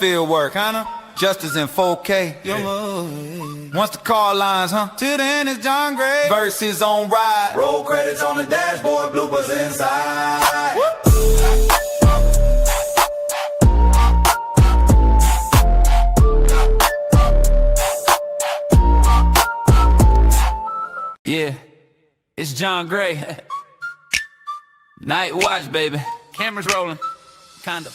field work, huh? Justice in 4K. Once the car lines, till then it's John Gray versus on ride. Roll credits on the dashboard, bloopers inside. Yeah, it's John Gray. Night watch, baby. Cameras rolling, kind of.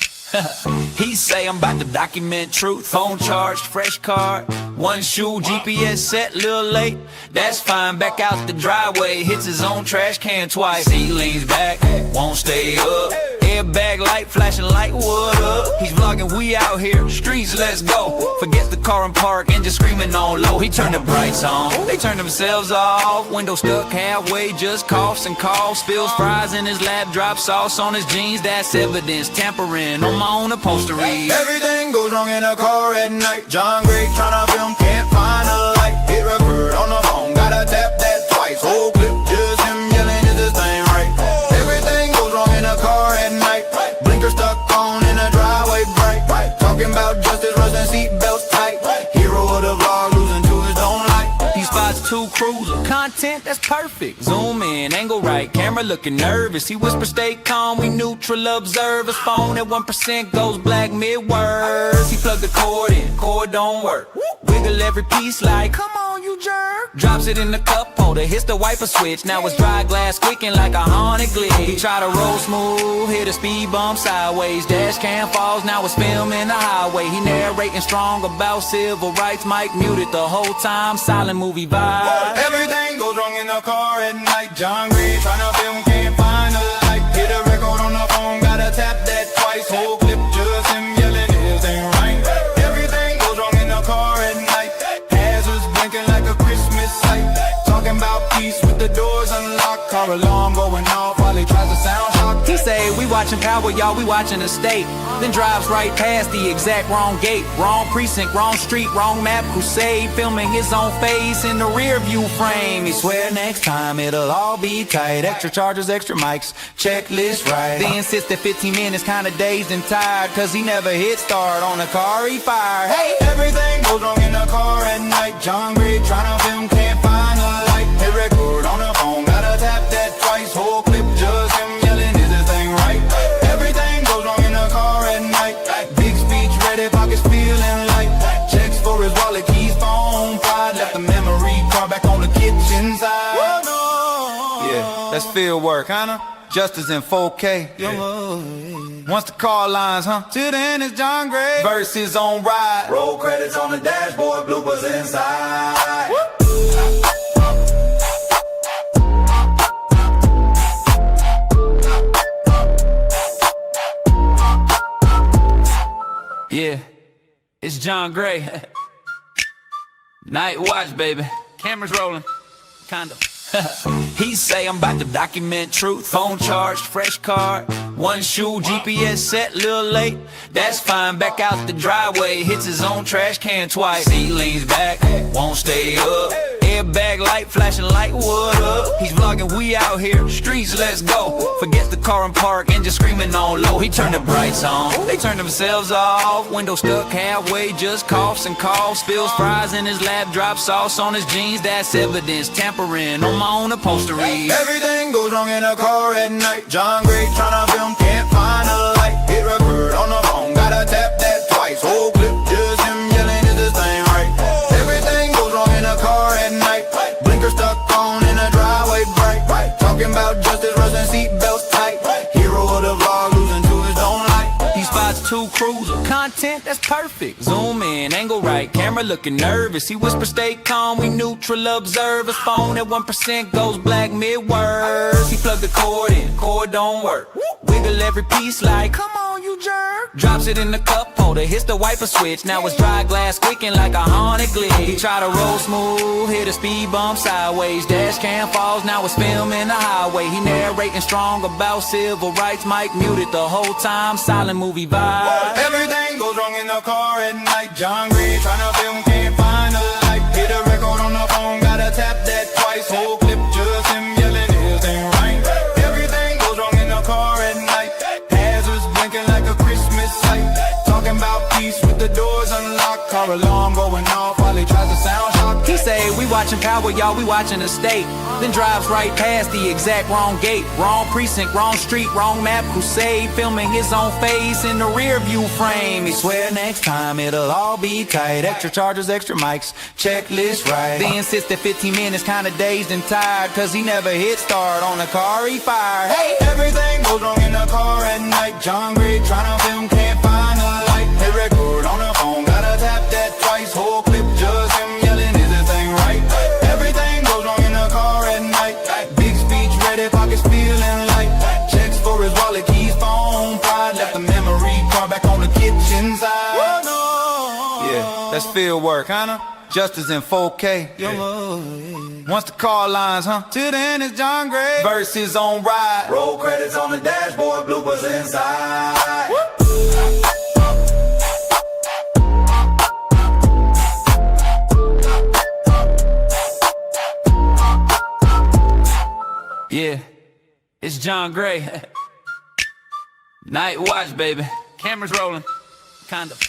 He say I'm about to document truth. Phone charged, fresh card, one shoe, GPS set, little late. That's fine, back out the driveway. Hits his own trash can twice. He leans back, won't stay up. Airbag light flashing like what up? He's vlogging, we out here, streets, let's go. Forget the car and park and just screaming on low. He turned the brights on, they turned themselves off. Window stuck halfway, just coughs and calls. Spills fries in his lap, drops sauce on his jeans. That's evidence, tampering on my own upholstery. Everything goes wrong in a car at night. John Gray tryna film, can't find a light. Hit record on the phone, gotta tap that twice. Whole clip, just him yelling, is this thing right? Everything goes wrong in a car at night. Blinker stuck on in a driveway bright. Talking about justice, rush and seatbelts tight. Hero of the vlog, losing to his own light. He spots two cruiser, content that's perfect. Zoom in, angle right, camera looking nervous. He whispers, stay calm, we neutral observers. Phone at 1% goes black mid-words. He plugged the cord in, cord don't work. Wiggle every piece like, come on you jerk. Drops it in the cup holder, hits the wiper switch. Now it's dry glass squeaking like a haunted glitch. He try to roll smooth, hit a speed bump sideways. Dash cam falls, now it's filming the highway. He narrating strong about civil rights. Mic muted the whole time, silent movie vibe. Everything goes wrong in the car at night. John Gray tryna film, can't find a light. Hit a record on the phone, gotta tap that twice. Whole clip, just him yelling, this ain't right. Everything goes wrong in the car at night. Hazards blinking like a Christmas light. Talking about peace with the doors unlocked. Car alarm going off while he tries to sound shock. He say, we watching Power, y'all, we watching the state. Then drives right past the exact wrong gate. Wrong precinct, wrong street, wrong map. Crusade, filming his own face in the rear view frame. He swear next time it'll all be tight. Extra chargers, extra mics, checklist right. Then sits there 15 minutes, kinda dazed and tired, cause he never hit start on the car he fired. Hey! Everything goes wrong in the car at night. John Gray tryna film, can't find a light. Hit record on the phone, gotta tap that twice. Whole clip, just him yelling, is this thing right? Everything goes wrong in the car at night. Big speech ready, pockets feeling light. Checks for his wallet, keys, phone, pride. Left the memory card back on the kitchen side. Yeah, that's field work, huh? Justice in 4K. Once the car lines, till then it's John Gray versus on ride. Roll credits on the dashboard, bloopers inside. Yeah, it's John Gray. Night watch, baby. Cameras rolling, kind of. He say I'm about to document truth. Phone charged, fresh card, one shoe, GPS set, little late. That's fine, back out the driveway. Hits his own trash can twice. He leans back, won't stay up. Airbag light flashing like what up? He's vlogging, we out here, streets, let's go. Forget the car and park and just screaming on low. He turned the brights on, they turned themselves off. Window stuck halfway, just coughs and calls. Spills fries in his lap, drops sauce on his jeans. That's evidence, tampering on my own upholstery. Everything goes wrong in a car at night. John Gray tryna film, can't find a light. Hit record on the phone, gotta tap that twice. Whole clip, just him yelling, is this thing right? Everything goes wrong in a car at night. Blinker stuck on in a driveway bright. Talking about justice, rush and seatbelts tight. Hero of the vlog, losing to his own light. He spots two cruiser, content that's perfect. Zoom in, angle right, camera looking nervous. He whispers, stay calm, we neutral observers. Phone at 1% goes black mid-words. He plugged the cord in, cord don't work. Wiggle every piece like, come on you jerk. Drops it in the cup holder, hits the wiper switch. Now it's dry glass squeaking like a haunted glitch. He try to roll smooth, hit a speed bump sideways. Dash cam falls, now it's filming the highway. He narrating strong about civil rights. Mic muted the whole time, silent movie vibe. Everything goes wrong in the car at night. John Gray tryna film, can't find a light. Hit a record on the phone, gotta tap that twice. Whole clip, just him yelling, this ain't right. Everything goes wrong in the car at night. Hazards blinking like a Christmas light. Talking about peace with the going off while he tries to sound shock. He say, we watching Power, y'all, we watching the state. Then drives right past the exact wrong gate. Wrong precinct, wrong street, wrong map. Crusade, filming his own face in the rear view frame. He swear next time it'll all be tight. Extra chargers, extra mics, checklist right. Then sits there 15 minutes, kinda dazed and tired, cause he never hit start on the car he fired. Hey! Everything goes wrong in the car at night. John Gray tryna film, can't find a light. Hit record on the phone, gotta tap that twice. Whole clip just him yelling, is this thing right? Everything goes wrong in the car at night. Big speech ready, pockets feeling light. Checks for his wallet, keys, phone, pride. Left the memory card back on the kitchen side. Yeah, that's field work, huh? Justice in 4K. Once the car lines, huh? Till then it's John Gray versus on ride. Roll credits on the dashboard, bloopers inside. Yeah, it's John Gray. Night watch, baby. Cameras rolling, kind of.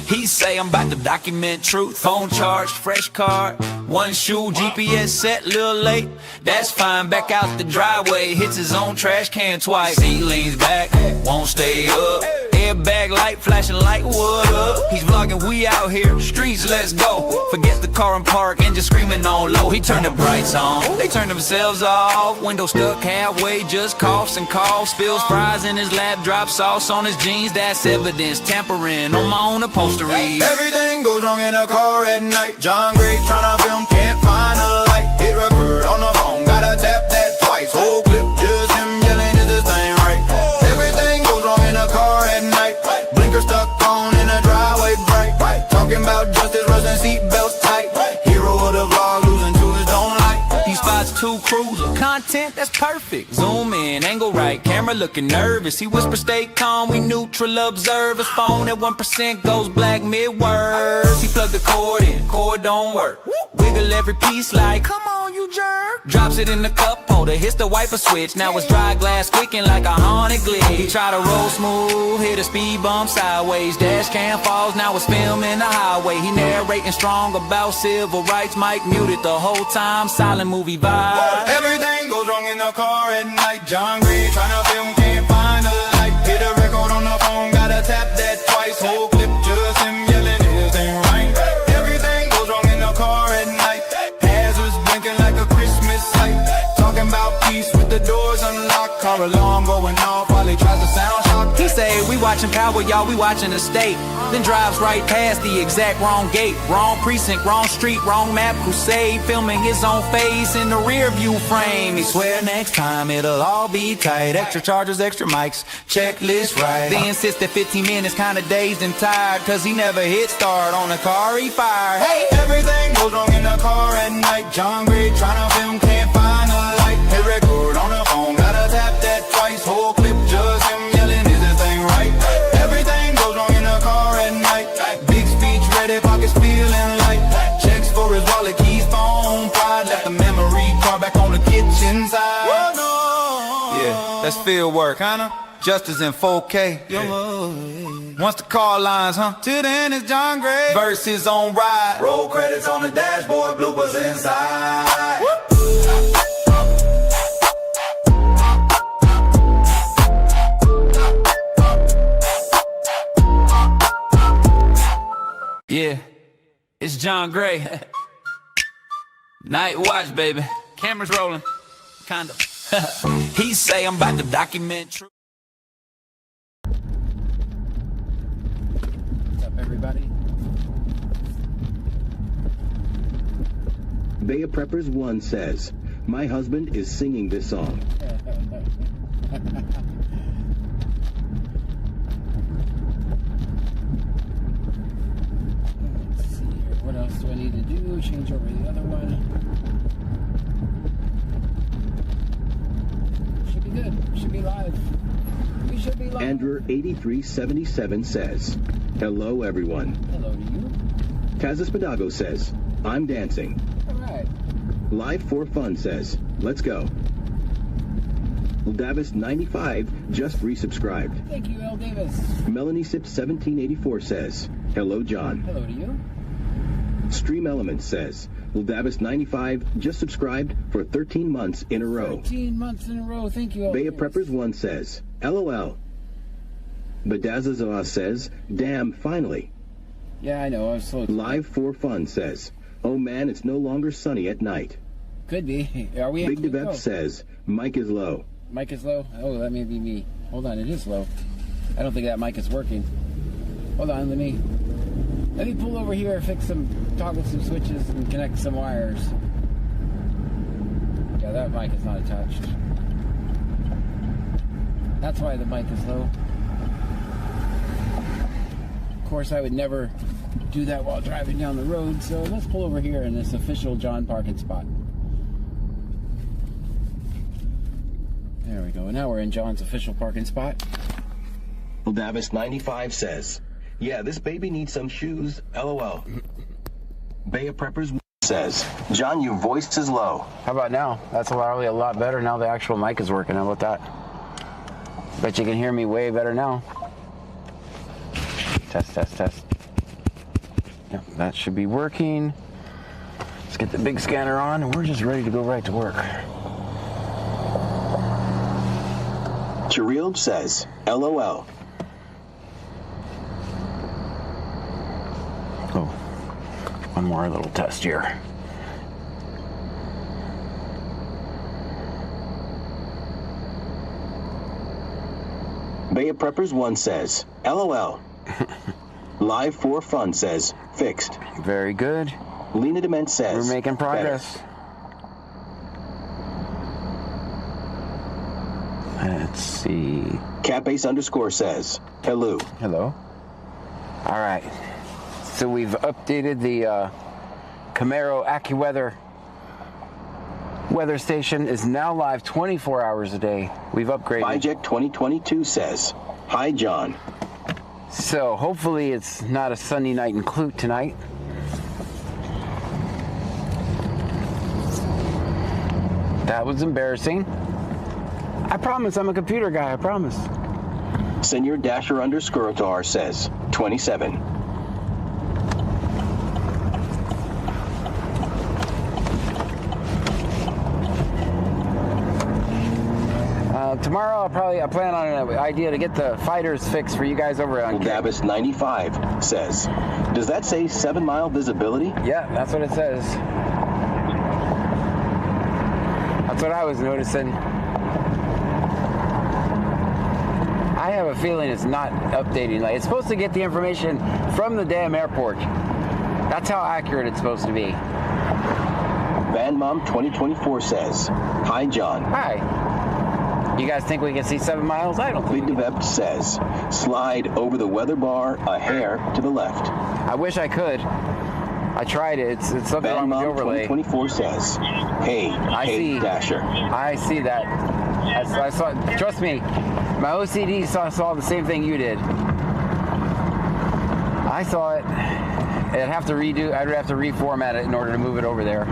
He say I'm about to document truth. Phone charged, fresh card, one shoe, GPS set, little late. That's fine, back out the driveway. Hits his own trash can twice. He leans back, won't stay up. Airbag light flashing like what up? He's vlogging, we out here, streets, let's go. Forget the car and park, engine screaming on low. He turned the brights on, they turned themselves off. Window stuck halfway, just coughs and coughs. Spills fries in his lap, drops sauce on his jeans. That's evidence, tampering on my own upholstery. Everything goes wrong in a car at night. John Gray tryna film, can't find a light. Hit record on the phone, gotta tap that twice. Whole clip, just him yelling, is this thing right? Everything goes wrong in a car at night. Blinker stuck on in a driveway bright. Talking about justice, rushing seatbelts tight. Hero of the vlog, losing to his own light. He spots two cruiser, content that's perfect. Zoom in, angle right, camera looking nervous. He whispers, stay calm, we neutral observe. His phone at 1% goes black mid-words. He plugged the cord in, cord don't work. Wiggle every piece like, come on you jerk. Drops it in the cup holder, hits the wiper switch. Now it's dry glass squeaking like a haunted glitch. He try to roll smooth, hit a speed bump sideways. Dash cam falls, now it's filming the highway. He narrating strong about civil rights. Mic muted the whole time, silent movie vibe. Everything goes wrong in the car at night. John Gray tryna film, can't find a light. Hit a record on the phone, gotta tap that twice. Whole clip, just him yelling, is this thing right? Everything goes wrong in the car at night. Hazards blinking like a Christmas light. Talking about peace with the doors unlocked. Car alarm going off while he tries to sound shock. He say, we watching Power, y'all, we watching the state. Then drives right past the exact wrong gate. Wrong precinct, wrong street, wrong map. Crusade, filming his own face in the rear view frame. He swear next time it'll all be tight. Extra chargers, extra mics, checklist right. Then sits there 15 minutes, kinda dazed and tired, cause he never hit start on the car he fired. Hey! Everything goes wrong in the car at night. John Gray tryna film, can't find a light. Hit record on the phone, gotta tap that twice. Whole clip, just him yelling, is this thing right? Everything goes wrong in the car at night. Big speech ready, pockets feeling light. Checks for his wallet, keys, phone, pride. Left the memory card back on the kitchen side. Yeah, that's field work, huh? Justice in 4K. Once the car lines, huh? Till then it's John Gray versus on ride. Roll credits on the dashboard, bloopers inside. Yeah, it's John Gray. Night watch, baby. Cameras rolling, kind of. He say I'm about to document truth. What's up, everybody? Bay of Preppers 1 says, my husband is singing this song. Let's see here. What else do I need to do? Change over the other one. Should be good. Should be live. We should be live. Andrew8377 says, hello everyone. Hello to you. Kazas says, I'm dancing. All right. Live for Fun says, let's go. Davis95 just resubscribed. Thank you, L. Davis. Melanie Sip 1784 says, hello John. Hello to you. Stream Element says, Davis95 just subscribed for 13 months in a row. 13 months in a row. Thank you all. Bay of Preppers 1 says, LOL. Bedazazaw says, damn, finally. Yeah, I know. I was slow. Live for Fun says, oh man, it's no longer sunny at night. Could be. Are we? Big Devep says, mic is low. Mic is low? Oh, that may be me. Hold on, it is low. I don't think that mic is working. Hold on, let me pull over here, toggle some switches and connect some wires. Yeah, that mic is not attached. That's why the mic is low. Of course, I would never do that while driving down the road, so let's pull over here in this official John parking spot. There we go. Now we're in John's official parking spot. Davis95 says, yeah, this baby needs some shoes, LOL. Bay of Preppers says, John, your voice is low. How about now? That's probably a lot better. Now the actual mic is working. How about that? Bet you can hear me way better now. Test, test, test. Yep, that should be working. Let's get the big scanner on, and we're just ready to go right to work. Chiril says, LOL. Oh, one more little test here. Bay of Preppers 1 says, LOL. Live for Fun says, fixed. Very good. Lena Dement says, we're making progress. Better. Let's see. Catbase_ says, hello. Hello. All right. So we've updated the Camaro AccuWeather weather station is now live 24 hours a day. We've upgraded. Biject 2022 says, hi, John. So hopefully it's not a sunny night in Clute tonight. That was embarrassing. I promise I'm a computer guy, I promise. Senior Dasher_ says, 27. Tomorrow I plan on an idea to get the fighters fixed for you guys over on Davis95 says, does that say 7-mile visibility? Yeah, that's what it says. That's what I was noticing. I have a feeling it's not updating. Like, it's supposed to get the information from the damn airport. That's how accurate it's supposed to be. Bandmom 2024 says, hi, John. Hi. You guys think we can see 7 miles? I don't think. Big Devep says, slide over the weather bar a hair to the left. I wish I could. I tried it. It's something wrong with the overlay. 2024 says, hey, Dasher. I see that. I saw. Trust me, my OCD saw the same thing you did. I saw it. I'd have to reformat it in order to move it over there.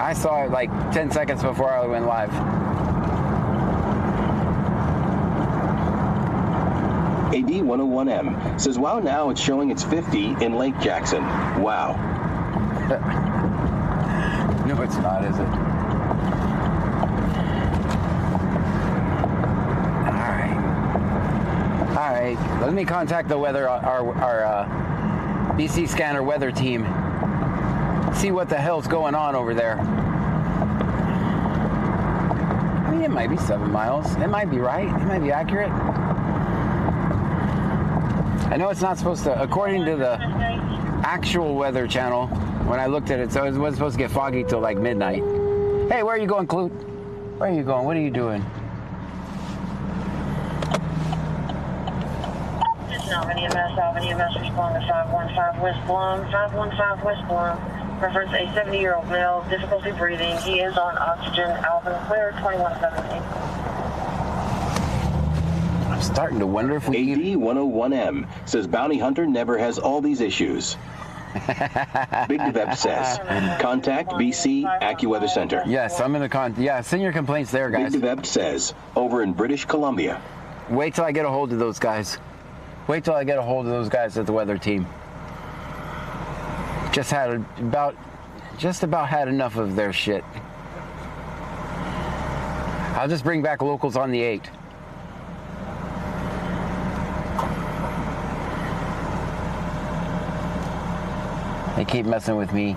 I saw it like 10 seconds before I went live. AD101M says, wow, now it's showing it's 50 in Lake Jackson. Wow. No, it's not, is it? All right. Let me contact the weather, our BC Scanner weather team. See what the hell's going on over there. I mean, it might be 7 miles. It might be right. It might be accurate. I know it's not supposed to, according to the actual weather channel, when I looked at it, so it wasn't supposed to get foggy till like midnight. Hey, where are you going, Clute? Where are you going? What are you doing? Albany EMS responding to 515 West Blum, 515 West Blum. Reference a 70-year-old male, difficulty breathing. He is on oxygen. Alvin Clear, 2178. I'm starting to wonder if we AD101M says Bounty Hunter never has all these issues. Big Devep says, contact BC AccuWeather Center. Yes, I'm in the yeah, send your complaints there, guys. Big Devep says, over in British Columbia. Wait till I get a hold of those guys. Wait till I get a hold of those guys at the weather team. Just about had enough of their shit. I'll just bring back locals on the 8. They keep messing with me.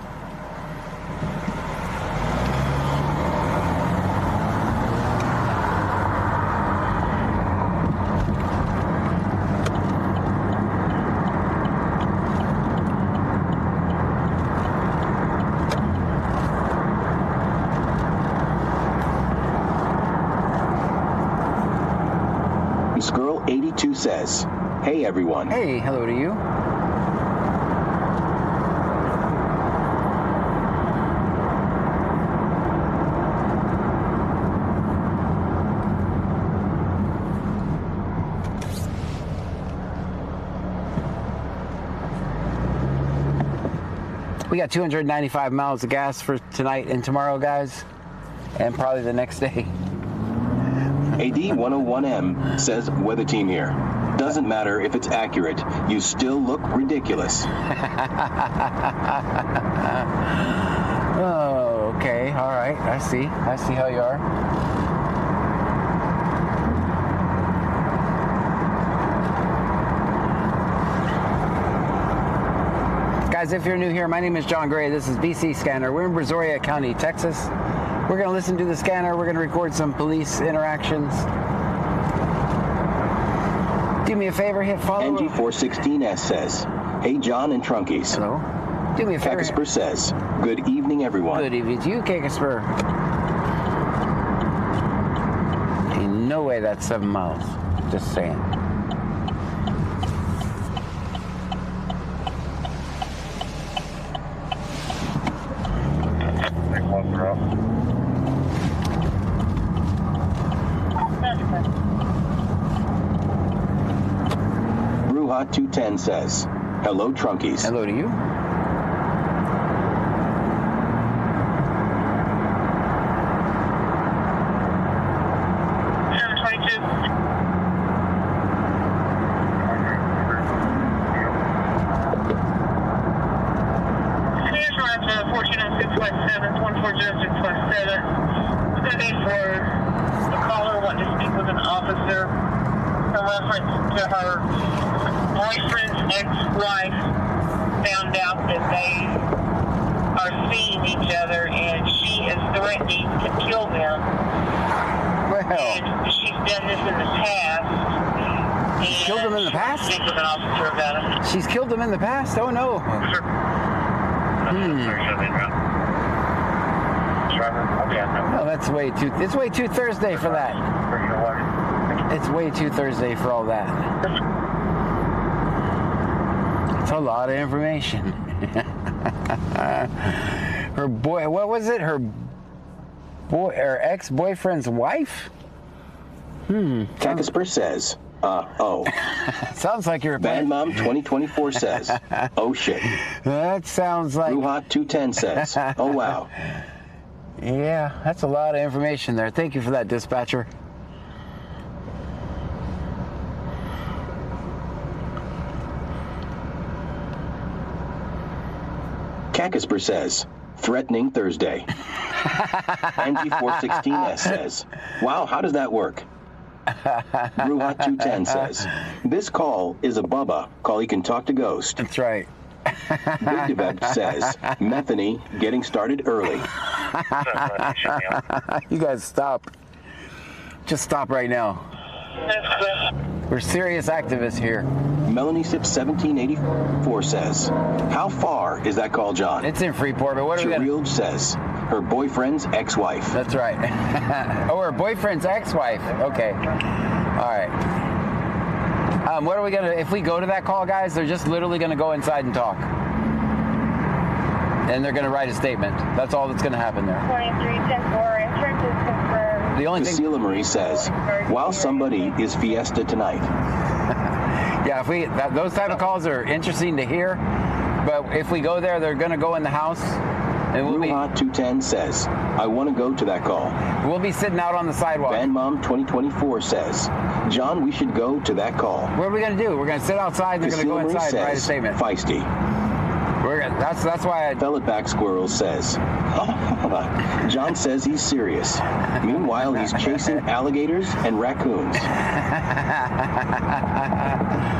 Squirrel 82 says, "Hey everyone." Hey, hello to you. We got 295 miles of gas for tonight and tomorrow, guys, and probably the next day. AD101M says, "Weather team here. Doesn't matter if it's accurate, you still look ridiculous." Oh, okay, all right, I see how you are. Guys, if you're new here, my name is John Gray. This is BC Scanner. We're in Brazoria County, Texas. We're going to listen to the scanner. We're going to record some police interactions. Do me a favor, hit follow. NG416S says, "Hey John and Trunkies." Hello. Do me a favor. Kakasper says, "Good evening everyone." Good evening to you, Kakasper. Ain't no way that's 7 miles. Just saying. Bruhot210 says, "Hello Trunkies." Hello to you. To her boyfriend's ex-wife found out that they are seeing each other, and she is threatening to kill them. Well, And she's done this in the past. She's killed them in the past? Speak with an officer about it. she's killed them in the past? Oh no. No, that's way too. It's way too Thursday for that. It's way too Thursday for all that. It's a lot of information. Her boy, what was it? Her ex-boyfriend's wife? Kakasper says, "Oh." Sounds like you're a Bad Mom 2024 says, "Oh shit." That sounds like. Bruhot210 says, "Oh wow." Yeah, that's a lot of information there. Thank you for that, dispatcher. Kakasper says, "Threatening Thursday." NG416S says, "Wow, how does that work?" Bruhot210 says, "This call is a Bubba call he can talk to Ghost." That's right. Big Devep says, "Methany getting started early." You guys stop. Just stop right now. We're serious activists here. Melanie Sip 1784 says, "How far is that call, John?" It's in Freeport, but what are we gonna... Cherilge says, "Her boyfriend's ex-wife." That's right. Oh, her boyfriend's ex-wife. Okay. All right. What are we gonna... If we go to that call, guys, they're just literally gonna go inside and talk. And they're gonna write a statement. That's all that's gonna happen there. 2310-4 entrance is confirmed. The only thing... Cecilia Marie says, "Wow, somebody is fiesta tonight." Yeah, if we... those type of calls are interesting to hear. But if we go there, they're gonna go in the house. And Bruhot210 says, "I want to go to that call." we'll be sitting out on the sidewalk. Van Mom 2024 says, "John, we should go to that call." What are we gonna do? We're gonna sit outside and they're gonna go inside and write a statement. "Feisty." That's why I. Fellatback Squirrel says, John says he's serious. Meanwhile, he's chasing alligators and raccoons.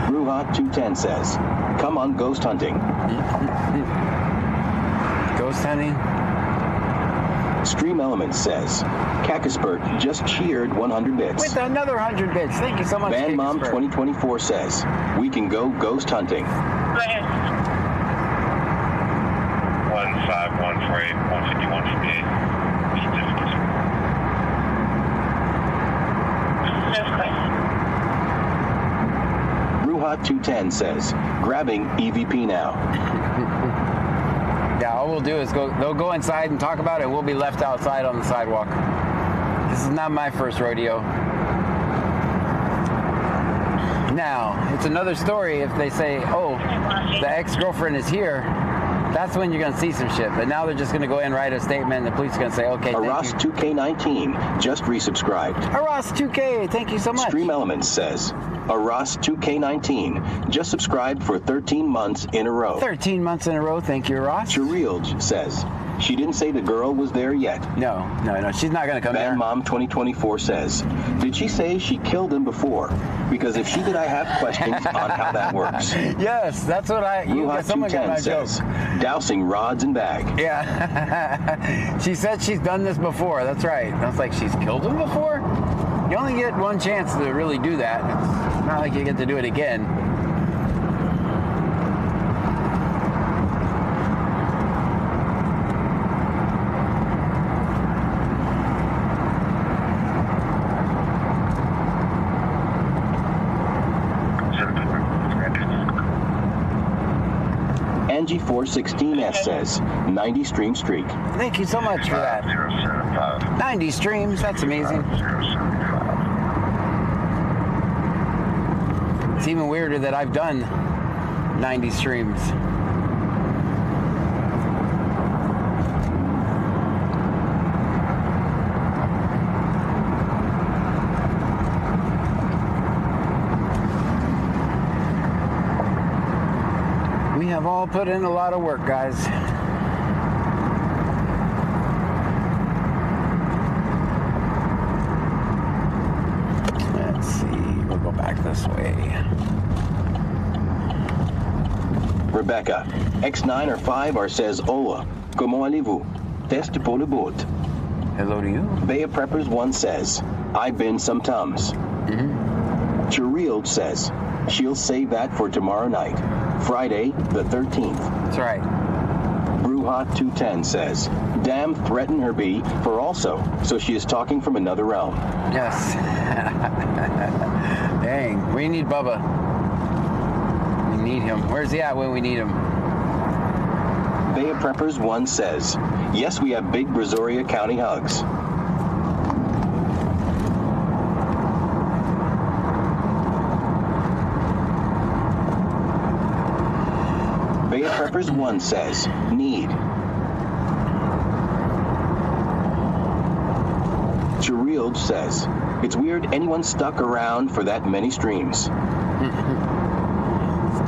Bruhat 210 says, come on ghost hunting. Ghost hunting? Stream Elements says, Cackaspert just cheered 100 bits. With another 100 bits. Thank you so much, Van Mom Cackaspert. 2024 says, we can go ghost hunting. Go ahead. 15148, 15158. Bruhat 210 says, grabbing EVP now. Yeah, all we'll do is they'll go inside and talk about it, and we'll be left outside on the sidewalk. This is not my first rodeo. Now, it's another story if they say, oh, the ex-girlfriend is here. That's when you're going to see some shit. But now they're just going to go in and write a statement, and the police are going to say, okay, thank Aras you. 2K19 just resubscribed. Aras 2K, thank you so much. Stream Elements says, Aras 2K19 just subscribed for 13 months in a row. 13 months in a row, thank you, Ross. Cherilge says, she didn't say the girl was there yet. No, she's not going to come there. Van Mom 2024 says, did she say she killed him before? Because if she did, I have questions on how that works. Yes, that's what someone got my joke. Says, dousing rods and bag. Yeah. She said she's done this before. That's right. I was like, she's killed him before? You only get one chance to really do that. It's not like you get to do it again. Angie 416S says, 90 stream streak. Thank you so much for that. 90 streams, that's amazing. It's even weirder that I've done 90 streams. We have all put in a lot of work, guys. Let's see, we'll go back this way. Rebecca, X9R5R says, hola, comment allez-vous? Test pour le boat. Hello to you. Bea Preppers 1 says, I've been some tums. Cherilge says, she'll save that for tomorrow night, Friday the 13th. That's right. Bruhat 210 says, damn, threaten her B for also, so she is talking from another realm. Yes. Dang, we need Bubba. We need him. Where's he at when we need him? Bea Preppers 1 says, yes, we have big Brazoria County hugs. Bea Preppers 1 says, need. Cherilge says, it's weird anyone stuck around for that many streams. It's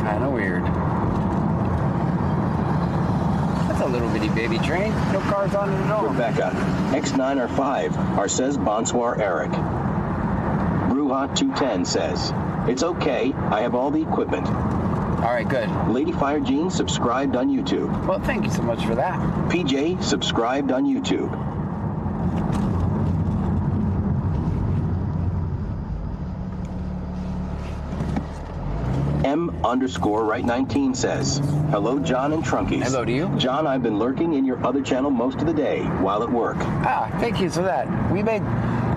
kind of weird. That's a little bitty baby train. No cars on it at all. Rebecca, X9R5R says, bonsoir Eric. Bruhat 210 says, it's okay, I have all the equipment. All right, good. Lady Fire Jean subscribed on YouTube. Well, thank you so much for that. PJ subscribed on YouTube. M_right19 says, hello John and Trunkies. Hello to you. John, I've been lurking in your other channel most of the day while at work. Ah, thank you for that. We made,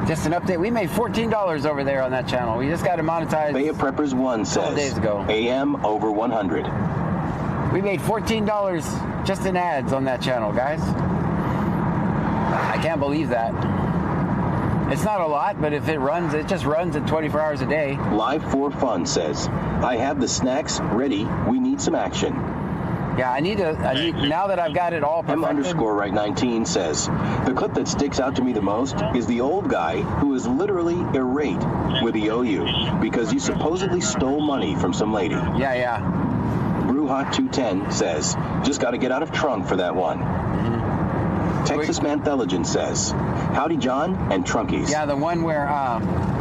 just an update, we made $14 over there on that channel. We just got to monetize. Bea Preppers 1 says, days ago. AM over 100. We made $14 just in ads on that channel, guys. I can't believe that. It's not a lot, but if it runs, it just runs at 24 hours a day. Live for Fun says, I have the snacks ready. We need some action. Yeah, I need now that I've got it all perfected. M_right19 says, the clip that sticks out to me the most is the old guy who is literally irate with the OU because you supposedly stole money from some lady. Yeah. Brewhot210 says, just got to get out of trunk for that one. Texas Manthelogen says, howdy John and Trunkies. Yeah, the one where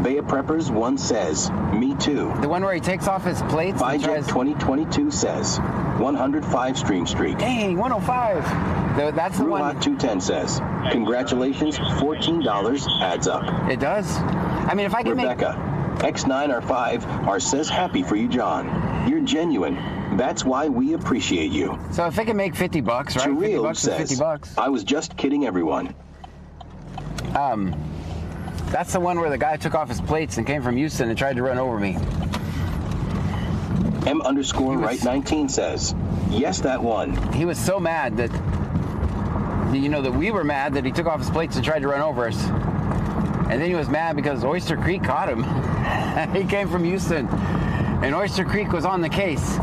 Bay of Preppers 1 says, me too. the one where he takes off his plates and Bijet tries. 2022 says, 105 stream streak. Dang, 105. That's the one. Brewhot210 says, congratulations, $14 adds up. It does. I mean, if I can make. Rebecca, X9R5R says happy for you, John. You're genuine. That's why we appreciate you. So if I can make $50, right? 50 Surreal bucks is says, 50 bucks. I was just kidding everyone. That's the one where the guy took off his plates and came from Houston and tried to run over me. M_right19 says, yes, that one. He was so mad that, that we were mad that he took off his plates and tried to run over us. And then he was mad because Oyster Creek caught him. He came from Houston, and Oyster Creek was on the case.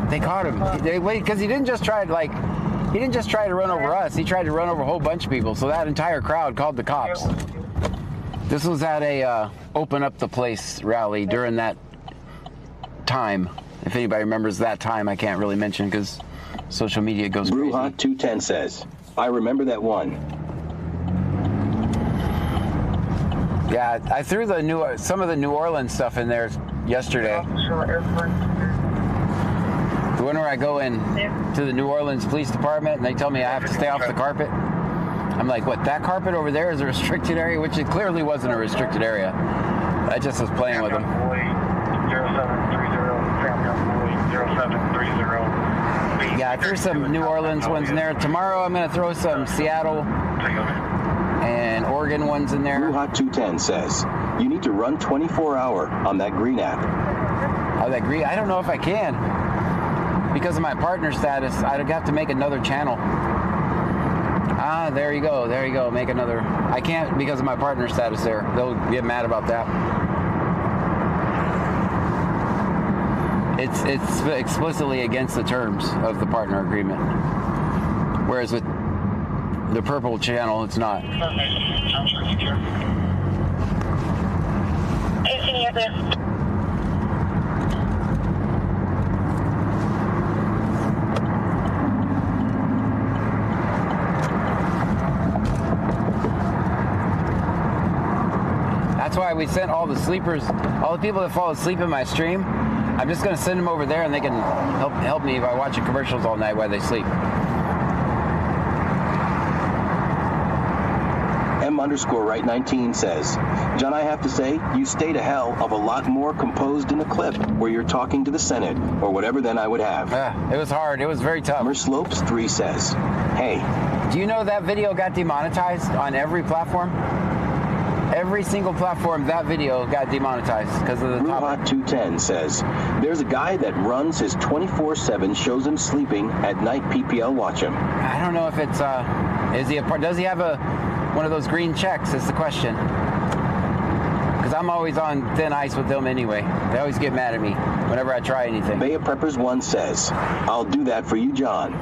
They caught him. Because he didn't just try to run over us. He tried to run over a whole bunch of people. So that entire crowd called the cops. This was at a Open Up the Place rally during that time. If anybody remembers that time, I can't really mention because social media goes crazy. Brewhot210 says, I remember that one. Yeah, I threw some of the New Orleans stuff in there yesterday. The one where I go in to the New Orleans Police Department and they tell me I have to stay off the carpet. I'm like, what, that carpet over there is a restricted area? Which it clearly wasn't a restricted area. I just was playing with them. 0730, Yeah, I threw some New Orleans ones in there. Tomorrow I'm going to throw some Seattle and Oregon ones in there. Brewhot210 says, you need to run 24-hour on that green app. Oh, that green? I don't know if I can. Because of my partner status, I'd have to make another channel. Ah, there you go. There you go. Make another. I can't because of my partner status there. They'll get mad about that. It's explicitly against the terms of the partner agreement. Whereas with the purple channel, it's not. Any other? That's why we sent all the sleepers, all the people that fall asleep in my stream. I'm just gonna send them over there, and they can help me by watching commercials all night while they sleep. M_right19 says, John, I have to say, you stayed a hell of a lot more composed in the clip where you're talking to the Senate or whatever than I would have. It was hard. It was very tough. Merslopes3 says, hey. Do you know that video got demonetized on every platform? Every single platform, that video got demonetized because of the topic. Brewhot210 says, there's a guy that runs his 24/7, shows him sleeping at night. PPL, watch him. I don't know if it's, does he have one of those green checks is the question. Because I'm always on thin ice with them anyway. They always get mad at me whenever I try anything. Bay of Preppers 1 says, I'll do that for you, John.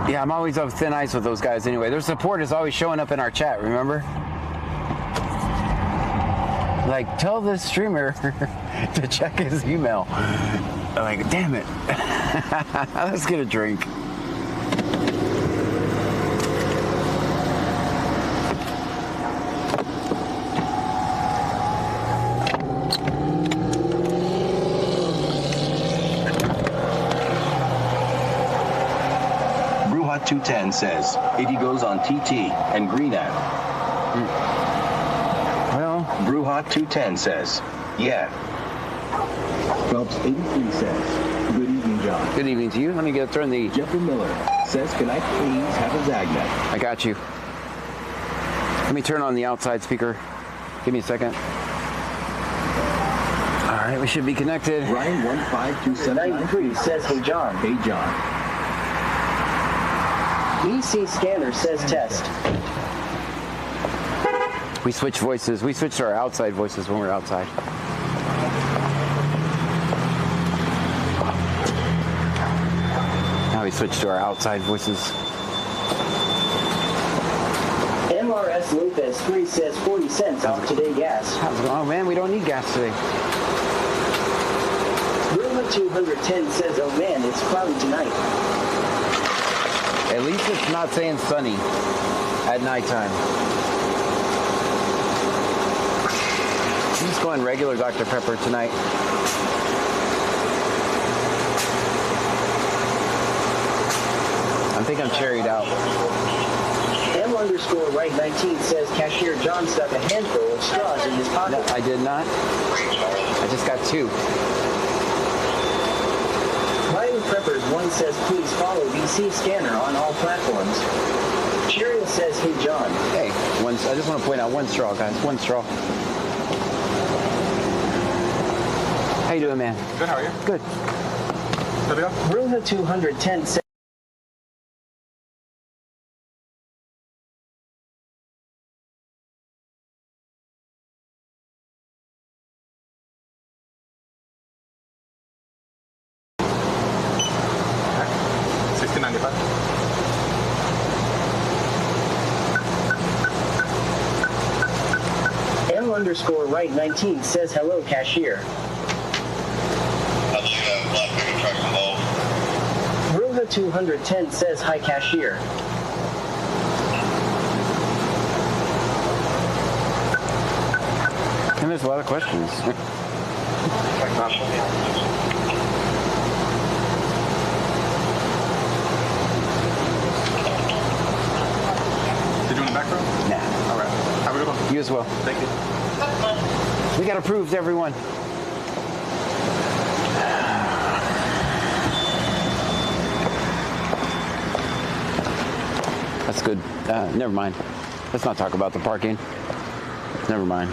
Yeah, I'm always on thin ice with those guys anyway. Their support is always showing up in our chat, remember? Like, tell this streamer to check his email. I'm like, damn it. Let's get a drink. Brewhot210 says, if he goes on TT and Green app. Well, Brewhot210 says, yeah. Phelps83 says, good evening, John. good evening to you. Let me turn the... Jeffrey Miller says, can I please have a Zagnet? I got you. Let me turn on the outside speaker. Give me a second. All right, we should be connected. Brian 15279 says, hey John. Hey, John. EC scanner says test. We switch voices. We switch to our outside voices when we're outside. Now we switch to our outside voices. MRS Lupus X3 says 40 cents off today gas. How's it going? Oh man, we don't need gas today. Wilma 210 says, oh man, it's cloudy tonight. At least it's not saying sunny at nighttime. I'm just going regular Dr. Pepper tonight. I think I'm cherried out. M_right19 says cashier John stuck a handful of straws in his pocket. No, I did not. I just got 2. Ryan Preppers 1 says please follow VC Scanner on all platforms. Cheerio says, hey John. Hey, I just want to point out 1 straw, guys. 1 straw. How you doing, man? Good, how are you? Good. There we go. Bruna 210 says, M_right19 says hello cashier. How do you have black pickup trucks involved? Bruna 210 says hi cashier. And there's a lot of questions. Did you want the back row? Nah. All right. Have a good one. You as well. Thank you. We got approved, everyone. That's good. Never mind. Let's not talk about the parking. Never mind.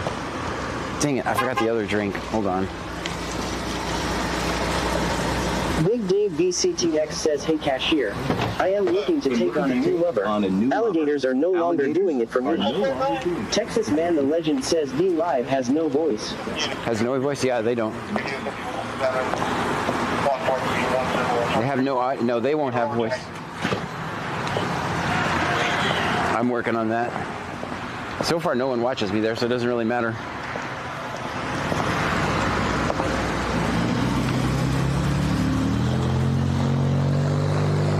Dang it, I forgot the other drink. Hold on. Big Dave BCTX says, hey cashier, I am looking to take on a new lover. Alligators are no longer doing it for me. Texas Man the Legend says, Be Live has no voice. Has no voice? Yeah, they don't. They have no, they won't have voice. I'm working on that. So far, no one watches me there, so it doesn't really matter.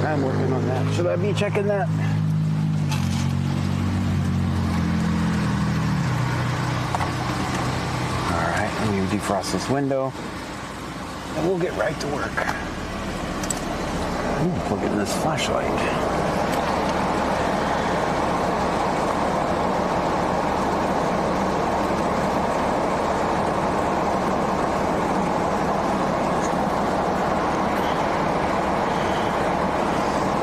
I'm working on that. Should I be checking that? All right, let me defrost this window, and we'll get right to work. Plug in this flashlight.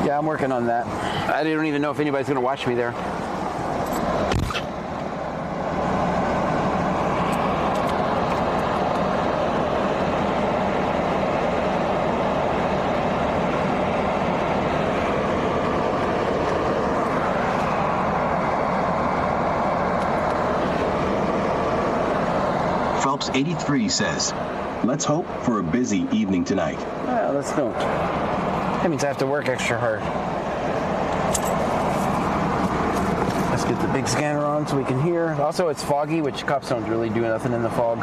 Yeah, I'm working on that. I don't even know if anybody's going to watch me there. Phelps 83 says, let's hope for a busy evening tonight. Well, let's don't. That means I have to work extra hard. Let's get the big scanner on so we can hear. Also, it's foggy, which cops don't really do nothing in the fog.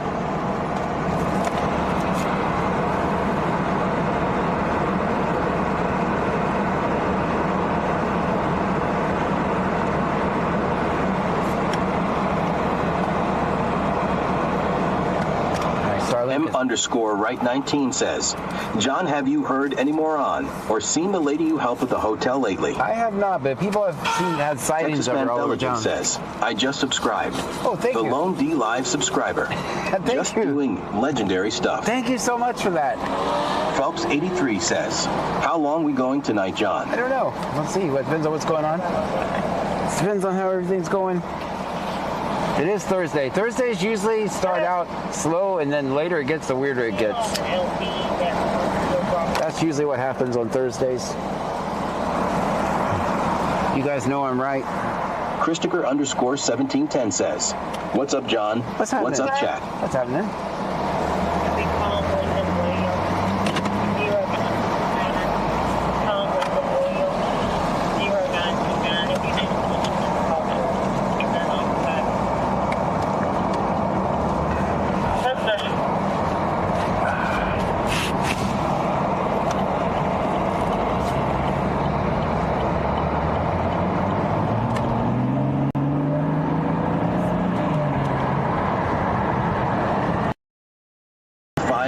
M_right19 says, John, have you heard any more on or seen the lady you helped at the hotel lately? I have not, but people have had sightings Texas of Man her all over Belligen town. says, I just subscribed. Oh, thank the you. Lone D Live subscriber. Thank just you. doing legendary stuff. Thank you so much for that. Phelps 83 says, how long we going tonight, John? I don't know. Let's see. What depends on what's going on. It depends on how everything's going. It is Thursday. Thursdays usually start out slow, and then later it gets the weirder it gets. That's usually what happens on Thursdays. You guys know I'm right. Christopher_1710 says, what's up, John? What's happening? What's up, chat? What's happening?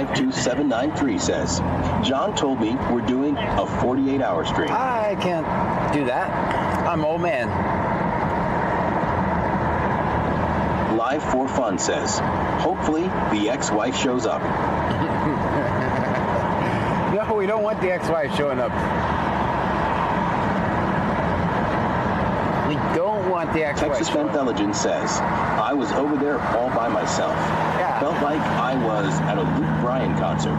52793 says, John told me we're doing a 48-hour stream. I can't do that. I'm old man. Live for Fun says, hopefully the ex-wife shows up. No, we don't want the ex-wife showing up. We don't want the ex-wife Texas showing up. Fanthelogen says, I was over there all by myself. Yeah. Felt like I was at a Luke Bryan concert.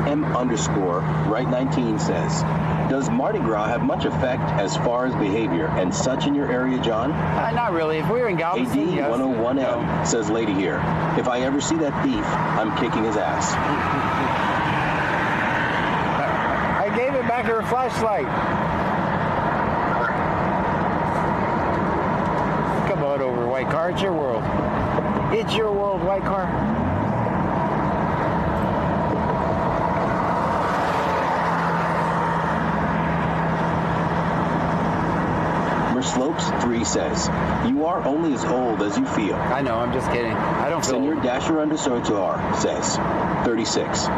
M_right19 says, does Mardi Gras have much effect as far as behavior and such in your area, John? Not really. If we were in Galveston, yes. AD101M says, lady here, if I ever see that thief, I'm kicking his ass. I gave it back her flashlight. Come on over, white car. It's your world. It's your world, white car. Slopes 3 says, you are only as old as you feel. I know, I'm just kidding. I don't feel Senor old. Dasher underscore says, 36.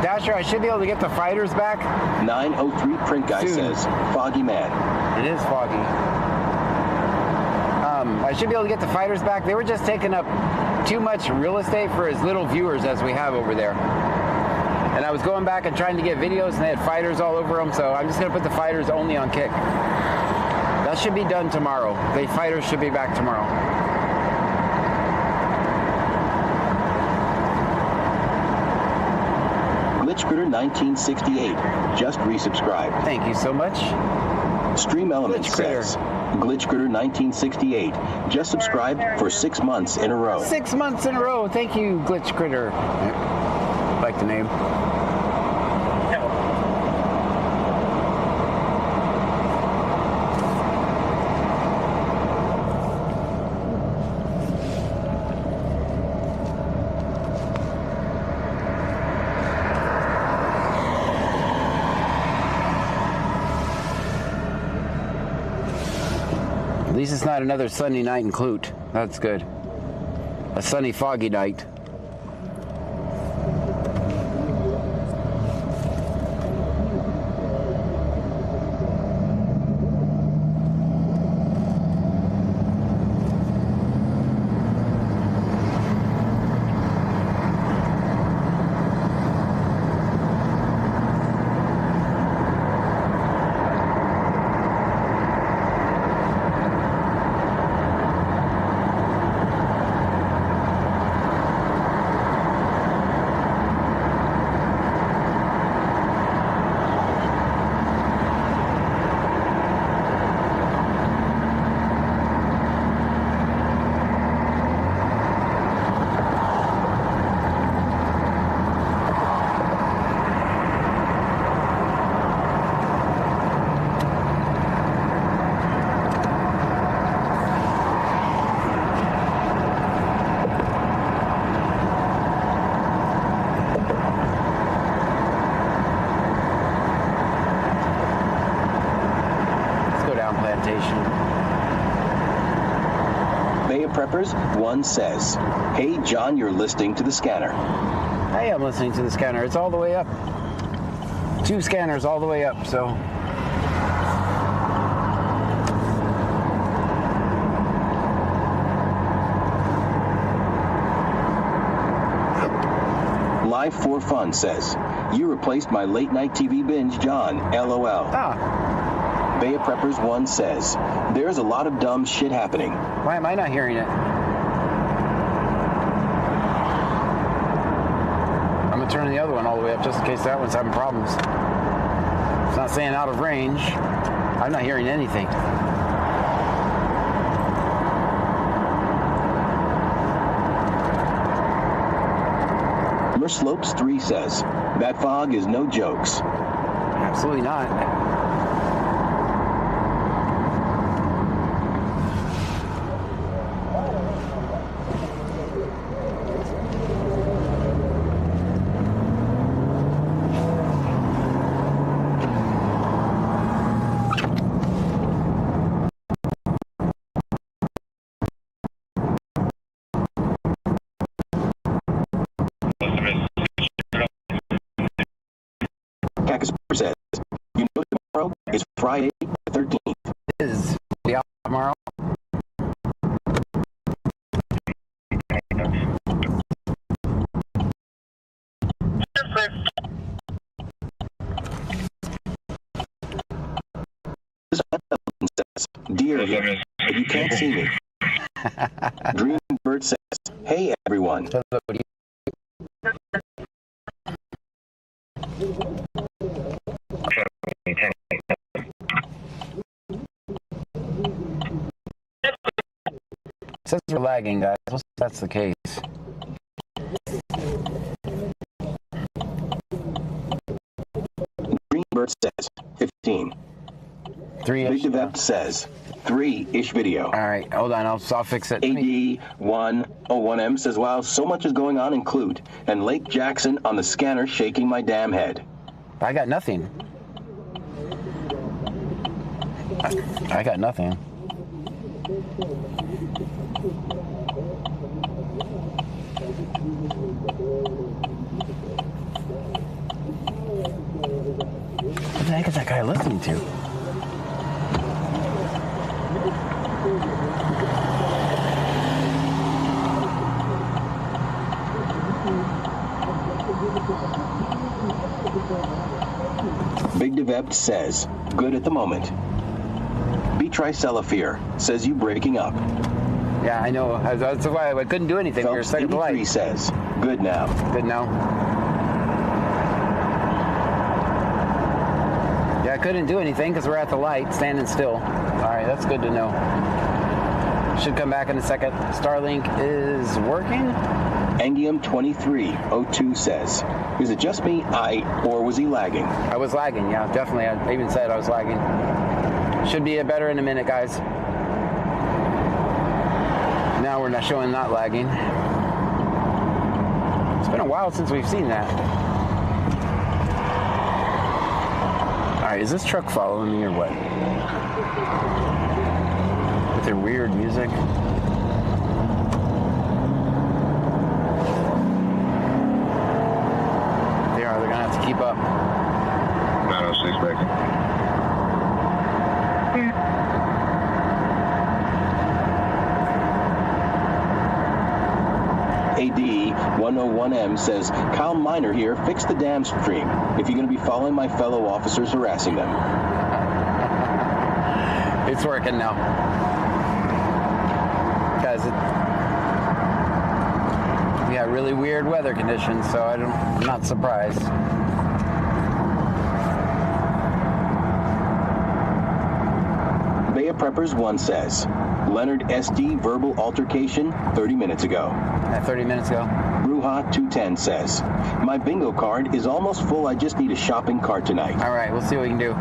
Dasher, I should be able to get the fighters back. 903 Print Guy Soon. says, foggy man. It is foggy. I should be able to get the fighters back. They were just taking up too much real estate for as little viewers as we have over there. And I was going back and trying to get videos, and they had fighters all over them, so I'm just going to put the fighters only on Kick. That should be done tomorrow. The fighters should be back tomorrow. Glitch Critter 1968 just resubscribed. Thank you so much. Stream Elements Glitch Critter. says, Glitch Critter 1968 just subscribed for 6 months in a row. 6 months in a row. Thank you, Glitch Critter. Like the name. At least it's not another sunny night in Clute. That's good. A sunny, foggy night. Bay of Preppers 1 says, hey John, you're listening to the scanner. I am listening to the scanner. It's all the way up. 2 scanners all the way up, so. Live for Fun says, you replaced my late night TV binge, John, LOL. Bay of Preppers 1 says, there's a lot of dumb shit happening. Why am I not hearing it? I'm gonna turn the other one all the way up just in case that one's having problems. It's not saying out of range. I'm not hearing anything. Slopes 3 says, that fog is no jokes. Absolutely not. Friday the 13th. Is be out tomorrow. Dear, you can't see me. Dreambird says, hey everyone. Says we're lagging, guys. If that's the case. Dreambird says 15. 3-ish. Big Devept says 3-ish video. All right, hold on. I'll fix it. AD101M says, wow, so much is going on in Clute. And Lake Jackson on the scanner shaking my damn head. I got nothing. I got nothing. What the heck is that guy listening to? Big Devept says, good at the moment. B-Tricelafear says you breaking up. Yeah, I know. That's why I couldn't do anything. You're a second light. Says, good now. Good now. Yeah, I couldn't do anything because we're at the light, standing still. All right, that's good to know. Should come back in a second. Starlink is working. Angium2302 says, is it just me, or was he lagging? I was lagging, yeah, definitely. I even said I was lagging. Should be better in a minute, guys. Now we're not showing not lagging. It's been a while since we've seen that. All right, is this truck following me or what? With their weird music. They're gonna have to keep up. 906 back. AD101M says, Kyle Miner here, fix the damn stream if you're going to be following my fellow officers harassing them. It's working now. Guys, we got really weird weather conditions, so I'm not surprised. Bay of Preppers 1 says, Leonard SD verbal altercation 30 minutes ago. 30 minutes ago. Bruja 210 says, my bingo card is almost full. I just need a shopping cart tonight. All right, we'll see what we can do.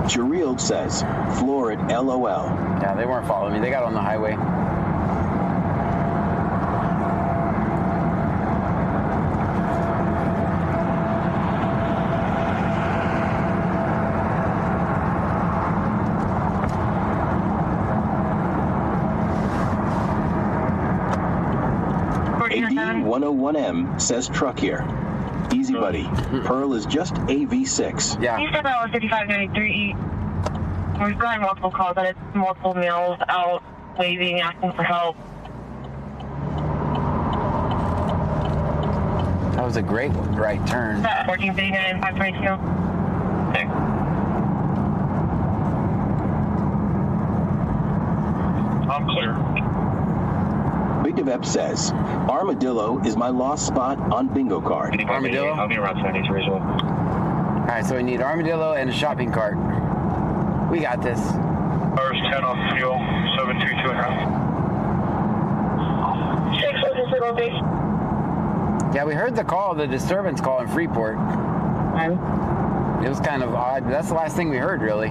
Chirild says, floor at LOL. Yeah, they weren't following me. They got on the highway. AD101M says truck here. Easy, buddy. Pearl is just AV6. Yeah. You said that was 5593. We've gotten multiple calls that it's multiple males out waving, asking for help. That was a great right turn. 1439 522. Okay. I'm clear. Big Devept says, Armadillo is my lost spot on bingo card. Armadillo? I'll be around 73 as well. All right, so we need Armadillo and a shopping cart. We got this. First 10 off fuel, 722 and a half. Yeah, we heard the call, the disturbance call in Freeport. It was kind of odd. That's the last thing we heard, really.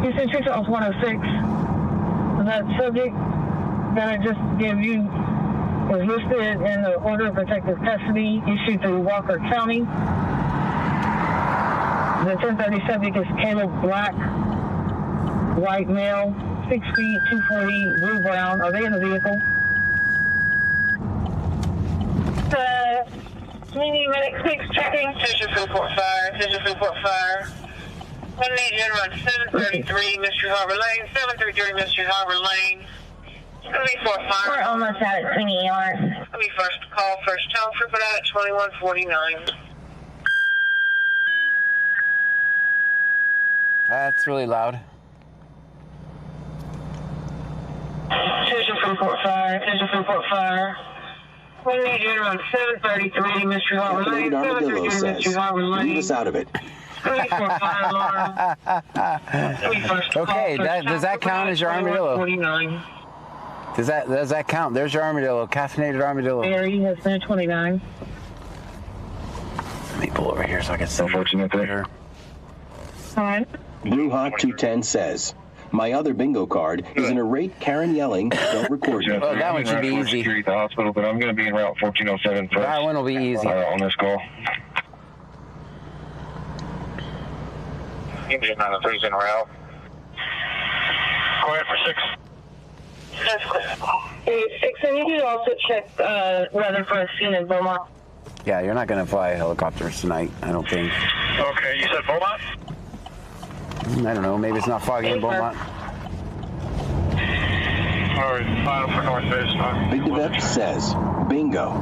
Houston 6 off 106. That subject that I just gave you was listed in the order of protective custody issued through Walker County. The 1030 subject is Caleb Black, white male, 6 feet, 240, blue brown. Are they in the vehicle? Community Medic 6 checking. Station Freeport Fire. Station Freeport Fire. I need you to run 733 Mystery Harbor Lane. 733 Mystery Harbor Lane. Let me for fire. We're almost out at 20 yards. Let me first call first town for that at 2149. That's really loud. Station Freeport Fire. Station Freeport Fire. We need you to run 733 Mystery Harbor Lane. Activated Armadillo 733 says, Mystery Harbor Lane. leave us out of it. Okay, does that count as your armadillo? 49. Does that count? There's your armadillo, caffeinated armadillo. Barry has been 29. Let me pull over here so I can see. Unfortunate there. Alright. Blue Hot 210 says, my other bingo card is an irate Karen yelling, don't record me. Oh, that one should be easy. Street, the hospital, but I'm going to be in Route 1407 first. That one will be easy. On this call. Engine 903's en route. Go ahead for 6. That's clear. Hey, 6, and you could also check weather for a scene in Beaumont. Yeah, you're not going to fly helicopters tonight, I don't think. Okay, you said Beaumont? I don't know, maybe it's not foggy in Beaumont. All right, final for North Base. Big Devet says, bingo.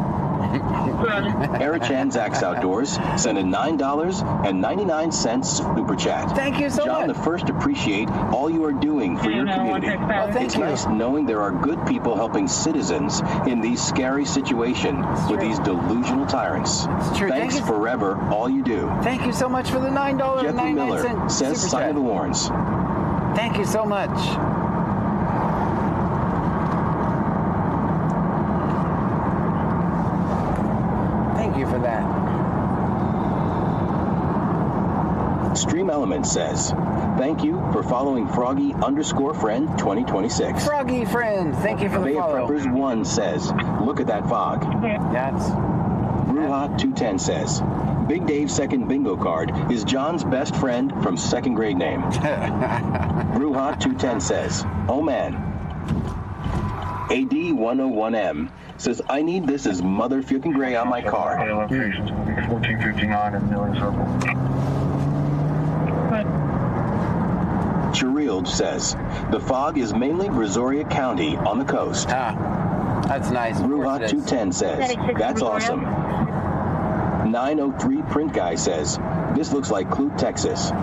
Erichan Zax Outdoors sent a $9.99 super chat. Thank you so John, much. the first appreciate all you are doing for your community. Well, thank It's you. nice knowing there are good people helping citizens in these scary situations with these delusional tyrants. It's true. Thanks Thank you. forever, all you do. Thank you so much for the Jeffrey Miller $9.99 says, super sign chat. of the Warrens. Thank you so much. Thank you for that. Stream Element says, thank you for following Froggy_friend 2026. Froggy friend, thank you for the Bay of follow. Preppers 1 says, look at that fog. That's Ruhat 210 says, Big Dave's second bingo card is John's best friend from second grade name. Ruhat 210 says, oh man. AD101M says, I need this as motherfucking gray on my card. Locations will be 1459 and Milling Circle. Chirild says, the fog is mainly Brazoria County on the coast. that's nice. Of course Ruhat it is. 210 says, that's awesome. 903 Print Guy says, this looks like Clute, Texas. We're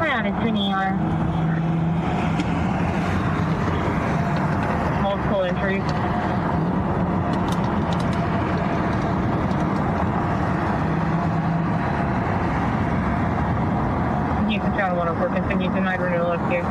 out at 20 yards. Multiple entries. You can tell what I'm working, continue tonight renewal up here.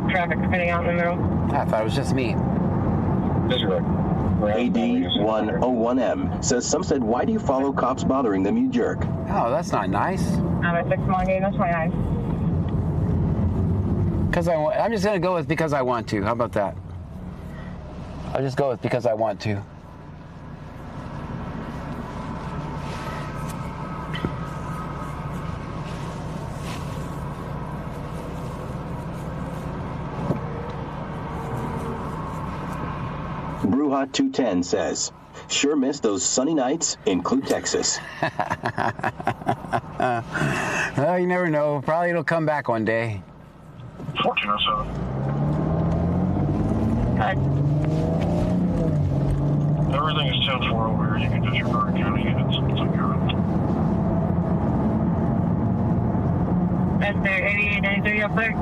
Traffic spinning out in the middle. I thought it was just me. AD101M says, some said, why do you follow cops bothering them, you jerk? Oh, that's not nice. I'm at 6 mile gate, that's my eyes. Because I'm just gonna go with because I want to. How about that? I'll just go with because I want to. Bruhat 210 says, sure miss those sunny nights in Clute, Texas. Well, you never know. Probably it'll come back one day. 1407. Everything is 10-4 over here. You can disregard county units. It's on your own. That's there, 8893 up there.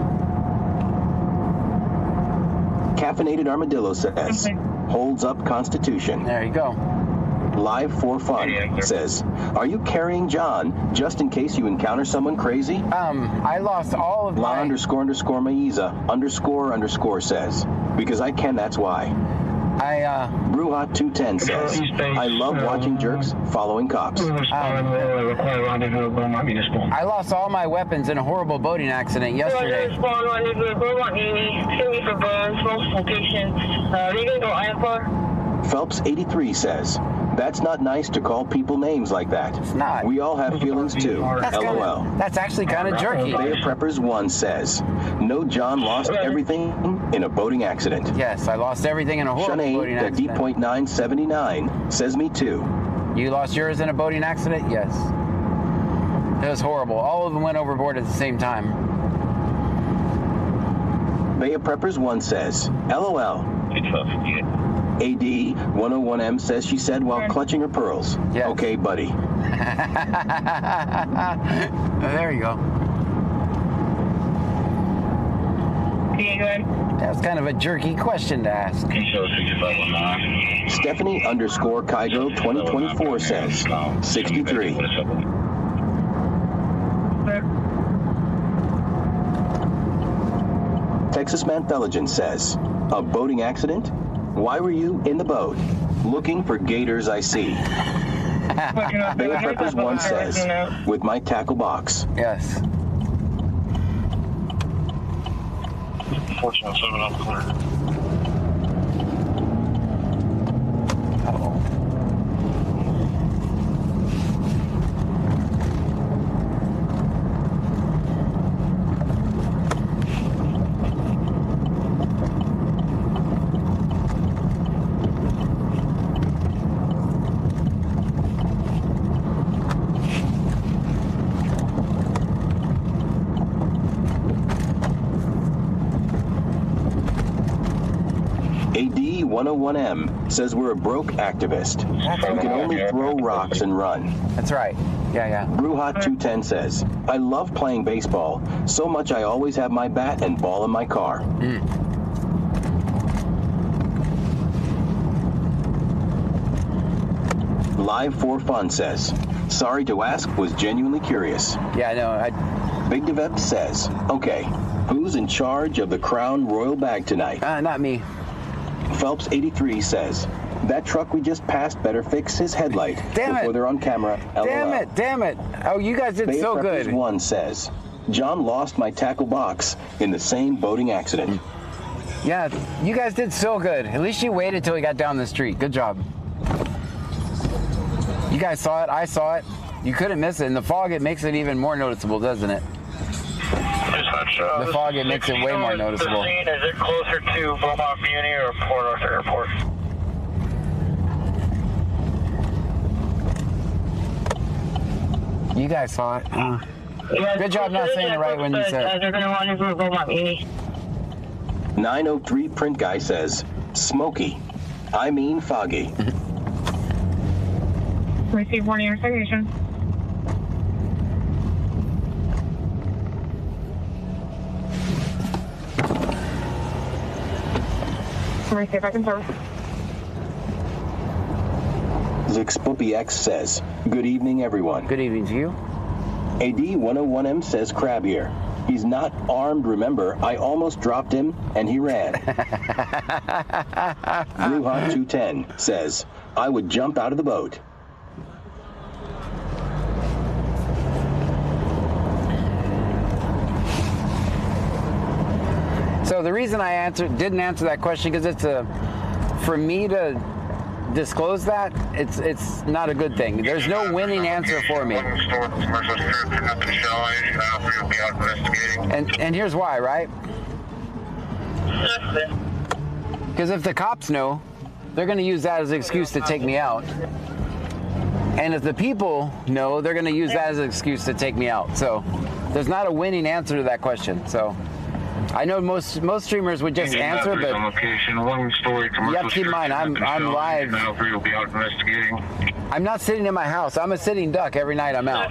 Caffeinated Armadillo says, Okay. holds up Constitution. There you go. Live for Fun says, are you carrying John just in case you encounter someone crazy? I lost all of La my... _ Maiza _ says, because I can, that's why. Bruhat 210 says, I love watching jerks following cops. I lost all my weapons in a horrible boating accident yesterday. Phelps 83 says, that's not nice to call people names like that. It's not. We all have feelings too. LOL. That's actually kind of jerky. Bay of Preppers 1 says, no, John lost everything in a boating accident. Yes, I lost everything in a horrible boating Sinead, accident. D.979 says, me too. You lost yours in a boating accident? Yes. It was horrible. All of them went overboard at the same time. Bay of Preppers 1 says, LOL. AD 101M says she said while clutching her pearls. Yes. Okay, buddy. There you go. That was kind of a jerky question to ask. Stephanie _ Kygo 2024 says, 63. Texas Mantheligen says, a boating accident? Why were you in the boat? Looking for gators, I see. Bay of Preppers 1 says, with my tackle box. Yes. 1407 up clear. Uh-oh. AD 101M says we're a broke activist. We can only throw rocks and run. That's right. Yeah. Bruhat 210 says, I love playing baseball, so much I always have my bat and ball in my car. Live for Fun says, sorry to ask, was genuinely curious. Yeah, no, Big Devep says, okay, who's in charge of the Crown Royal bag tonight? not me. Phelps 83 says, that truck we just passed better fix his headlight before they're on camera. LOL. Damn it. Oh, you guys did Bay so of Preppers good. 1 says, John lost my tackle box in the same boating accident. Yeah, you guys did so good. At least you waited till we got down the street. Good job. You guys saw it. I saw it. You couldn't miss it. In the fog, it makes it even more noticeable, doesn't it? The fog, it makes it way more noticeable. Is it closer to Beaumont Muni or Port Arthur Airport? You guys saw it. Good job not saying it right when you said it. They're going to want to go to Beaumont Muni. 903 Print Guy says, smoky. I mean foggy. Receive one of your citations. Let me see if I can serve. Zixpoopy X says, good evening, everyone. Good evening to you. AD 101M says crab here. He's not armed, remember. I almost dropped him, and he ran. Bruhat 210 says, I would jump out of the boat. So the reason I didn't answer that question because it's for me to disclose that, it's not a good thing. There's no winning answer for me. And here's why, right? Because if the cops know, they're going to use that as an excuse to take me out. And if the people know, they're going to use that as an excuse to take me out. So there's not a winning answer to that question. So I know most streamers would just answer, but location, one story commercial. you have to keep in mind, I'm live. Will be out investigating. I'm not sitting in my house. I'm a sitting duck every night I'm out.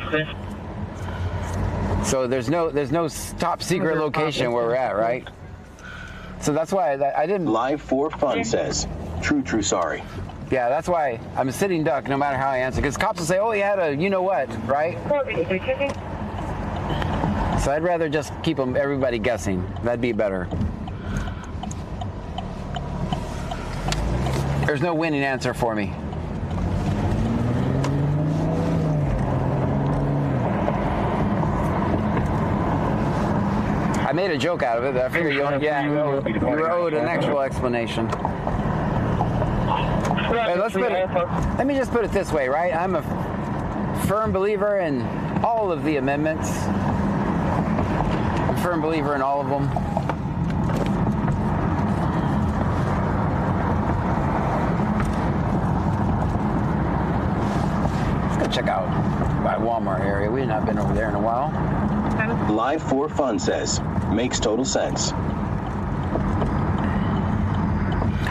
So there's no top secret location where we're at, right? So that's why I didn't. Live for Fun says, true, sorry. Yeah, that's why I'm a sitting duck no matter how I answer. Because cops will say, oh, he had a you-know-what, right? So I'd rather just keep everybody guessing. That'd be better. There's no winning answer for me. I made a joke out of it, but I figured you were owed an actual explanation. Hey, let me just put it this way, right? I'm a firm believer in all of the amendments. I'm a firm believer in all of them. Let's go check out my Walmart area. We've not been over there in a while. Live for Fun says, makes total sense.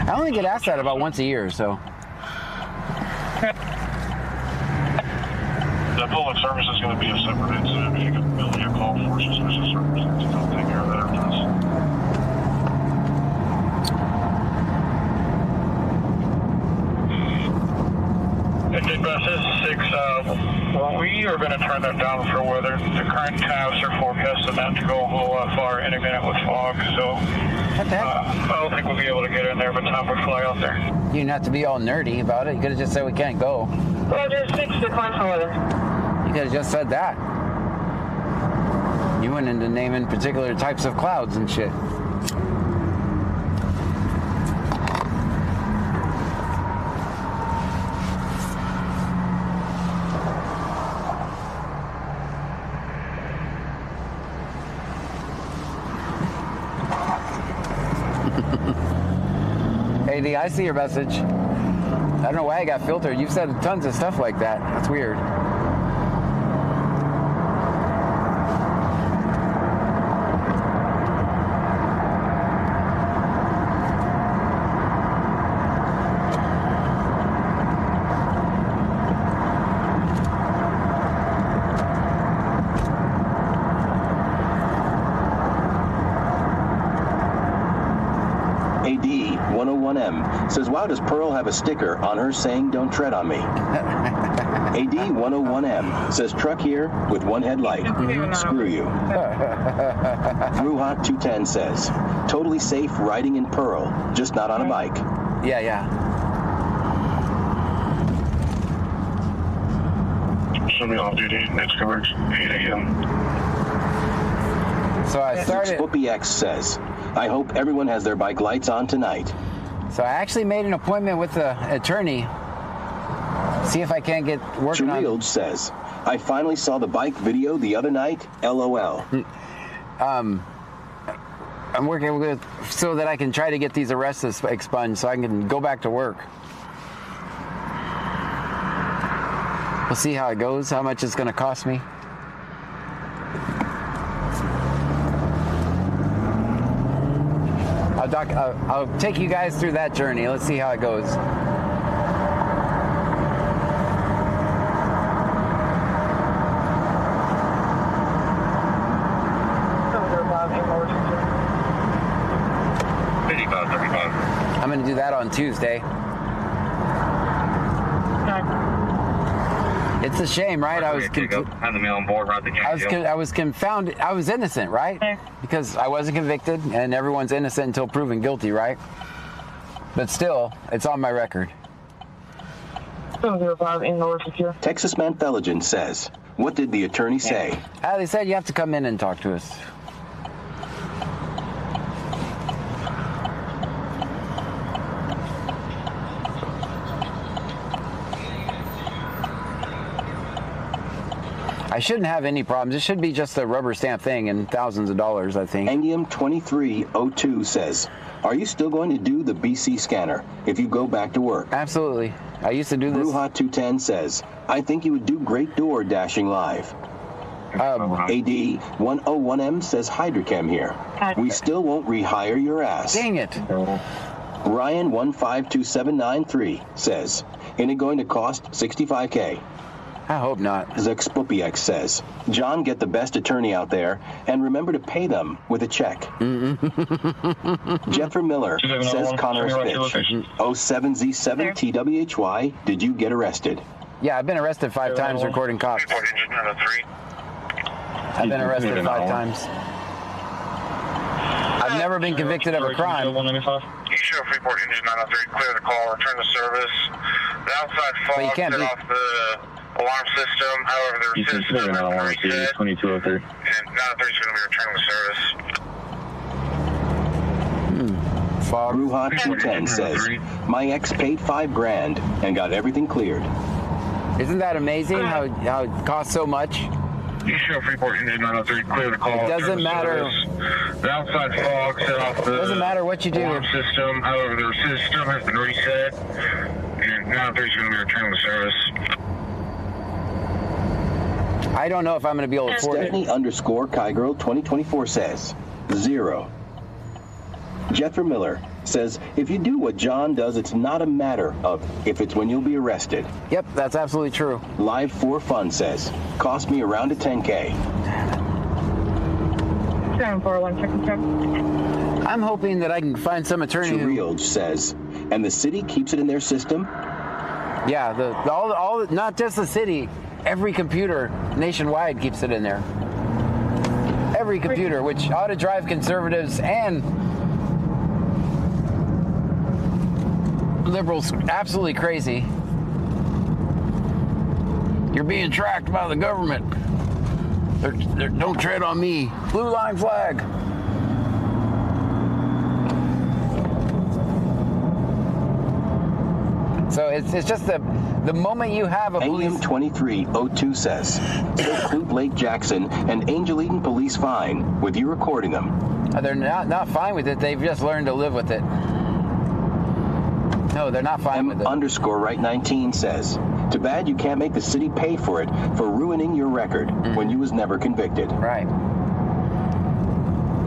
I only get asked that about once a year, so. The public service is going to be a separate incident. You can build your call for suspicious circumstances. They'll take care of that after this. This is 6. We are going to turn that down for weather. The current times are forecasted not to go a whole lot far in a minute with fog, so What the heck? I don't think we'll be able to get in there, but Tom would fly out there. You didn't have to be all nerdy about it. You could have just said we can't go. Roger, 6 decline for weather. You could have just said that. You went into naming particular types of clouds and shit. AD, I see your message. I don't know why I got filtered. You've said tons of stuff like that. That's weird. Says, wow, does Pearl have a sticker on her saying don't tread on me? AD101M says, truck here with one headlight. Screw you. Ruhot210 says, totally safe riding in Pearl, just not on a bike. Yeah. She'll be off duty next coverage, 8 a.m. So I started. Whoopi X says, I hope everyone has their bike lights on tonight. So I actually made an appointment with the attorney. See if I can't get working on. Charild says, I finally saw the bike video the other night. LOL. I'm working with so that I can try to get these arrests expunged so I can go back to work. We'll see how it goes, how much it's going to cost me. I'll take you guys through that journey. Let's see how it goes. I'm going to do that on Tuesday. It's a shame, right? I was confounded. I was innocent, right? Because I wasn't convicted, and everyone's innocent until proven guilty, right? But still, it's on my record. Texas Mantheligen says, what did the attorney say? They said you have to come in and talk to us. I shouldn't have any problems. It should be just a rubber stamp thing and thousands of dollars, I think. Angium2302 says, are you still going to do the BC scanner if you go back to work? Absolutely. I used to do this. Ruhot210 says, I think you would do great door dashing live. AD101M says Hydrochem here. We still won't rehire your ass. Dang it. Ryan152793 says, ain't it going to cost $65K? I hope not. Zexpopiak says, John, get the best attorney out there and remember to pay them with a check. Jeffrey Miller says Connor's bitch. 07Z7TWHY, did you get arrested? Yeah, I've been arrested 5 times recording cops. I've been arrested 5 times. I've never been convicted of a crime. East Freeport Engine 903, clear the call, return to service. The outside fog set off the alarm system, however the system has been reset, 2203. and 903 is going to be returning to service. Fog. Ruha210 says, my ex paid $5,000 and got everything cleared. Isn't that amazing how it costs so much? East Freeport Engine 903, clear the call. It doesn't matter. The outside fog set off the Doesn't matter what you do. alarm system, however the system has been reset, and 903 is going to be returning to service. I don't know if I'm going to be able to afford it. Stephanie_Kygirl2024 says, 0. Jeffrey Miller says, if you do what John does, it's not a matter of if it's when you'll be arrested. Yep, that's absolutely true. Live for Fun says, cost me around a $10K. 741, second check. I'm hoping that I can find some attorney who... Chirioj says, and the city keeps it in their system? Yeah, all not just the city, every computer nationwide keeps it in there. Every computer, which ought to drive conservatives and liberals absolutely crazy. You're being tracked by the government. Don't tread on me. Blue line flag. So it's just the moment you have a police... AM2302 says, still Clute Lake Jackson and Angel Eden police fine with you recording them. They're not fine with it. They've just learned to live with it. No, they're not fine with it. M_right19 says, too bad you can't make the city pay for it for ruining your record when you was never convicted. Right.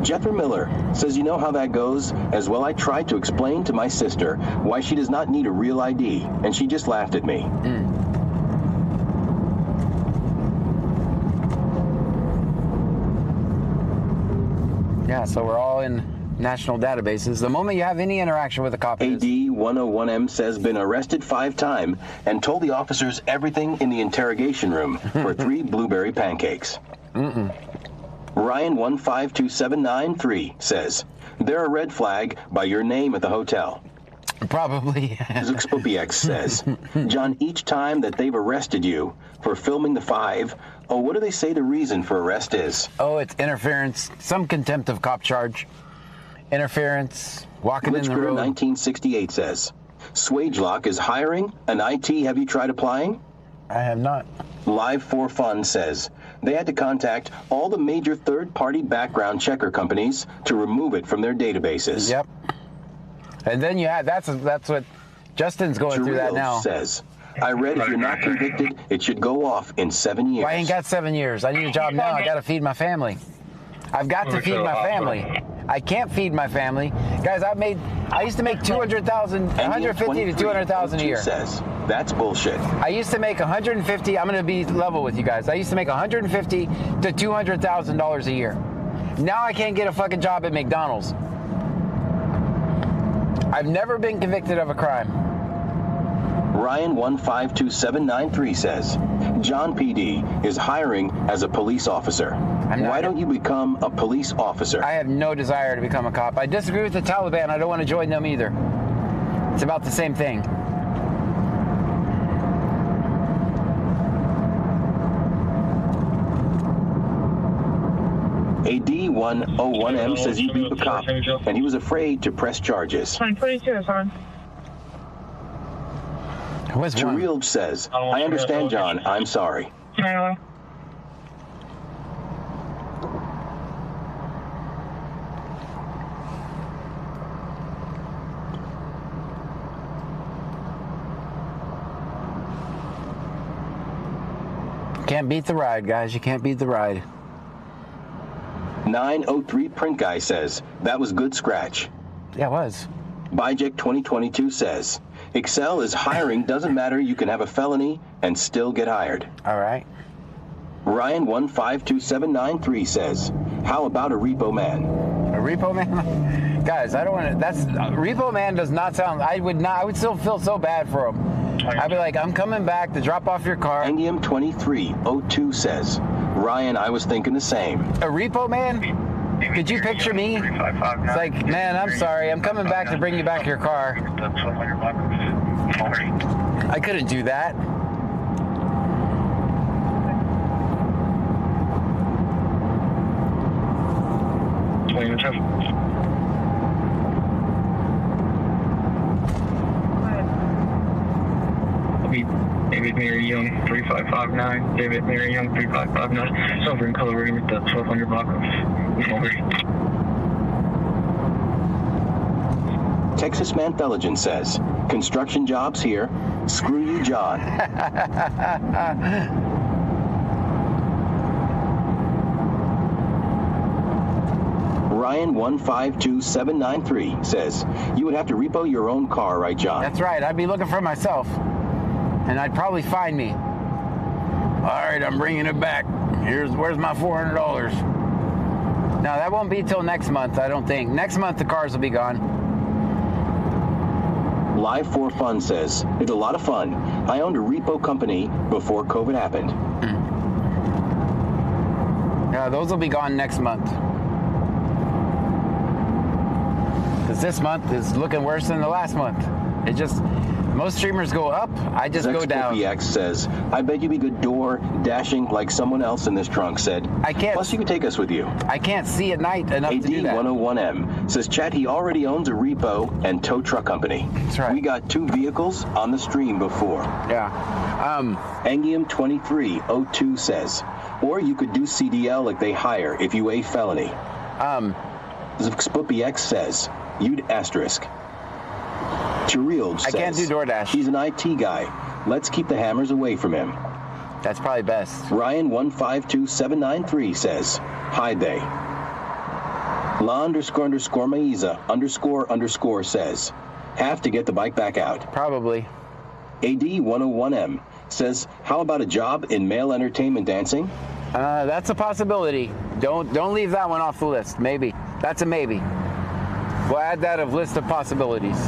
Jeffrey Miller says, you know how that goes? As well, I tried to explain to my sister why she does not need a real ID, and she just laughed at me. Yeah, so we're all in national databases. The moment you have any interaction with a cop... AD101M says, been arrested 5 times and told the officers everything in the interrogation room for 3 blueberry pancakes. Ryan152793 says, they're a red flag by your name at the hotel. Probably. Zexpopiak says, John, each time that they've arrested you for filming the 5, what do they say the reason for arrest is? Oh, it's interference, some contempt of cop charge. Interference, walking in the road. 1968 says, Swagelock is hiring an IT. Have you tried applying? I have not. Live for Fun says, they had to contact all the major third-party background checker companies to remove it from their databases. Yep. And then you have, that's what Justin's going through that now. Says, I read if you're not convicted, it should go off in 7 years. Well, I ain't got 7 years. I need a job now. I got to feed my family. I've got to feed my family. I can't feed my family. Guys, I used to make 200,000, 150 to 200,000 a year. Says, that's bullshit. I used to make 150, I'm going to be level with you guys. I used to make 150 to $200,000 a year. Now I can't get a fucking job at McDonald's. I've never been convicted of a crime. Ryan152793 says, John PD is hiring as a police officer. Why don't you become a police officer? I have no desire to become a cop. I disagree with the Taliban. I don't want to join them either. It's about the same thing. AD101M says you beat the cop, and he was afraid to press charges. 22 is on. Jalil says, I understand, John. I'm sorry. can't beat the ride, guys. You can't beat the ride. 903 Print Guy says, that was good scratch. Yeah, it was. Bijek 2022 says, Excel is hiring, doesn't matter, you can have a felony and still get hired. All right. Ryan 152793 says, how about a repo man? A repo man? Guys, I don't want to, that's, repo man does not sound, I would still feel so bad for him. I'd be like, I'm coming back to drop off your car. Angium 2302 says, Ryan, I was thinking the same. A repo man? Could you picture me? It's like, man, I'm sorry, I'm coming back to bring you back your car. I couldn't do that. David Mary Young 3559. David Mary Young 3559. Silver and color ring at the 1200 block of Mulberry. Texas Mantheligen says, construction jobs here. Screw you, John. Ryan 152793 says, you would have to repo your own car, right, John? That's right. I'd be looking for myself. And I'd probably find me. All right, I'm bringing it back. Where's my $400? No, that won't be till next month, I don't think. Next month, the cars will be gone. Live for Fun says, it's a lot of fun. I owned a repo company before COVID happened. Yeah, those will be gone next month. Because this month is looking worse than the last month. Most streamers go up, I just go down. ZXPX says, I bet you'd be good door dashing like someone else in this trunk said. I can't. Plus you could take us with you. I can't see at night enough to do that. AD101M says, Chad, he already owns a repo and tow truck company. That's right. We got 2 vehicles on the stream before. Yeah. Angium 2302 says, or you could do CDL like they hire if you a felony. ZXPX says, you'd asterisk. Chirild says, I can't do DoorDash. He's an IT guy. Let's keep the hammers away from him. That's probably best. Ryan 152793 says, hi they. La __ Maiza _ says, have to get the bike back out. Probably. AD101M says, how about a job in male entertainment dancing? That's a possibility. Don't leave that one off the list. Maybe. That's a maybe. We'll add that of list of possibilities.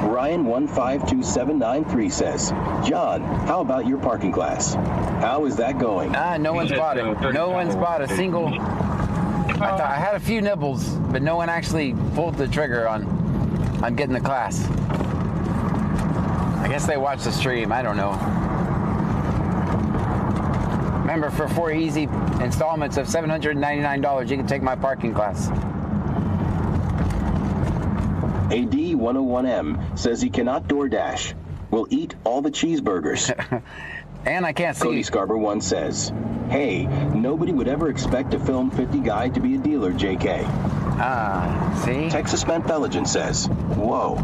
Ryan 152793 says, John, how about your parking class? How is that going? No one's bought it. No one's bought a single. I had a few nibbles, but no one actually pulled the trigger on getting the class. I guess they watched the stream. I don't know. Remember, for 4 easy installments of $799, you can take my parking class. AD101M says he cannot DoorDash. Will eat all the cheeseburgers. And I can't see. Cody Scarber 1 says, hey, nobody would ever expect a Film 50 guy to be a dealer, JK. See? Texas Mantheligen says, whoa,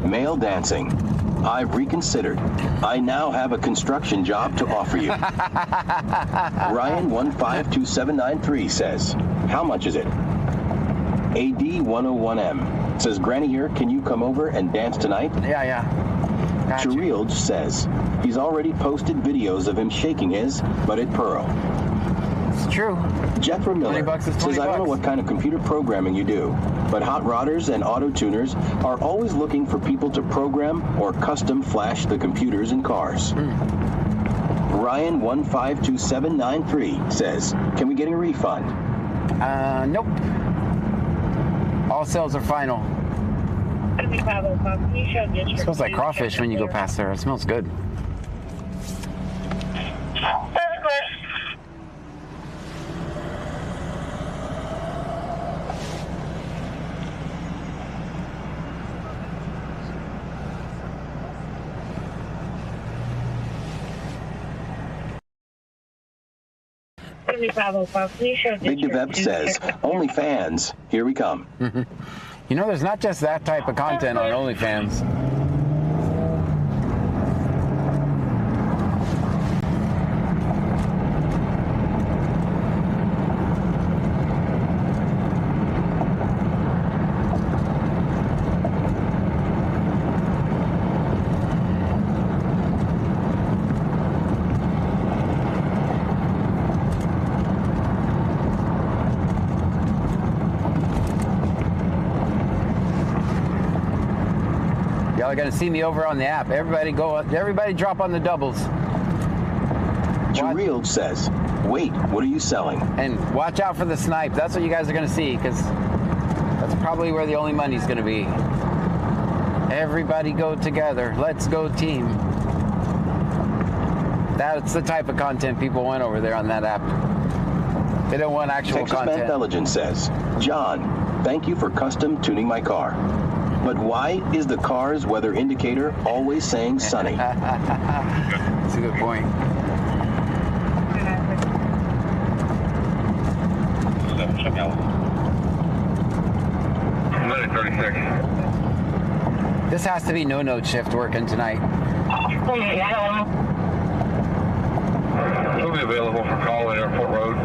male dancing. I've reconsidered. I now have a construction job to offer you. Ryan 152793 says, how much is it? AD101M says, Granny here, can you come over and dance tonight? Yeah. Gotcha. Chirild says, he's already posted videos of him shaking his butt at Pearl. It's true. Jethro Miller says, I don't know what kind of computer programming you do, but hot rodders and auto tuners are always looking for people to program or custom flash the computers in cars. Ryan 152793 says, can we get a refund? Nope. All sales are final. It smells like crawfish when you go past there. It smells good. 7505. Can you show Big Devep says, OnlyFans, here we come. You know, there's not just that type of content on OnlyFans. Y'all are gonna see me over on the app. Everybody drop on the doubles. Jareel says, wait, what are you selling? And watch out for the snipe. That's what you guys are gonna see, because that's probably where the only money's gonna be. Everybody go together. Let's go team. That's the type of content people want over there on that app. They don't want actual Texas content. Man Belligen says, John, thank you for custom tuning my car. But why is the car's weather indicator always saying sunny? That's a good point. This has to be no-note shift working tonight. He'll be available for call at Airport Road.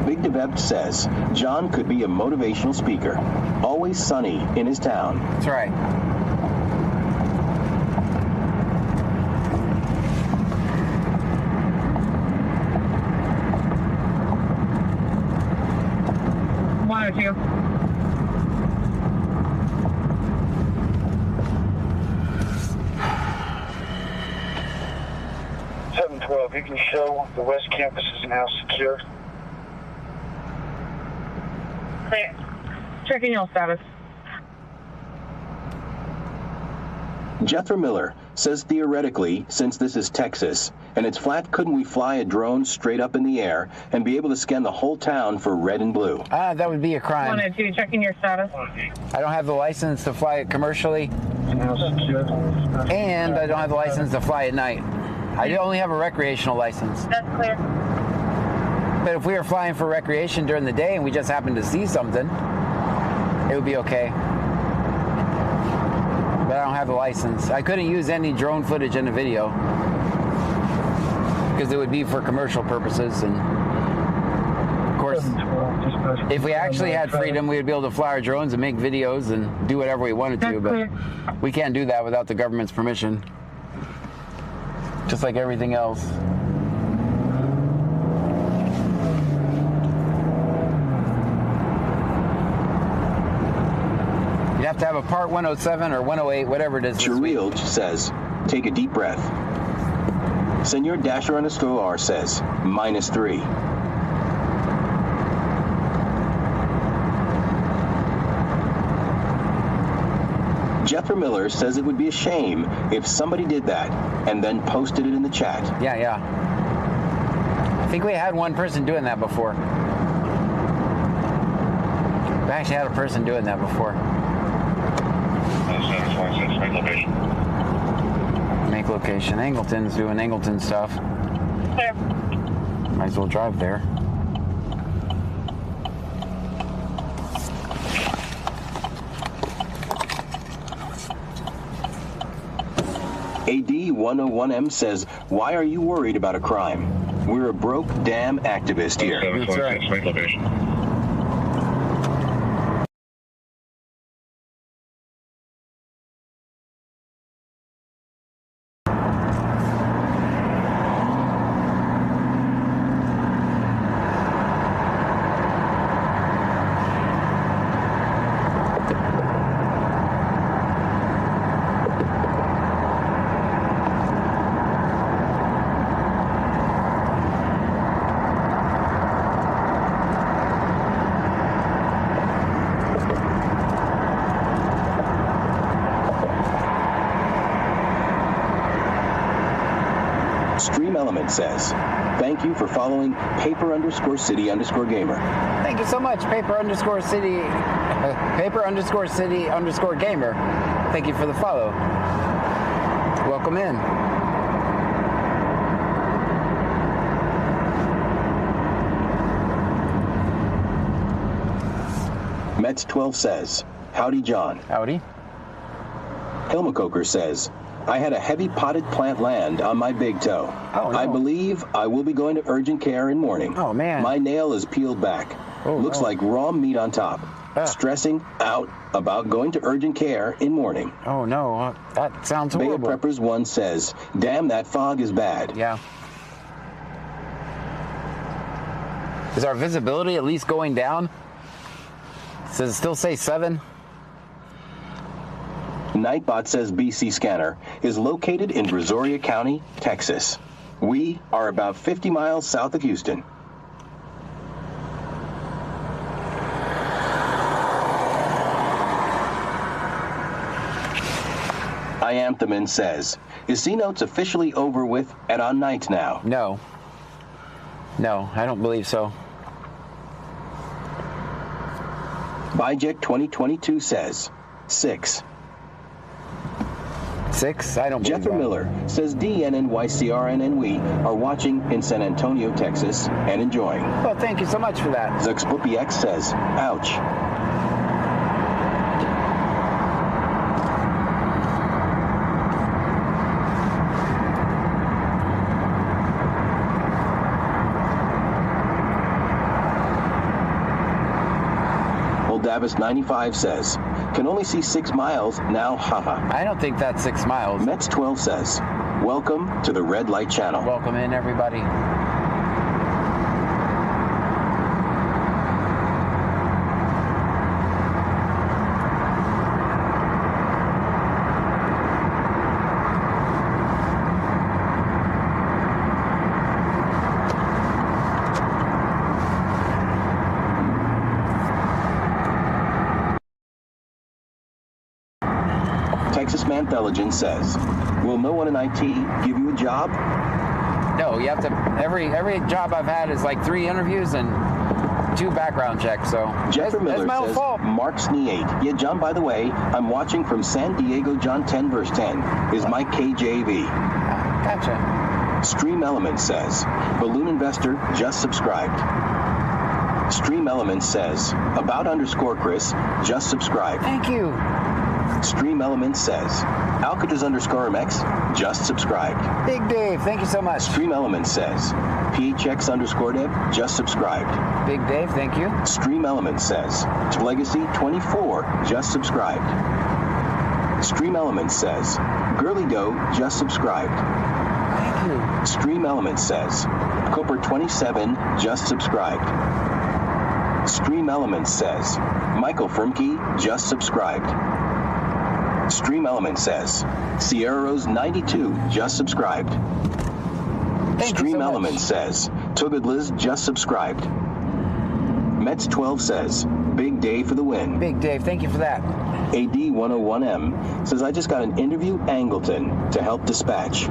Big Devep says, John could be a motivational speaker. Always sunny in his town. That's right. One or two. You can show the West Campus is now secure. Clear. Checking your status. Jethro Miller says theoretically, since this is Texas and it's flat, couldn't we fly a drone straight up in the air and be able to scan the whole town for red and blue? That would be a crime. 1 or 2, checking your status. I don't have the license to fly it commercially, and I don't have the license to fly at night. I only have a recreational license. That's clear. But if we were flying for recreation during the day and we just happened to see something, it would be okay. But I don't have the license. I couldn't use any drone footage in the video because it would be for commercial purposes. And of course, if we actually had freedom, we would be able to fly our drones and make videos and do whatever we wanted to. But we can't do that without the government's permission. Just like everything else. You have to have a Part 107 or 108, whatever it is. Jareel says, take a deep breath. Senor Dasher_R says, -3. Jethro Miller says it would be a shame if somebody did that and then posted it in the chat. Yeah. I think we had one person doing that before. We actually had a person doing that before. Make location. Angleton's doing Angleton stuff. Clear. Might as well drive there. AD101M says, why are you worried about a crime? We're a broke damn activist here. That's right. Stream Element says, thank you for following paper_city_gamer. Thank you so much, paper_city_gamer. Thank you for the follow. Welcome in. Mets 12 says, howdy John. Howdy. Hilmacoker says, I had a heavy potted plant land on my big toe. Oh, no. I believe I will be going to urgent care in morning. Oh, man. My nail is peeled back. Oh, Looks no. like raw meat on top. Ah. Stressing out about going to urgent care in morning. Oh, no. That sounds Bay of horrible. Preppers 1 says, damn, that fog is bad. Yeah. Is our visibility at least going down? Does it still say 7? Nightbot says BC Scanner is located in Brazoria County, Texas. We are about 50 miles south of Houston. Ianthamin says, is C-Notes officially over with and on night now? No. No, I don't believe so. Biject 2022 says, 6. 6? I don't believe Jeffrey that. Miller says DNNYCRN and we are watching in San Antonio, Texas, and enjoying. Well, thank you so much for that. Zuxpuppy X says, ouch. Davis 95 says, can only see 6 miles now, haha. I don't think that's 6 miles. Mets 12 says, welcome to the Red Light Channel. Welcome in, everybody. Texas Manthelogen says, will no one in IT give you a job? No, you have to, every job I've had is like 3 interviews and 2 background checks, so Jeffrey Miller that's my own says, fault. Mark Snee 8. Yeah, John, by the way, I'm watching from San Diego. John 10 verse 10 is my KJV. Gotcha. Stream Elements says, Balloon Investor just subscribed. Stream Elements says, about underscore Chris just subscribed. Thank you. Stream Elements says, Alcatraz underscore MX just subscribed. Big Dave, thank you so much. Stream Elements says, PHX underscore Dev just subscribed. Big Dave, thank you. Stream Elements says, to Legacy 24 just subscribed. Stream Elements says, Girly Doe just subscribed. Thank you. Stream Elements says, Cooper 27 just subscribed. Stream Elements says, Michael Firmke just subscribed. Stream Elements says, Sierra Rose 92 just subscribed. Thank Stream you so Elements much. says, Tugad Liz just subscribed. Mets 12 says, big day for the win. Big Dave, thank you for that. AD101M says, I just got an interview Angleton to help dispatch.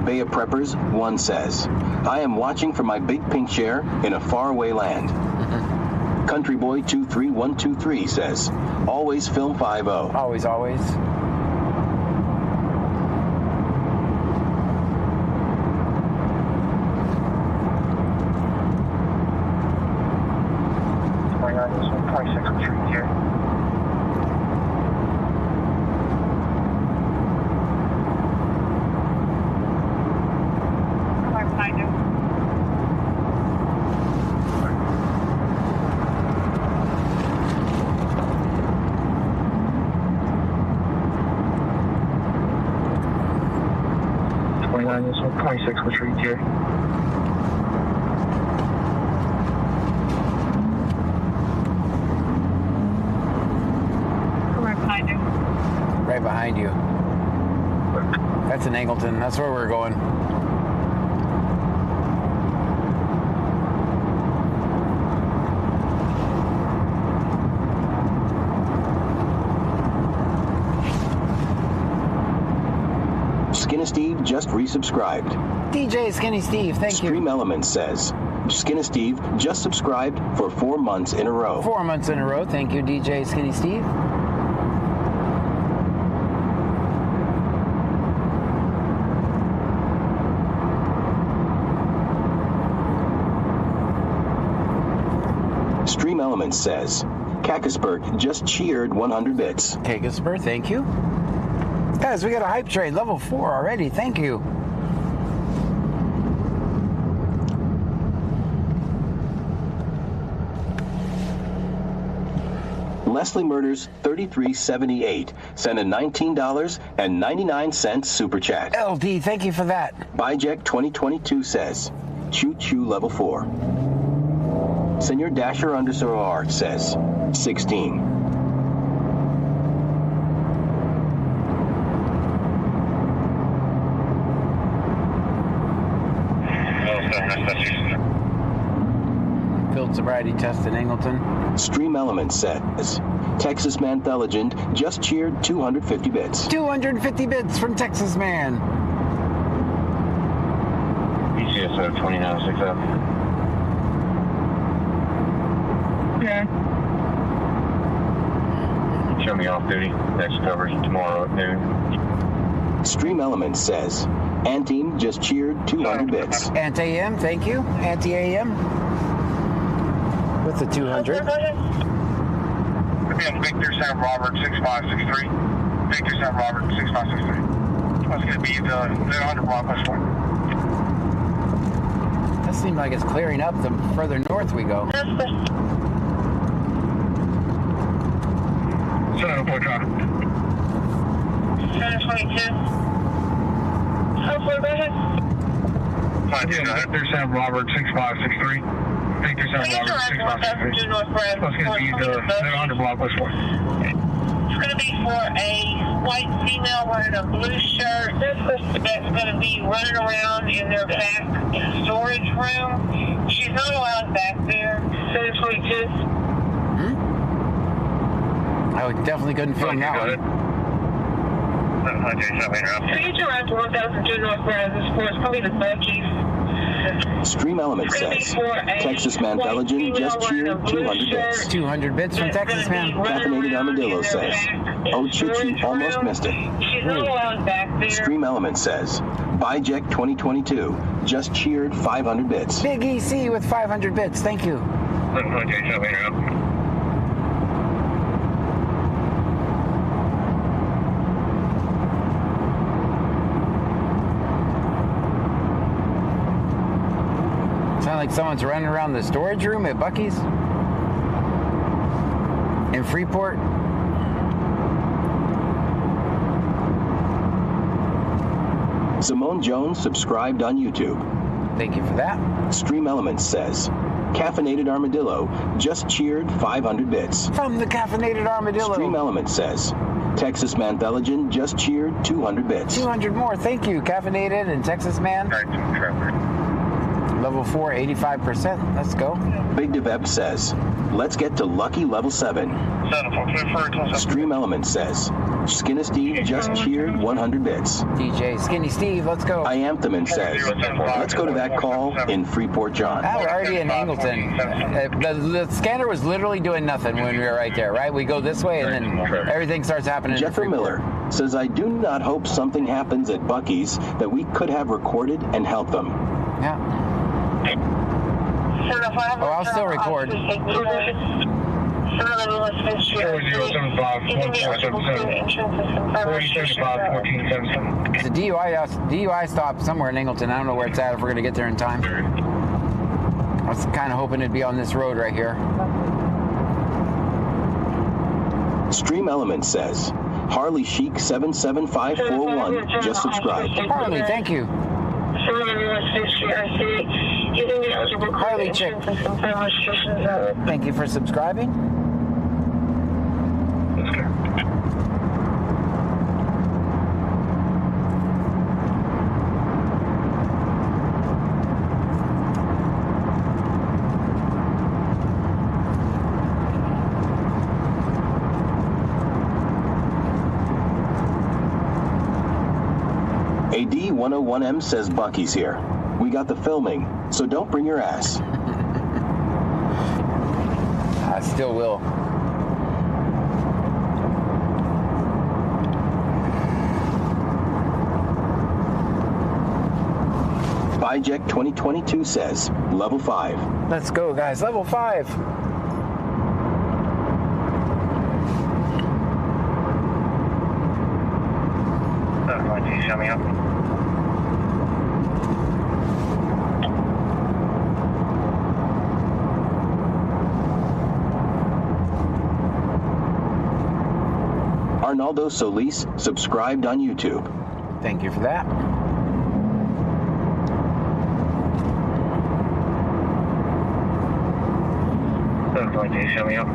Bay of Preppers 1 says, I am watching from my big pink chair in a faraway land. Country Boy 23123 says, always film 5-0. Always, always. This one, 26, retreat here. Right behind you. Right behind you. That's in Angleton. That's where we're going. Skinasteve just resubscribed. DJ Skinny Steve, thank you. Stream Elements says, Skinny Steve just subscribed for 4 months in a row. 4 months in a row. Thank you, DJ Skinny Steve. Stream Elements says, Kakisberg just cheered 100 bits. Kakisberg, thank you. Guys, we got a hype train, level 4 already. Thank you. Leslie Murders 3378 sent a $19.99 super chat. LD, thank you for that. Bijek 2022 says, Choo Choo level 4. Senior Dasher underscore art says, 16. Field sobriety test in Angleton. Stream Element says, Texas Man Thelegend just cheered 250 bits. 250 bits from Texas Man. PCSO 2960. Yeah. Show me off duty. Next coverage tomorrow at noon. Stream Element says, Anteam just cheered 200 bits. Anti-AM, thank you. Anti-AM. With the 200. Again, Victor Sam Robert 6563. Victor Sam Robert 6563. That's going to be the 100 block West 1. That seems like it's clearing up the further north we go. 704 traffic. 722. Hopefully, go ahead. Victor Sam Robert 6563. Victor Sam Robert 6563. That's going to be the 100 block West 1. It's going to be for a white female wearing a blue shirt that's going to be running around in their back storage room. She's not allowed back there. 722. I definitely couldn't film that one. Please around 1002 North Brazos. It's probably the Buc-ee's. Stream Element says, Texas Man Thelegend just cheered 200 bits. 200 bits from Texas Man. Caffeinated Armadillo says, Oh, Choo Choo almost missed it. She's not allowed back there. Stream Element says, Bijek 2022 just cheered 500 bits. Big EC with 500 bits. Thank you. Sound like someone's running around the storage room at Buc-ee's in Freeport. Simone Jones subscribed on YouTube. Thank you for that. Stream Elements says, Caffeinated Armadillo just cheered 500 bits. From the Caffeinated Armadillo. Stream Elements says, Texas Man Thelegend just cheered 200 bits. 200 more. Thank you, Caffeinated and Texas Man. Level 4, 85%. Let's go. Big Devep says, let's get to lucky level 7. Stream Element says, Skinny Steve just cheered 100 bits. DJ Skinny Steve, let's go. Iamthaman says, let's go to that call in Freeport, John. We're already in Angleton. The scanner was literally doing nothing when we were right there, right? We go this way and then everything starts happening. Jeffrey Miller says, I do not hope something happens at Buc-ee's that we could have recorded and helped them. Yeah. Oh, I'll still record. It's a DUI stop somewhere in Angleton. I don't know where it's at if we're going to get there in time. I was kind of hoping it'd be on this road right here. Stream Element says, Harley Chic 77541 just subscribed. Harley, thank you. Harley Chick, thank you for subscribing. 101M says Bucky's here. We got the filming, so don't bring your ass. I still will. Bijek 2022 says, level 5. Let's go, guys. Level 5. Show me up. Arnaldo Solis subscribed on YouTube. Thank you for that. Show me up.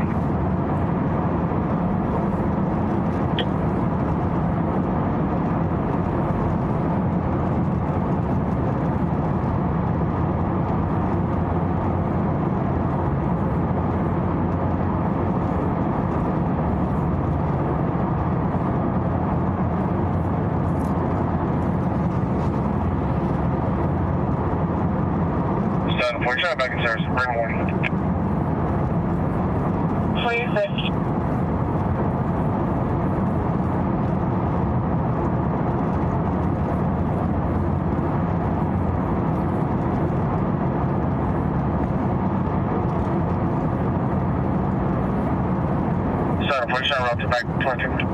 We're trying back in service. Bring morning. Please. Sorry, we're trying to route to back 22.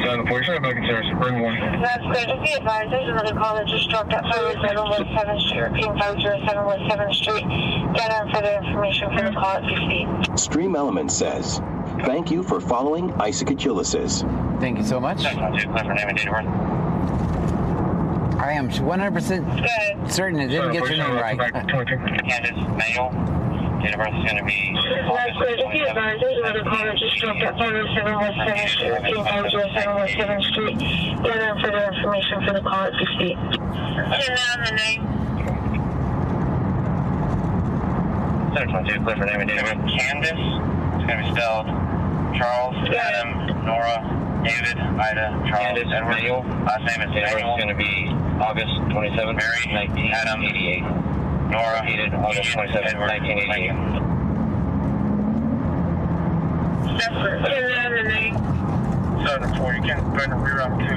Unfortunately, back in service. Bring one. That's good. Just be advised, there's another call that just dropped at 507 West 7th Street, repeating 507 West 7th Street. Gather further information for the call at 15. Stream Element says, thank you for following Isaac Achilles. Thank you so much. I am 100% certain it didn't get your name right. Candace Mayo. Date of birth is going to be. That's good. Just be advised, there's another call that just dropped at 507 West 7th Street, repeating 507 West 7th Street. Gather further information for the call at 15. Send down the name. 722, Clifford, name and date of birth. Candace. It's going to be spelled Charles, Adam, Nora, David, Ida, Charles, Candace, Edward. Last name is Daniel. It's going to be August 27th, Mary, 1988. Nora, August 27th, 1988. Send down the name. 704, you can go ahead and reroute to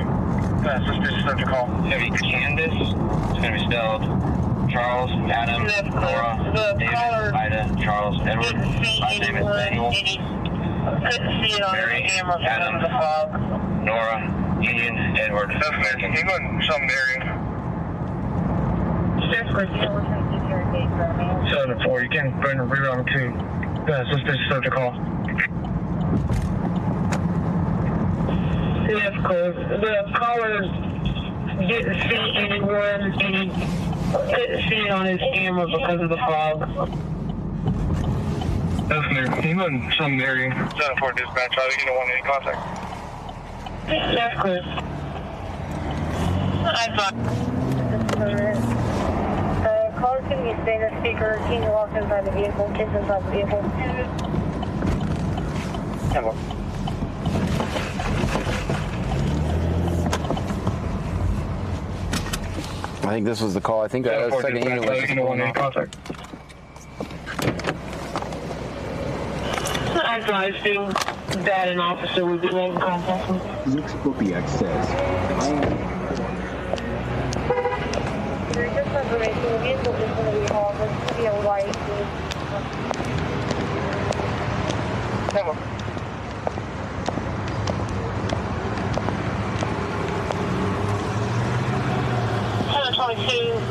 suspicious subject call. It's going to be Candace. It's going to be spelled Charles, Adam, Nora, David, Ida, Charles, Edward. Last name is Daniel. Couldn't see it on Mary, the camera because Adam, of the fog. Nora, Ian, Edward. American. You go and show them the area. 704, you can go ahead and reroute to suspicious subject call. Yes, cool. The caller didn't see anyone, and he couldn't see it on his camera because of the fog. That's clear. You go and show them the area. 704 dispatch, I think you don't want any contact. That's clear. I thought. Caller can be staying in the speaker. Can you walk inside the vehicle? Kids inside the vehicle. I think this was the call. I think that was second unit was going on. I advise you that an officer would be making contact with you. Zix Bopiak says, Just information, the vehicle is going to be hauled. It's going to be a white. Come on.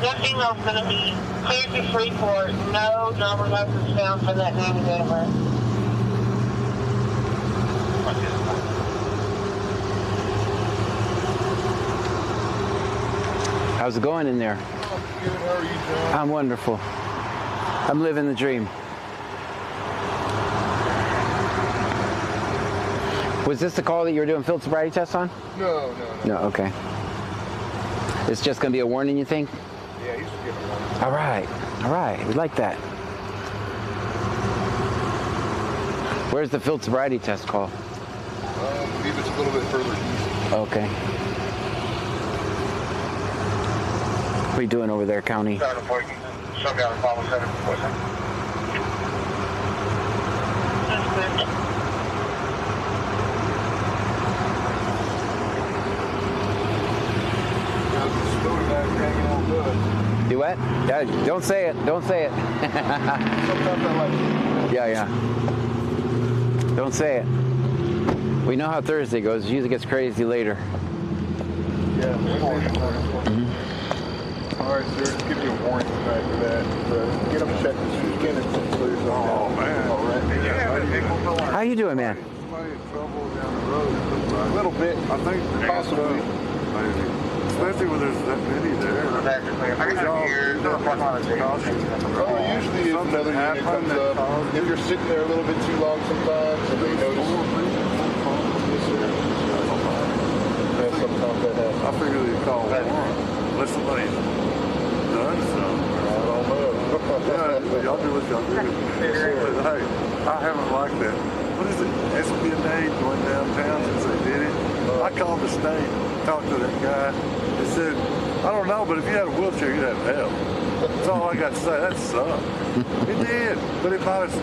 That email's going to be cleared to Freeport. No number was found for that name and date of birth. How's it going in there? Good, how are you, John? I'm wonderful. I'm living the dream. Was this the call that you were doing field sobriety tests on? No. No, okay. It's just going to be a warning, you think? Yeah, he's getting a warning. All right. We like that. Where's the field sobriety test call? I believe it's a little bit further east. Okay. What are you doing over there, County? Down to Boykin. Shut down the Bravo Center. What's that? Do what? Yeah, don't say it. Don't say it. Yeah. Don't say it. We know how Thursday goes. It usually gets crazy later. Yeah. All right, sir. Just give you a warning tonight for that. Get them checked this weekend and clear something. Oh, man. All right. Yeah. How you doing, man? Somebody in trouble down the road. A little bit, I think, possibly. Especially when there's that many there. Usually if another unit comes up, if you're sitting there a little bit too long sometimes, and they notice. Yeah, sometimes that happens. I figure they call one. Unless somebody's done something. I don't know. Yeah, y'all do what y'all do. But hey, I haven't liked that. What is it? SBNA going downtown since they did it. I called the state, talked to that guy. He said, I don't know, but if you had a wheelchair, you'd have help. That's all I got to say. That sucked. It did. But it might have,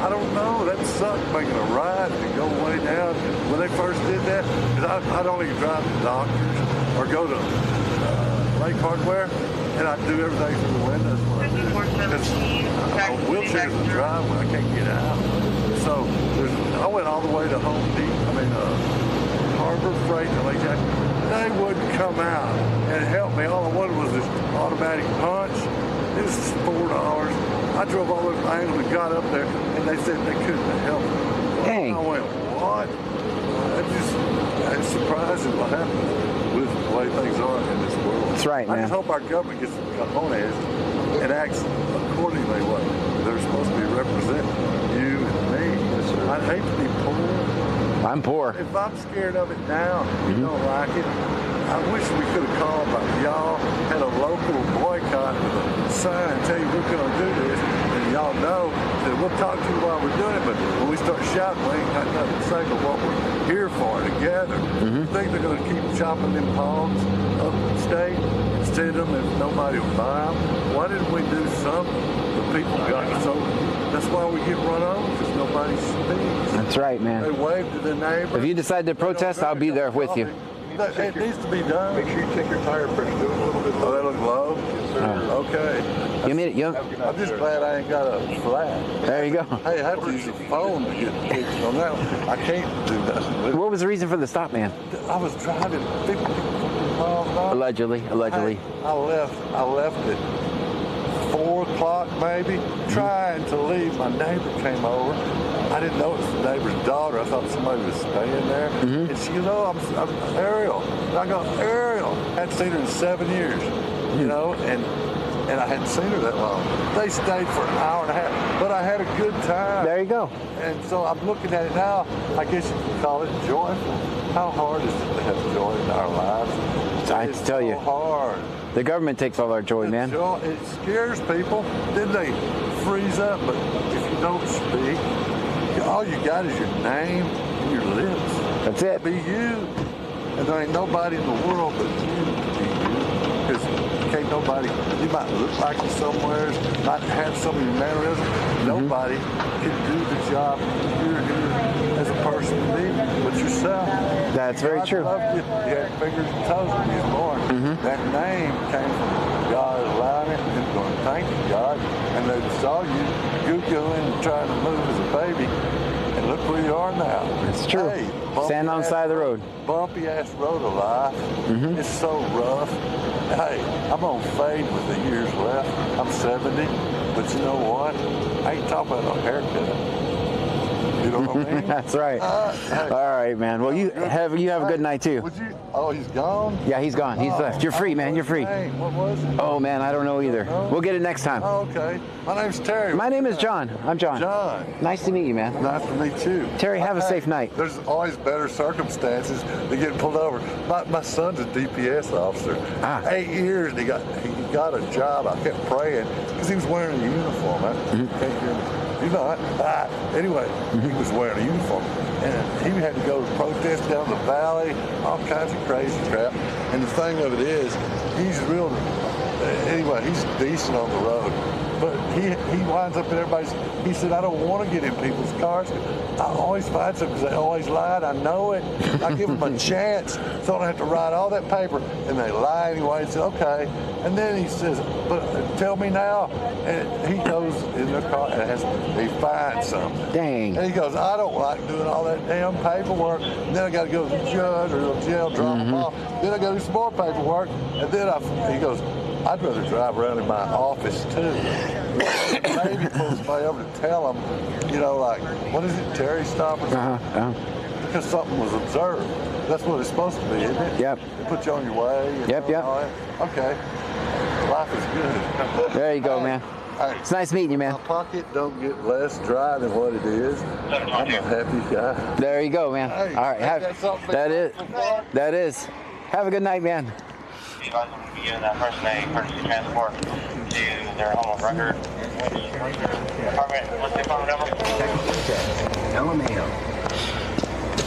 I don't know, that sucked making a ride to go way down. When they first did that, because I don't even drive to doctors or go to Lake Hardware, and I do everything through the windows when I do. Because a wheelchair's in the driveway, I can't get out. So I went all the way to Home Depot, Harbor Freight and Lake Jack. They wouldn't come out and help me. All I wanted was this automatic punch. This is $4. I drove all over Angle and got up there, and they said they couldn't help me. Dang. I went, what? It's surprising what happens with the way things are in this world. That's right, man. I just hope our government gets some cojones and acts accordingly what they're supposed to be representing you and me. I'd hate to be poor. I'm poor. If I'm scared of it now, you don't like it. I wish we could have called like y'all had a local boycott with a sign tell you we're going to do this, and y'all know that we'll talk to you while we're doing it, but when we start shouting, we ain't got nothing to say but what we're here for together. You think they're going to keep chopping them palms upstate instead of them if nobody will buy them? Why didn't we do something? The people got so. That's why we get run over, because nobody speaks. That's right, man. They wave to the neighbor. If you decide to protest, I'll be there with you. It needs to be done. Make sure you check your tire pressure. Do it a little bit low. Oh, they look low? Yes, sir. Okay. I'm just glad I ain't got a flat. There you go. Hey, I have to use the phone to get fixed on that one. I can't do nothing. What was the reason for the stop, man? I was driving 50 miles an hour. Allegedly. Hey, I left at 4 o'clock maybe, trying to leave. My neighbor came over. I didn't know it was the neighbor's daughter. I thought somebody was staying there. And she, I'm Ariel. And I go, Ariel. I hadn't seen her in 7 years, and I hadn't seen her that long. They stayed for an hour and a half, but I had a good time. There you go. And so I'm looking at it now. I guess you could call it joyful. How hard is it to have joy in our lives? I tell you. It's so hard. The government takes all our joy, man. It scares people. Then they freeze up. But if you don't speak, all you got is your name and your lips. That's it. Be you. And there ain't nobody in the world but you to be you. Because can't nobody, you might look like you somewhere, might have some of your mannerisms. Nobody can do the job you're here as a person to be but yourself. That's very true. God loved you. You had fingers and toes when you was born. That name came from God allowing it and going, thank you, God. And they saw you googling and trying to move as a baby. And look where you are now. It's true. Hey, stand on the side of the road. Bumpy ass road of life. It's so rough. Hey, I'm on fade with the years left. I'm 70. But you know what? I ain't talking about no haircut. You know what I mean? That's right. Hey. All right, man. Well, you have a good night too. Oh, he's gone? Yeah, he's gone. He's left. You're free, man. You're free. What was it? Oh, man, I don't know either. We'll get it next time. Oh, okay. My name's Terry. My name is John. I'm John. John. Nice to meet you, man. Nice to meet you. Terry, have a safe night. There's always better circumstances to get pulled over. My son's a DPS officer. 8 years, and he got a job. I kept praying because he was wearing a uniform. Can't hear me. You're not. Anyway, he was wearing a uniform. And he had to go to protest down the valley, all kinds of crazy crap. And the thing of it is, he's real anyway, he's decent on the road. But he winds up in everybody's, he said, I don't want to get in people's cars. I always find some because they always lied. I know it. I give them a chance so I don't have to write all that paper. And they lie anyway. He said, okay. And then he says, but tell me now. And he goes in their car and he finds something. Dang. And he goes, I don't like doing all that damn paperwork. And then I got to go to the judge or the jail, drop them off. Then I got to do some more paperwork. And then he goes, I'd rather drive around in my office too. Maybe pull somebody over to tell them, you know, like, what is it, Terry stop or something? Because something was observed. That's what it's supposed to be, isn't it? Yep. They put you on your way. And Yep. all that. Okay. Life is good. There you go, man. Hey, It's nice meeting you, man. my pocket don't get less dry than what it is. I'm a happy guy. There you go, man. Hey, All right. That is. Have a good night, man. You guys will be given that person a emergency transport to their home of record. Apartment, what's the apartment number? LMAO.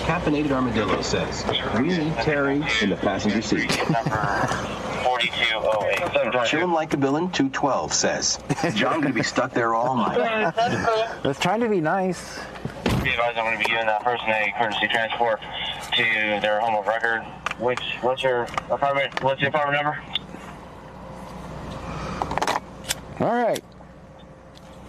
Caffeinated Armadillo says, we need Terry in the passenger seat. Number 4208. Chillin' like a villain 212 says, John gonna be stuck there all night. Let's try to be nice. You guys are going to be giving that person a courtesy transport to their home of record. What's your apartment? What's the apartment number? All right.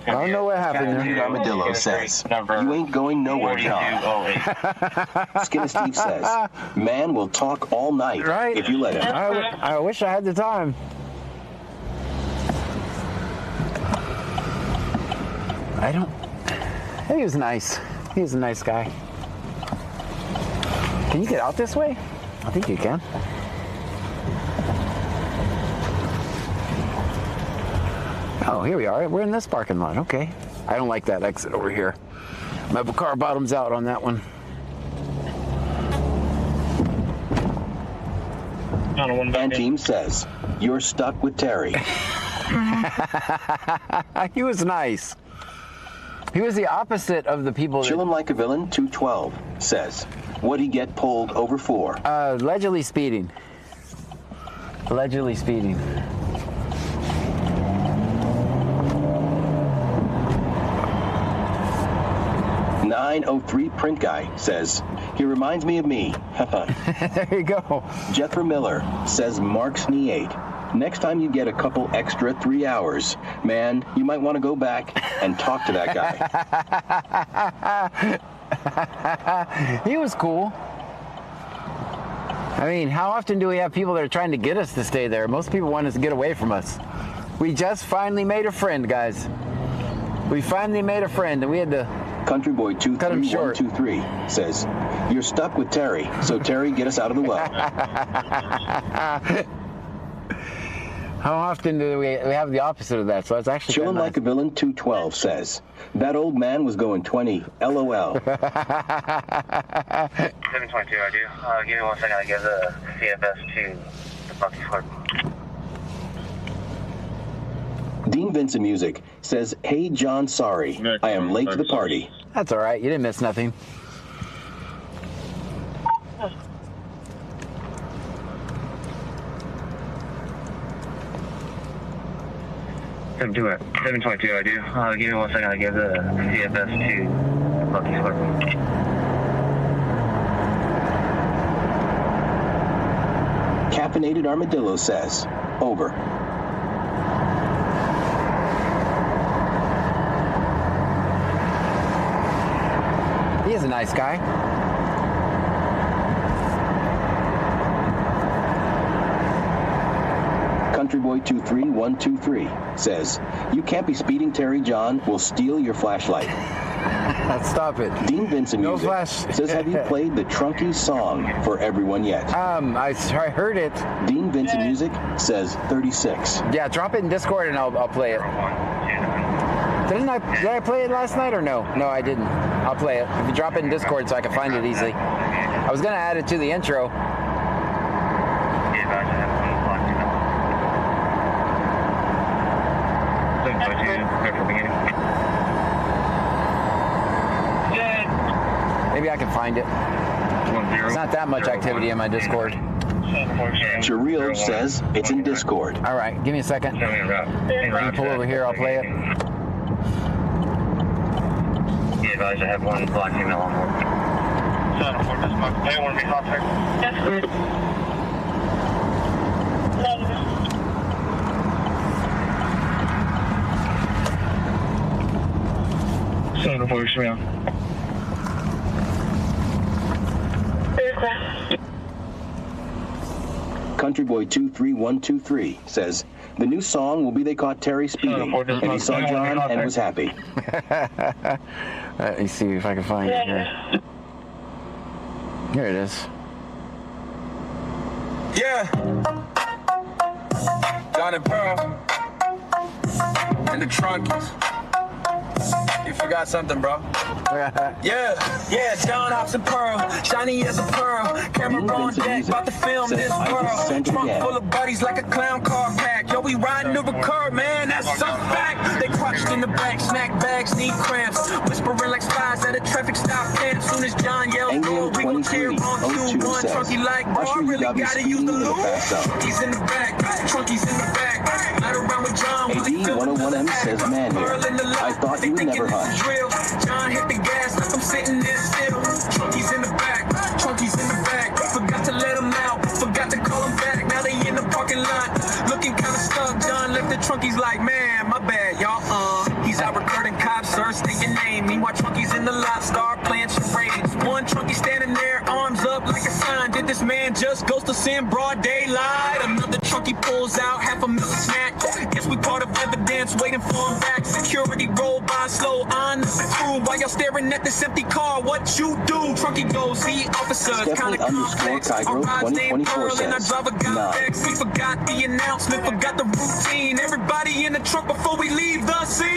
I don't know what happened Caffeinated there. Armadillo says, you ain't going nowhere, John. 4208. Skinny Steve says, man will talk all night Right. if you let him. I wish I had the time. He was nice. He was a nice guy. Can you get out this way? I think you can. Oh, here we are. We're in this parking lot. Okay. I don't like that exit over here. My car bottoms out on that one. And team says, you're stuck with Terry. He was nice. He was the opposite of the people that... Chillin' like a villain 212 says, what'd he get pulled over for? Allegedly speeding. Allegedly speeding. .903 print guy says, he reminds me of me. There you go. Jethro Miller says Mark's knee 8. Next time you get a couple extra 3 hours, man, you might want to go back and talk to that guy. He was cool. I mean, how often do we have people that are trying to get us to stay there? Most people want us to get away from us. We just finally made a friend, guys. We finally made a friend, and we had to Country Boy 23123 says, you're stuck with Terry, so Terry, get us out of the well. How often do we have the opposite of that? So it's actually Chillin' like a villain 212 says, that old man was going 20, LOL. 722, I do. Give me 1 second, I give the CFS to the Bucky Flirt. Dean Vincent Music says, hey John, sorry, I am late to the party. That's all right, you didn't miss nothing. Seven two, 722, I do. Give me 1 second, I give the CFS to Bucky Flirt. Caffeinated Armadillo says, over. He is a nice guy. Country Boy 23123 says, you can't be speeding, Terry. John will steal your flashlight. Stop it. Dean Vincent No Music flash. says, have you played the Trunky song for everyone yet? I heard it. Dean Vincent Music says 36. Yeah, drop it in Discord and I'll play it. Did I play it last night or no? No, I didn't. I'll play it. If you drop it in Discord so I can find it easily. I was gonna add it to the intro. Maybe I can find it. There's not that much activity in my Discord. Cheerio says it's in Discord. All right, give me a second. You pull over here, I'll play it. You advise I have one black female on board. Son of Fort, this month. They want to be contact. That's good. Son of Fort, Shemale. Countryboy 23123 says the new song will be They Caught Terry Speeding, and he saw John and was happy. Let me see if I can find it here. Here it is. Yeah. John and Pearl. And the Trunkies. You forgot something, bro. Yeah, John Hops and Pearl, shiny as a pearl. Camera on deck, about to film this world. Trunk full of buddies like a clown car pack. Yo, we riding the curb, man, that's some fact. They crouched in the back, snack bags, need cramps. Whispering like spies at a traffic stop camp. Soon as John yells, go, we gon' cheer on 2-1. Trunky like, bro, I really gotta use the loop. Trunky's in the back, Trunky's in the back. Not around with John, AD 101M says, man here, I thought you would never hunt. John hit the gas like I'm sitting there still. Trunky's in the back, Trunky's in the back. Forgot to let him out, forgot to call him back. Now they in the parking lot, looking kinda stuck. John left the Trunky's like, man, my bad, y'all. He's out recruiting cops, sir, state your name. Meanwhile, Trunky's in the lot, start playing charades. One Trunky standing there, arms up like a sign. Did this man just ghost us in broad daylight? Another Trunky pulls out half a million snack. Guess we part of evidence, waiting for him back. Security roll by slow on the crew. While y'all staring at this empty car, what you do? Trunky goes, see officers, kinda complex. Our ride's named Pearl and our driver got vexed. We forgot the announcement, forgot the routine. Everybody in the truck before we leave the scene.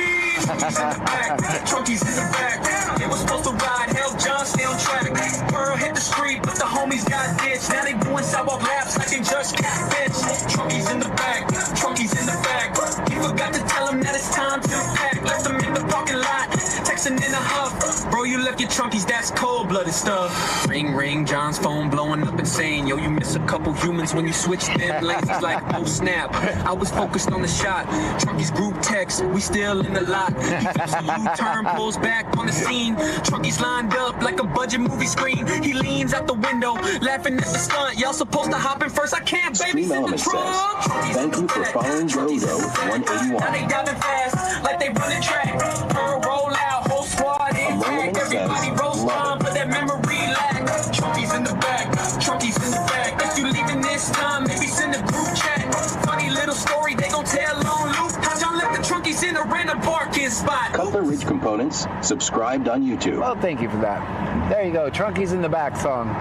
Trunky's in the back, Trunky's in the back. They was supposed to ride, help John stay on track. Pearl hit the street, but the homies got ditched. Now they doing sidewalk laps like they just got bitch. Trunky's in the back, Trunky's in the back. He forgot to tell him that it's time to pack. Left him in the parking lot, texting in a huff. Bro, you left your Trunkies, that's cold-blooded stuff. Ring, ring, John's phone blowing up insane. Yo, you miss a couple humans when you switch them lanes. It's like, oh snap, I was focused on the shot. Trunky's group text, we still in the lot. He flips a U-turn, pulls back on the scene. Trunky's lined up like a budget movie screen. He leans out the window, laughing at the stunt. Y'all supposed to hop in first, I can't babysit the trunk. Thank you for following Dodo 181. Now they diving fast, like they running track. Pearl roll out, whole squad intact. Everybody rolls on for that memory lack. Trunky's in the back, Trunky's in the back. If you leaving this time, maybe send a group chat. Funny little story, they gon' tell on loop. How John left the Trunkies in a random parking spot. Cutler Ridge Components, subscribed on YouTube. Well, thank you for that. There you go, Trunky's in the back song.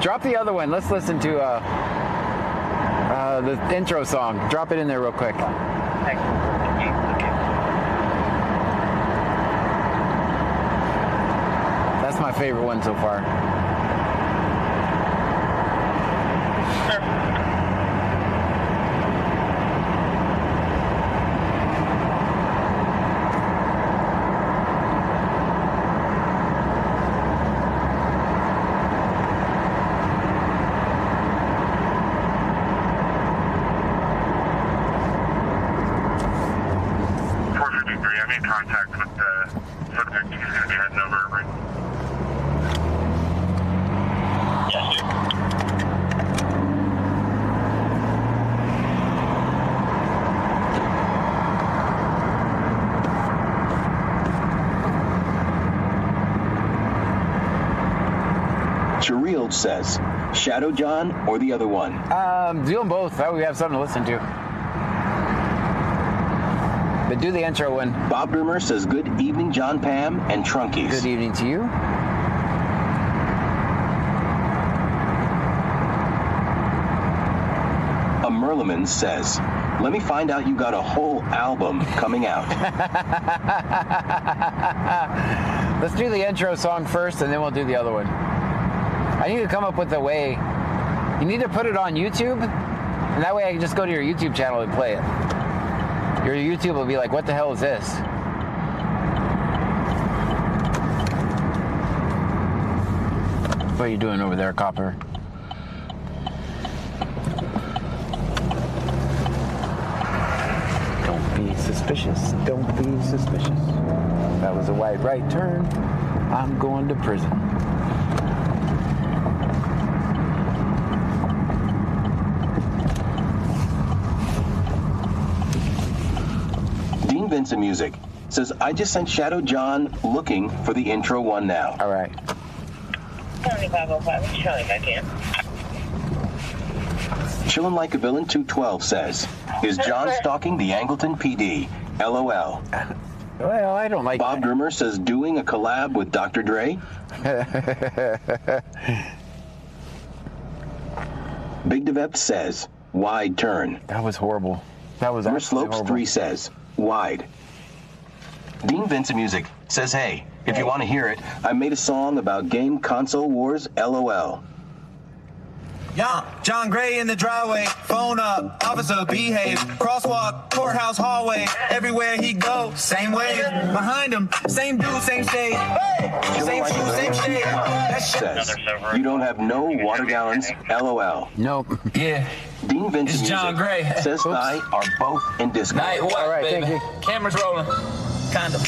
Drop the other one. Let's listen to the intro song. Drop it in there real quick. That's my favorite one so far. Contact with the subject who's going to be heading over, right? Yes, sir. Cheerio says, Shadow John or the other one? Do them both. That way we have something to listen to. But do the intro one. Bob Brimmer says, good evening, John, Pam, and Trunkies. Good evening to you. A Merliman says, let me find out you got a whole album coming out. Let's do the intro song first, and then we'll do the other one. I need to come up with a way. You need to put it on YouTube, and that way I can just go to your YouTube channel and play it. Your YouTube will be like, what the hell is this? What are you doing over there, Copper? suspicious. Don't be suspicious. That was a wide right turn. I'm going to prison. Dean Vincent Music says, I just sent Shadow John looking for the intro one now. All right. 7505, Charlie back in. Chillin' Like a Villain 212 says, is John stalking the Angleton PD? LOL. Well, I don't like Bob Grimmer says, doing a collab with Dr. Dre? Big Devept says, wide turn. That was horrible. That was Summer absolutely Slopes horrible. 3 says, wide. Dean Vincent Music says, hey, if you want to hear it, I made a song about game console wars, LOL. Yeah, John Gray in the driveway, phone up, officer behave, crosswalk, courthouse hallway, everywhere he go, same way, behind him, same dude, same shade, same shoe, same shade. That's shit. Says, you don't have no water gallons, LOL. Nope. Yeah. Dean Vincent It's John Music Gray. says I are both in Discord. Night watch, All right, baby. thank Cameras rolling. Kind of.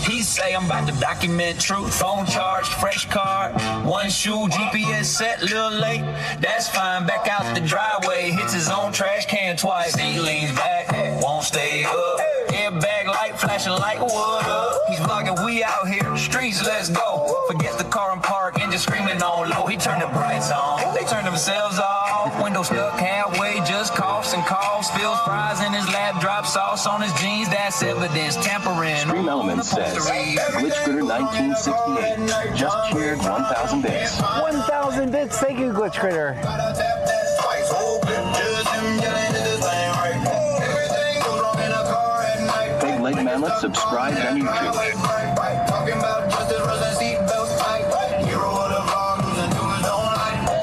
He say I'm about to document truth. Phone charged, fresh card, one shoe, GPS set, little late. That's fine. Back out the driveway, hits his own trash can twice. He leans back, won't stay up. Airbag light flashing like wood up. He's vlogging, we out here, streets, let's go. Forget the car and park, engine screaming on low. He turned the brights on, they turned themselves off. Window stuck halfway, just coughs and coughs. Spills fries in his lap, drop sauce on his jeans. That's evidence, tampering. Stream Elements says, Glitch Critter 1968 just cheered 1,000 bits. 1,000 bits. Thank you, Glitch Critter. Big Leg Mammoth subscribed on YouTube.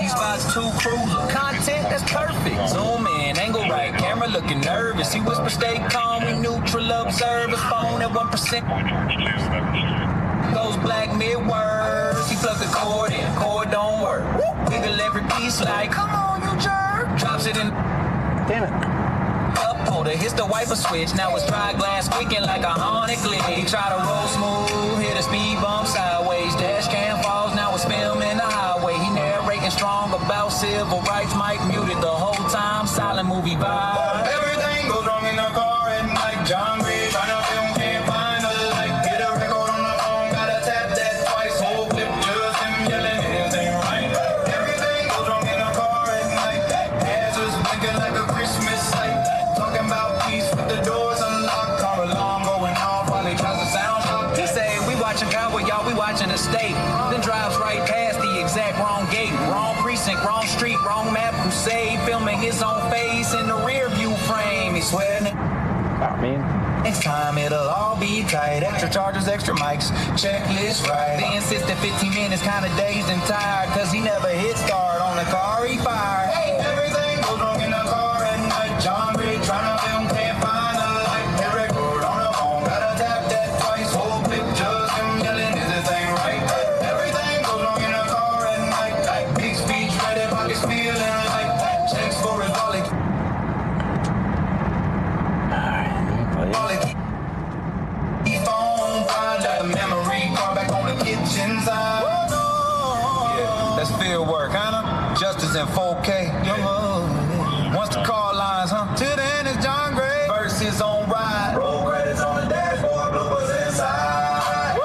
He spots two crews of content that's perfect. Zoom in, angle right, camera looking nervous. He whispers, stay calm, we neutral, observe his phone at 1%. Those black mid-words. He plugged the cord in, cord don't work. Wiggle every piece like, come on, you jerk. Drops it in. Damn it. Up holder, hits the wiper switch. Now it's dry glass squeaking like a haunted glitch. He try to roll smooth, hit a speed bump sideways. Dash cam falls, now it's filming the highway. He narrating strong about civil rights. Mike muted the whole time, silent movie vibe. Everything goes wrong in the car at night. John Gray trying to film, can't find a light. Hit a record on the phone, gotta tap that twice. Whole clip just him yelling, it ain't right. Everything goes wrong in the car at night. Hazards blinking like a Christmas light. Talking about peace with the doors unlocked. Car alarm going off while he tries to sound shock. He say, we watching Cowboy, y'all, we watching the state. Then drives right past the exact wrong gate. Wrong precinct, wrong street, wrong map. Crusade, filming his own face in the rear view frame. He's sweating. Oh, man. Next time it'll all be tight. Extra chargers, extra mics, checklist right. They insist that 15 minutes kinda dazed and tired. Cause he never hit start on the car he fired. Everything goes wrong in the car at night. John Gray trying to film, can't find a light. Hit record on the phone, gotta tap that twice. Whole clip just him yelling, is this thing right? Everything goes wrong in the car at night. Big speech, ready, pockets feeling like checks for his wallet. He phone find like a memory card back on the kitchen side. Yeah, that's field work, huh? Justice in 4K. Once the car lines, huh? Till then it's John Gray versus on ride. Roll credits on the dashboard, bloopers inside.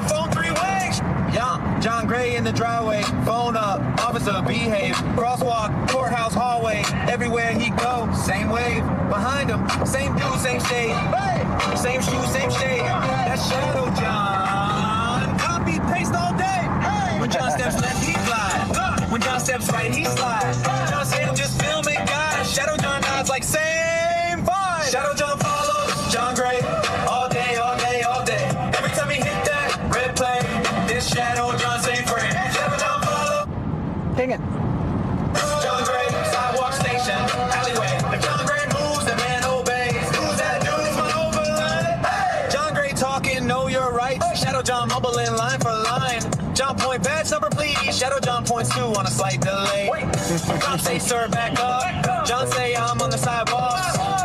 Phone three ways. Yeah, John Gray in the driveway, phone up, officer behave, crosswalk, courthouse hallway, everywhere he go, same wave, behind him, same dude, same shade, same shoe, same shade. That's Shadow John. Copy paste all day. When John steps left, he flies. When John steps right, he slides. John said just film it, guys. Shadow John nods like same vibe. Shadow John follows John Gray all day, all day, all day. Every time he hit that red play, this Shadow John same friend. Shadow John follow Dang it. John Gray, sidewalk station, alleyway. If John Gray moves, the man obeys. Who's that dude? It's my overline. John Gray talking, know your rights. Shadow John mumbling line for line. John point badge number please. Shadow Shadow John points to on a slight delay. John say, sir, back up. John say, I'm on the sidewalk.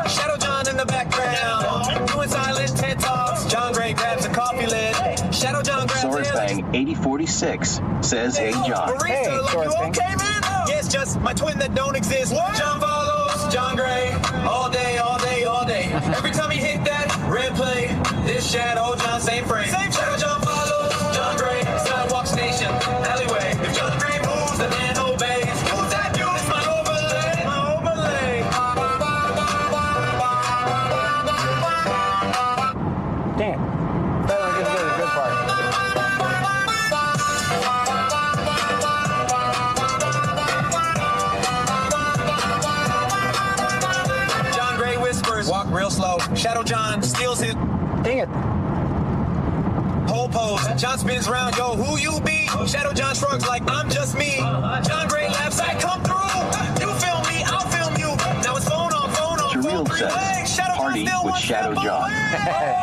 Shadow John in the background, doing silent TED Talks. John Gray grabs a coffee lid. Shadow John grabs Soros Bang 8046 says, hey, John. Hey, Soros Bang. Okay, man? Yes, just my twin that don't exist. John follows John Gray all day, all day, all day. Every time he hit that red play, this Shadow John, same frame. Shadow John follows John Gray, sidewalk station, alleyway. If John Gray moves, the man obeys. Who's that dude? It's my overlay, my overlay. Damn. That was just the good part. John Gray whispers, walk real slow. Shadow John steals his Dang it. whole pose. John spins round, yo, who you be? Shadow John shrugs like I'm just me. John Gray laughs, I come through. You film me, I'll film you. Now it's phone on, Jareel phone says, Shadow John party still with one Shadow step John. away.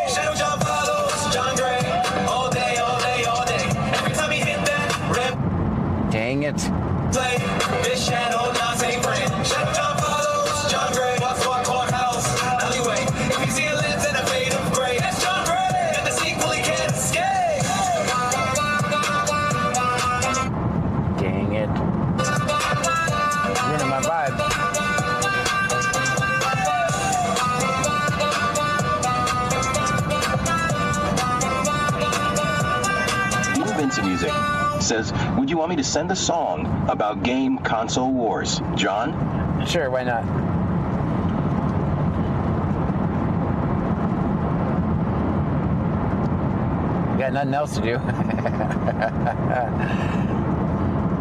Shadow John follows John Gray all day, all day, all day. Every time he hit that red Dang it. play, this Shadow John same friend. Shadow John follows John Gray, walks walk courthouse alleyway. If you see a lens and a fade of gray, that's John Gray. Got the sequel he can't escape. Dang it. Ruining my vibe. Dean Vincent Music says, would you want me to send a song about game console wars? John? Sure, why not? Got nothing else to do.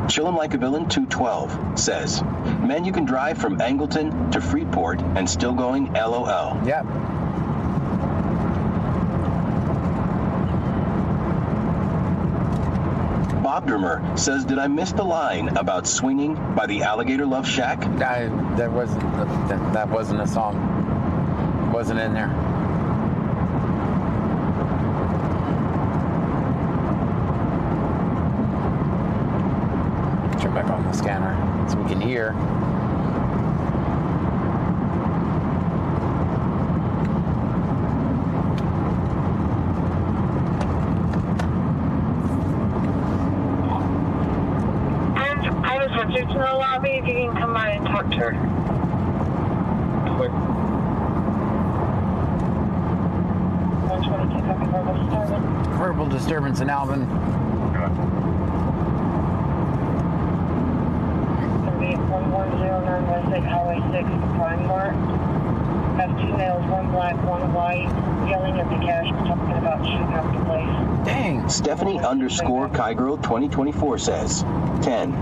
Chillin' Like a Villain 212 says, man, you can drive from Angleton to Freeport and still going LOL. Yep. Bob Drummer says, did I miss the line about swinging by the Alligator Love Shack? That wasn't a song. Wasn't in there. Turn back on the scanner so we can hear. I was with you in the lobby. If you can come by and talk to her. Quick. 122 copy verbal disturbance. Verbal disturbance in Alvin. 1109 West Lake Highway 6, Prime Mart. Have two males, one black, one white, yelling at the cash, talking about shooting up the place. Dang. Stephanie _ Kygirl 2024 says, 10.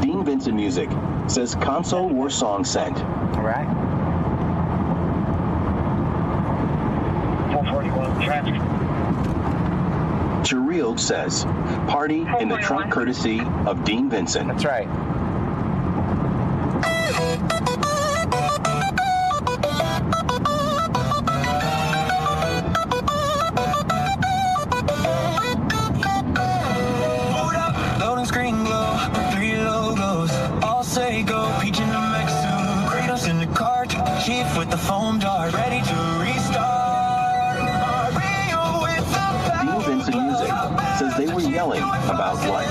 Dean Vincent Music says, console war song sent. All right. 441 traffic. Jareel says, party in the trunk courtesy of Dean Vincent. That's right. Hold up, loading screen glow, 3 logos, all say go, peach in the Mexico, Kratos in the cart, chief with the foam dart, ready to restart. Mario with the Dean Vincent Music says they were yelling about what?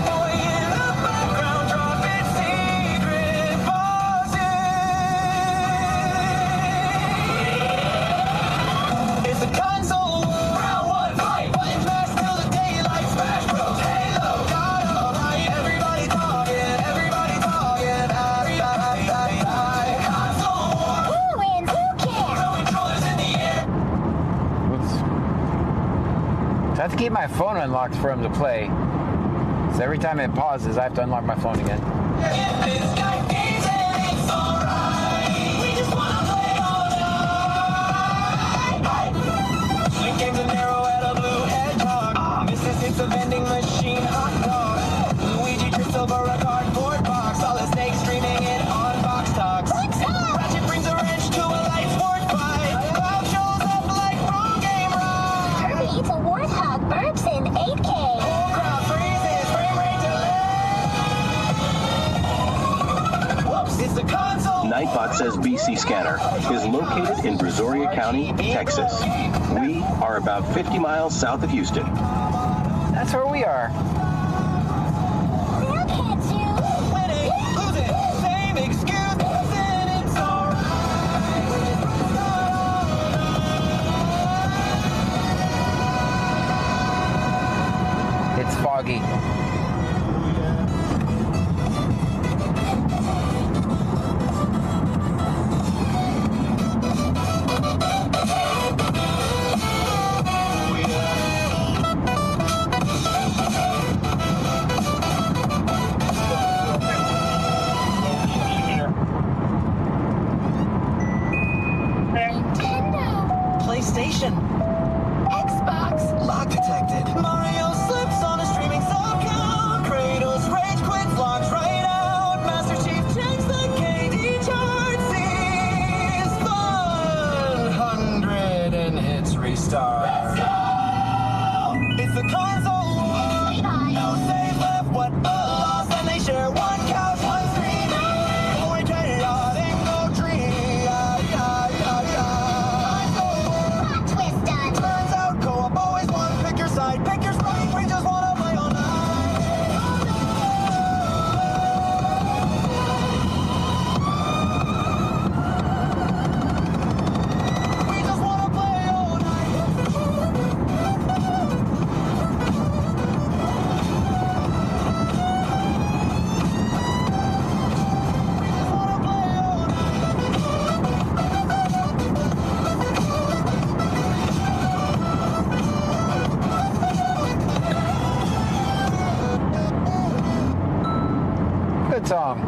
boy in the background, dropping secret pauses. It's a console war, round one fight, buttons mash till the daylight, Smash Bros, Halo, God almighty, everybody talking, console war, who wins, who cares, throw controllers in the air. Whoops. So I have to keep my phone unlocked for him to play. So every time it pauses, I have to unlock my phone again. If it's got games and it's alright, we just wanna play all night. Sweet games and arrow at a blue hedgehog. This is a vending machine hot dog. Luigi trips over a cardboard box. Solid Snake streaming it on Box Talks. Ratchet brings a wrench to a light sport fight. Cloud shows up like pro game rock. says BC Scanner, is located in Brazoria County, Texas. We are about 50 miles south of Houston. That's where we are. It's foggy. PlayStation. Xbox. Lock detected. Mario slips on a streaming subcount. Kratos rage quit, vlogs right out. Master Chief checks the KD chart. Sees 100 and hits restart. Let's go! It's the console war. No save left, what a loss. And they share one couch, one screen. Boy, chaotic, no dream. Turns out co-op always won. Pick your side, pick your spine. We just wanna play all night. We just wanna play all night. We just wanna play all night. Good song.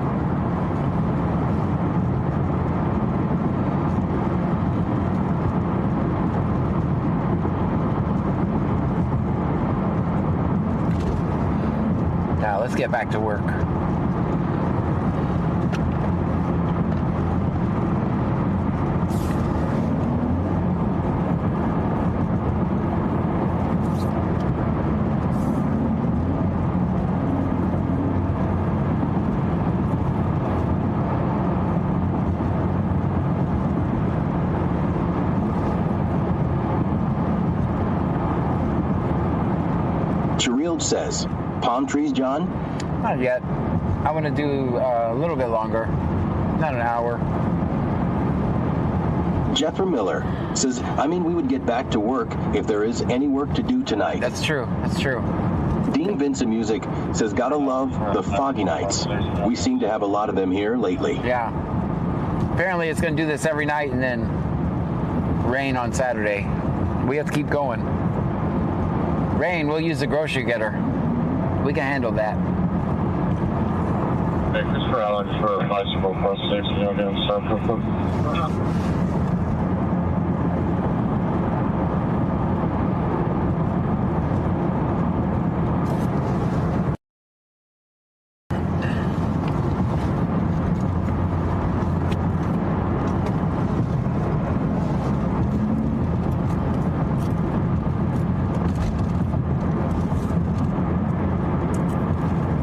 Now let's get back to work. Cherilde says, palm trees, John? Not yet. I want to do a little bit longer. Not an hour. Jethro Miller says, I mean, we would get back to work if there is any work to do tonight. That's true. That's true. Dean Vincent Music says, gotta love the foggy nights. We seem to have a lot of them here lately. Yeah. Apparently it's going to do this every night and then rain on Saturday. We have to keep going. Rain, we'll use the grocery getter. We can handle that. Hey, Christopher Alex for bicycle plus 6, you know, getting stuff real quick.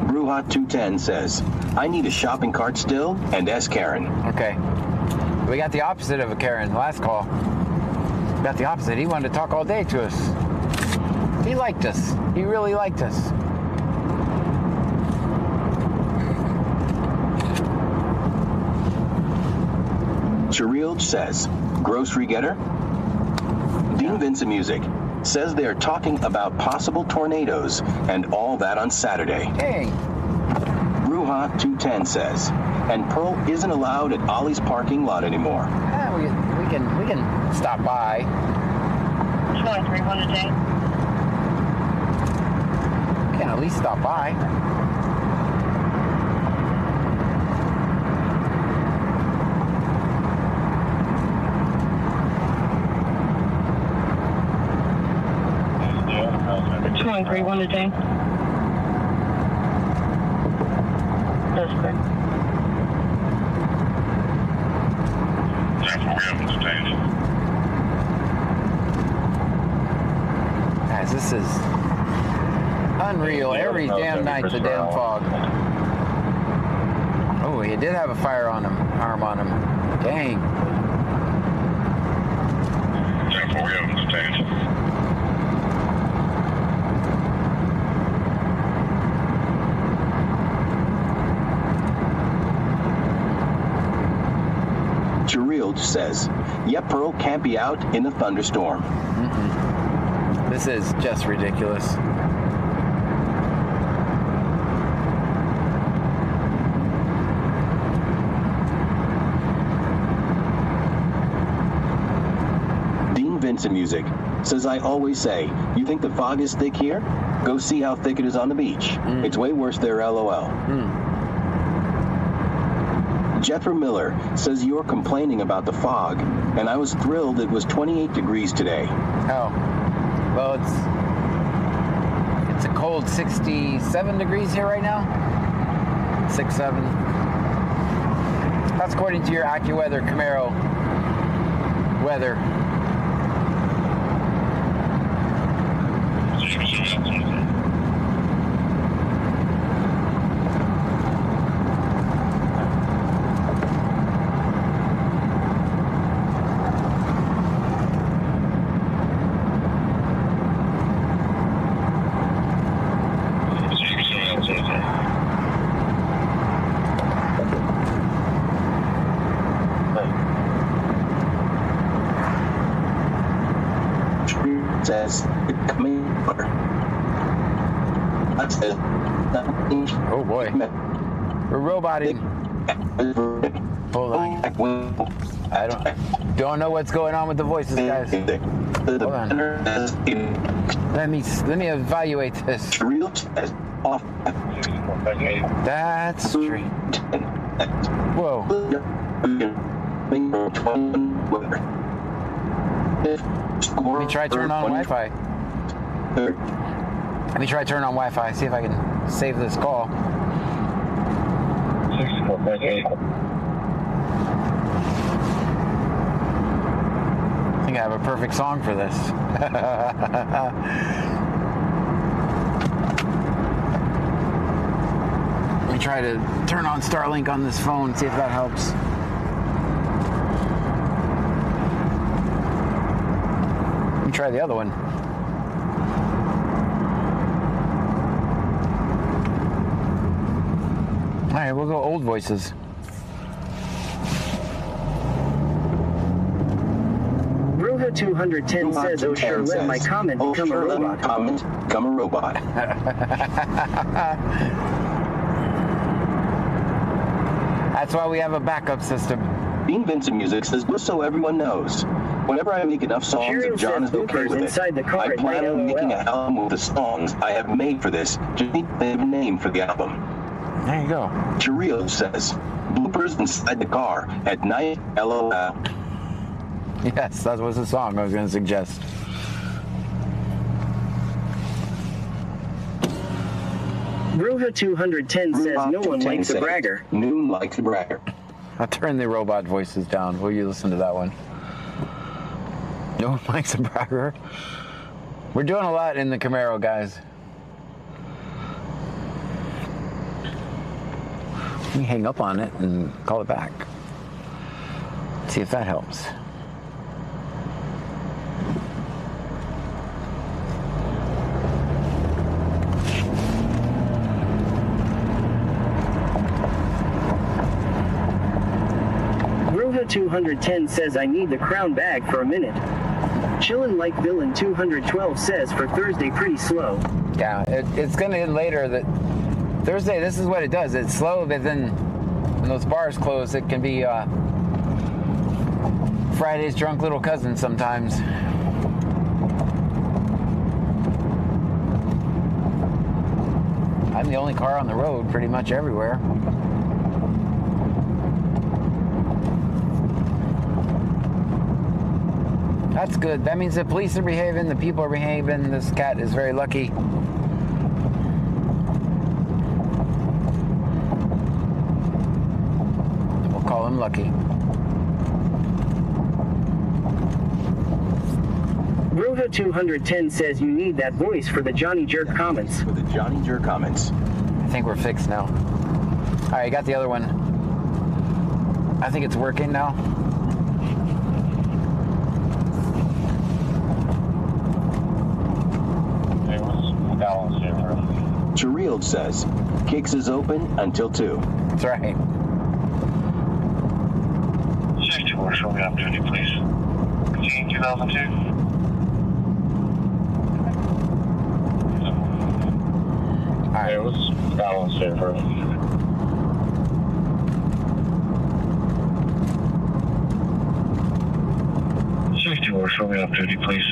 Brewhot 210 says, I need a shopping cart still and S. Karen. Okay. We got the opposite of a Karen last call. We got the opposite. He wanted to talk all day to us. He liked us. He really liked us. Cherilde says, grocery getter? Dean Vincent Music says they are talking about possible tornadoes and all that on Saturday. Hey. Ruha 210 says, and Pearl isn't allowed at Ollie's parking lot anymore. Yeah, we can stop by. 231 a day. We can at least stop by. It's 231 a day. That's correct. Guys, this is unreal. Every damn night, the damn fog. Oh, he did have a firearm on him. Dang. 10-4, we have them detained. Chirild says, yep, Pearl can't be out in the thunderstorm. This is just ridiculous. Dean Vincent Music says, I always say, you think the fog is thick here? Go see how thick it is on the beach. It's way worse there, LOL. Jeffrey Miller says, you're complaining about the fog, and I was thrilled it was 28 degrees today. Oh. Well, it's a cold 67 degrees here right now. 67. That's according to your AccuWeather Camaro weather. Says, coming over. That's it. Oh boy. We're roboting. Hold on. I don't know what's going on with the voices, guys. Hold on. Let me evaluate this. That's strange. Whoa. Let me try turn on Wi-Fi. Let me try turn on Wi-Fi. See if I can save this call. 64.8. I think I have a perfect song for this. Let me try to turn on Starlink on this phone. See if that helps. Try the other one. All right, we'll go old voices. Roha 210 says, oh sure, let my comment become a robot. Comment, become a robot. That's why we have a backup system. Dean Vincent Music says, just so everyone knows, whenever I make enough songs and John is okay with it, I plan on making an album with the songs I have made for this. Just need to have a name for the album. There you go. Chirild says, bloopers inside the car at night, LOL. Yes, that was the song I was going to suggest. Roha 210 says, no one likes a bragger. Noon likes a bragger. I'll turn the robot voices down. Will you listen to that one? No one likes a bragger. We're doing a lot in the Camaro, guys. Let me hang up on it and call it back. See if that helps. Roha 210 says, I need the crown bag for a minute. Chillin' like Villain 212 says, for Thursday pretty slow. Yeah, it's going to end later. That Thursday, this is what it does. It's slow, but then when those bars close, it can be Friday's drunk little cousin sometimes. I'm the only car on the road pretty much everywhere. That's good. That means the police are behaving, the people are behaving. This cat is very lucky. We'll call him lucky. Roha 210 says you need that voice for the Johnny Jerk comments. For the Johnny Jerk comments. I think we're fixed now. All right, got the other one. I think it's working now. Chirild says, Kicks is open until 2. That's right. 64, show me off duty, please. Gene 2002. All right. It was balance there for 64, show me off duty, please.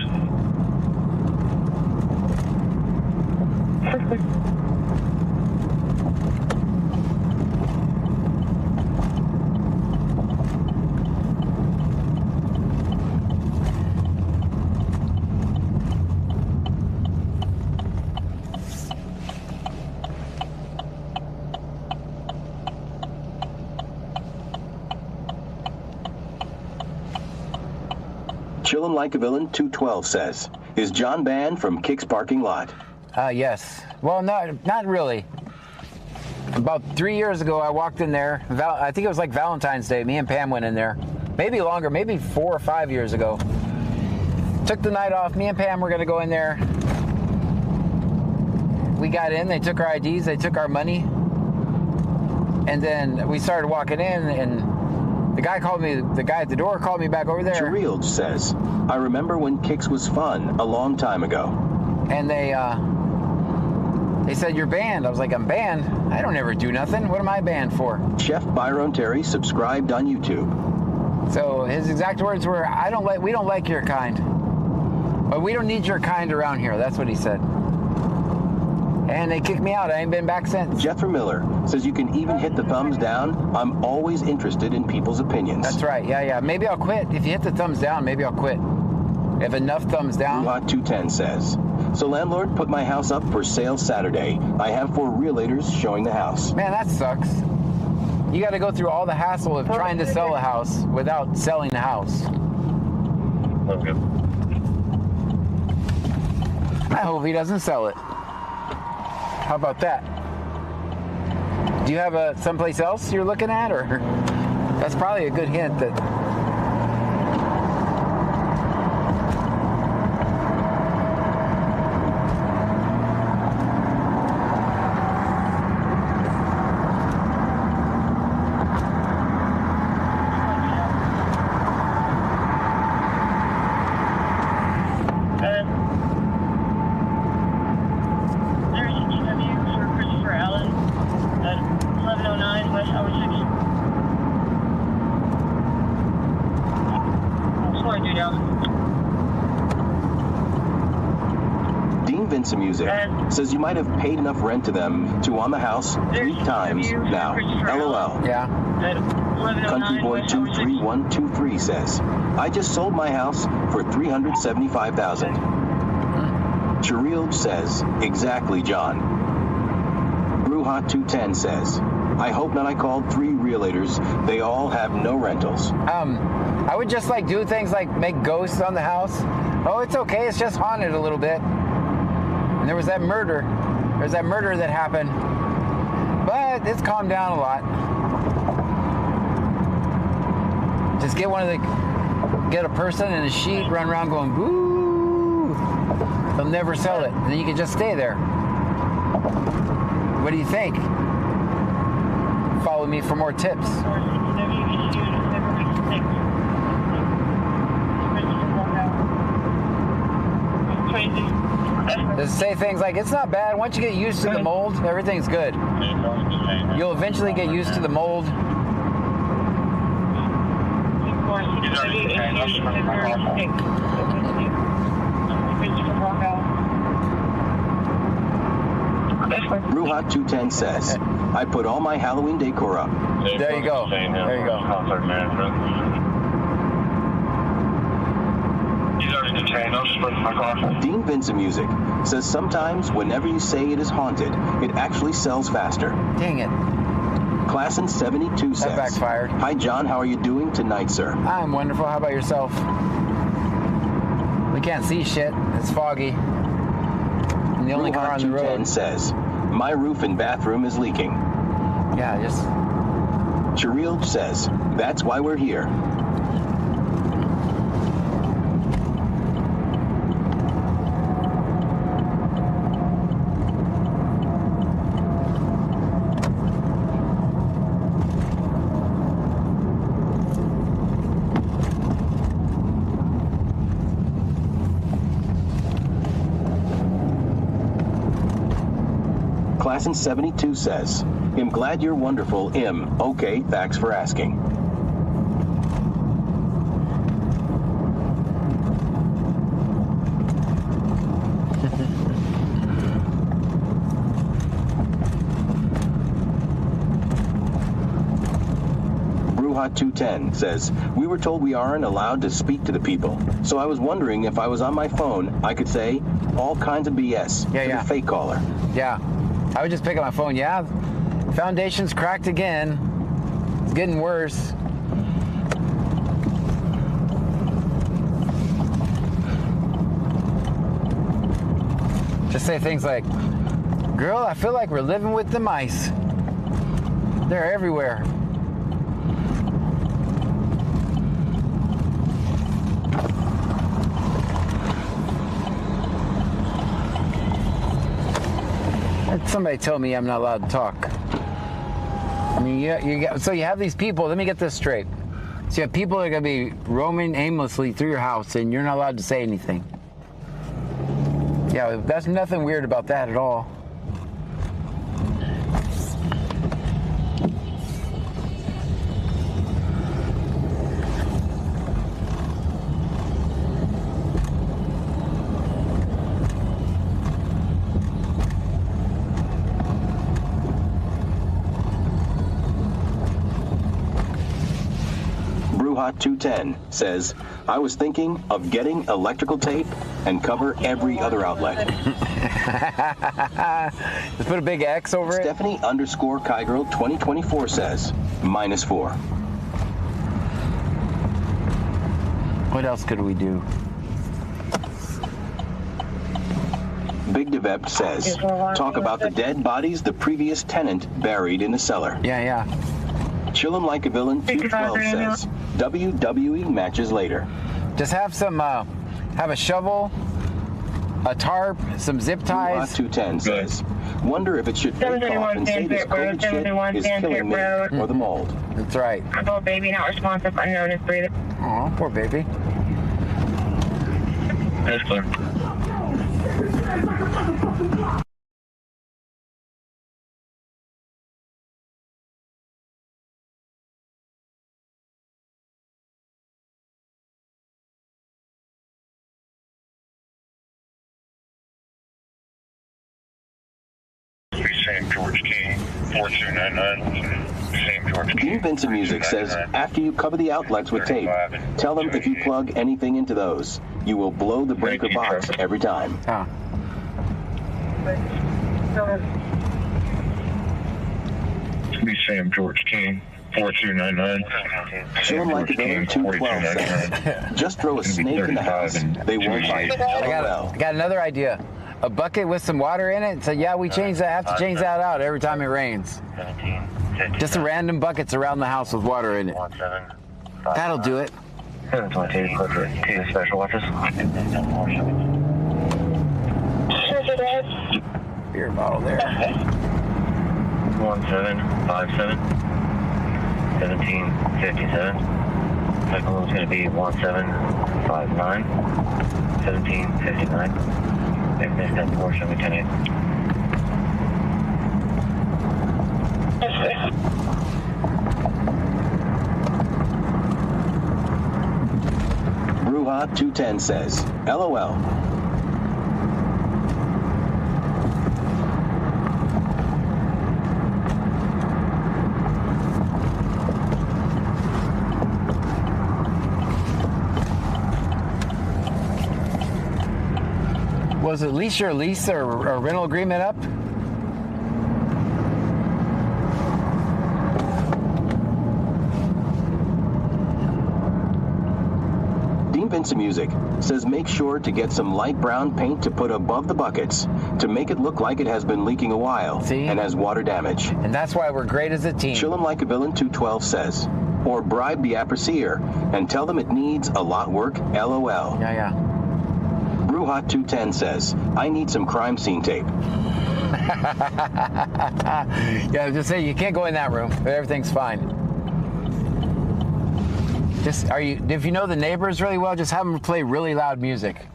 Chillin' Like a Villain 212 says, Is John banned from Kicks parking lot? Yes. Well, not really. About 3 years ago, I walked in there. I think it was like Valentine's Day. Me and Pam went in there. Maybe longer, maybe 4 or 5 years ago. Took the night off. Me and Pam were going to go in there. We got in. They took our IDs. They took our money. And then we started walking in, and the guy at the door called me back over there. Chirild says, I remember when Kicks was fun a long time ago. And they said, you're banned. I was like, I'm banned? I don't ever do nothing. What am I banned for? Chef Byron Terry subscribed on YouTube. So his exact words were, we don't like your kind. But we don't need your kind around here. That's what he said. And they kicked me out. I ain't been back since. Jethro Miller says you can even hit the thumbs down. I'm always interested in people's opinions. That's right. Yeah. Maybe I'll quit. If you hit the thumbs down, maybe I'll quit. If enough thumbs down. Hot 210 says, so landlord put my house up for sale Saturday. I have 4 realtors showing the house. Man, that sucks. You got to go through all the hassle of trying to sell a house without selling the house. Okay. I hope he doesn't sell it. How about that? Do you have someplace else you're looking at, or that's probably a good hint that. Some music says you might have paid enough rent to them to on the house 3 times now. LOL. Yeah. Country Boy 23123 says, I just sold my house for $375,000. Chirild says, exactly, John. Brewhot 210 says, I hope not. I called 3 realtors. They all have no rentals. I would just do things like make ghosts on the house. Oh, it's okay. It's just haunted a little bit. And there was that murder. There's that murder that happened. But it's calmed down a lot. Just get get a person in a sheet, run around going, boo. They'll never sell it. And then you can just stay there. What do you think? Follow me for more tips. Just say things like, it's not bad. Once you get used to the mold, everything's good. You'll eventually get used to the mold. Ruhot 210 says, I put all my Halloween decor up. There you go. There you go. Dean Vincent Music says sometimes whenever you say it is haunted, it actually sells faster. Dang it. Classin 72 says, That backfired. Hi John, how are you doing tonight, sir? I'm wonderful. How about yourself? We can't see shit. It's foggy. I'm the only car on the road. Says, my roof and bathroom is leaking. Yeah, just Cheryl says, that's why we're here. Class in 72 says, I'm glad you're wonderful, Im. Okay, thanks for asking. Bruja 210 says, we were told we aren't allowed to speak to the people. So I was wondering if I was on my phone, I could say all kinds of BS to the fake caller. Yeah. I would just pick up my phone. Yeah, foundation's cracked again. It's getting worse. Just say things like, girl, I feel like we're living with the mice. They're everywhere. Somebody told me I'm not allowed to talk. I mean, so you have these people, let me get this straight. So you have people that are going to be roaming aimlessly through your house and you're not allowed to say anything. Yeah, there's nothing weird about that at all. Bruja 210 says, I was thinking of getting electrical tape and cover every other outlet. Just put a big X over it. Stephanie _ Kygirl 2024 says, -4. What else could we do? Big Devept says, talk about the dead bodies the previous tenant buried in the cellar. Yeah. Chillin' Like a Villain 212 says, WWE matches later. Just have some, have a shovel, a tarp, some zip ties. 210 says, wonder if it should fake off and say this COVID shit is killing me or the mold. That's right. Adult baby not responsive, unknown is breathing. Oh, poor baby. That's clear. St. George King, 4299. St. George King. Dean Vincent Music says, after you cover the outlets with tape, tell them if you plug anything into those, you will blow the breaker box every time. Oh. Be Sam George King, 4299. Chillin' Like a Villain 212 says, just throw a snake in the house. They won't bite. I got another idea. A bucket with some water in it. So yeah, we have to change that out every time it rains. Just a random buckets around the house with water in it. That'll do it. 722, corporate to special office. Beer bottle there. 1757. 1757. Second one's going to be 1759. 1759. They've missed that portion, Lieutenant. Bruja 210 says, LOL. Was it lease or rental agreement up? Dean Quincy Music says make sure to get some light brown paint to put above the buckets to make it look like it has been leaking a while and has water damage. And that's why we're great as a team. Chill 'em like a villain 212 says. Or bribe the appercier and tell them it needs a lot work, LOL. Yeah. Brewhot 210 says, I need some crime scene tape. Yeah, just say you can't go in that room, but everything's fine. If you know the neighbors really well, just have them play really loud music.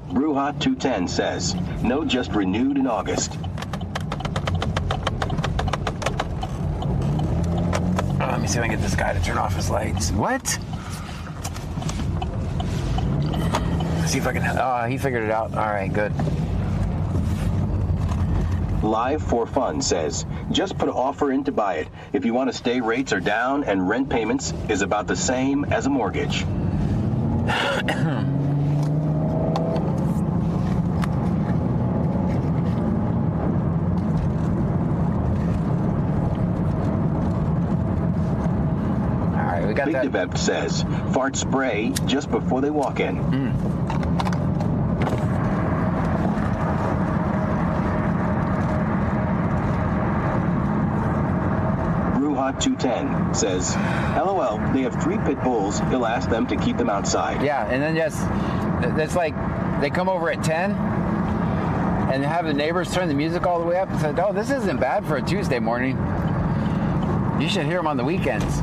Brewhot 210 says, no, just renewed in August. Let me see if I can get this guy to turn off his lights. What? Let's see if I can. Oh, he figured it out. All right, good. Live for Fun says, just put an offer in to buy it. If you want to stay, rates are down and rent payments is about the same as a mortgage. All right, we got Big that. Devept says, fart spray just before they walk in. Brewhot 210 says, LOL, they have 3 pit bulls. He'll ask them to keep them outside. Yeah, and then it's like they come over at 10 and have the neighbors turn the music all the way up and said, oh, this isn't bad for a Tuesday morning. You should hear them on the weekends.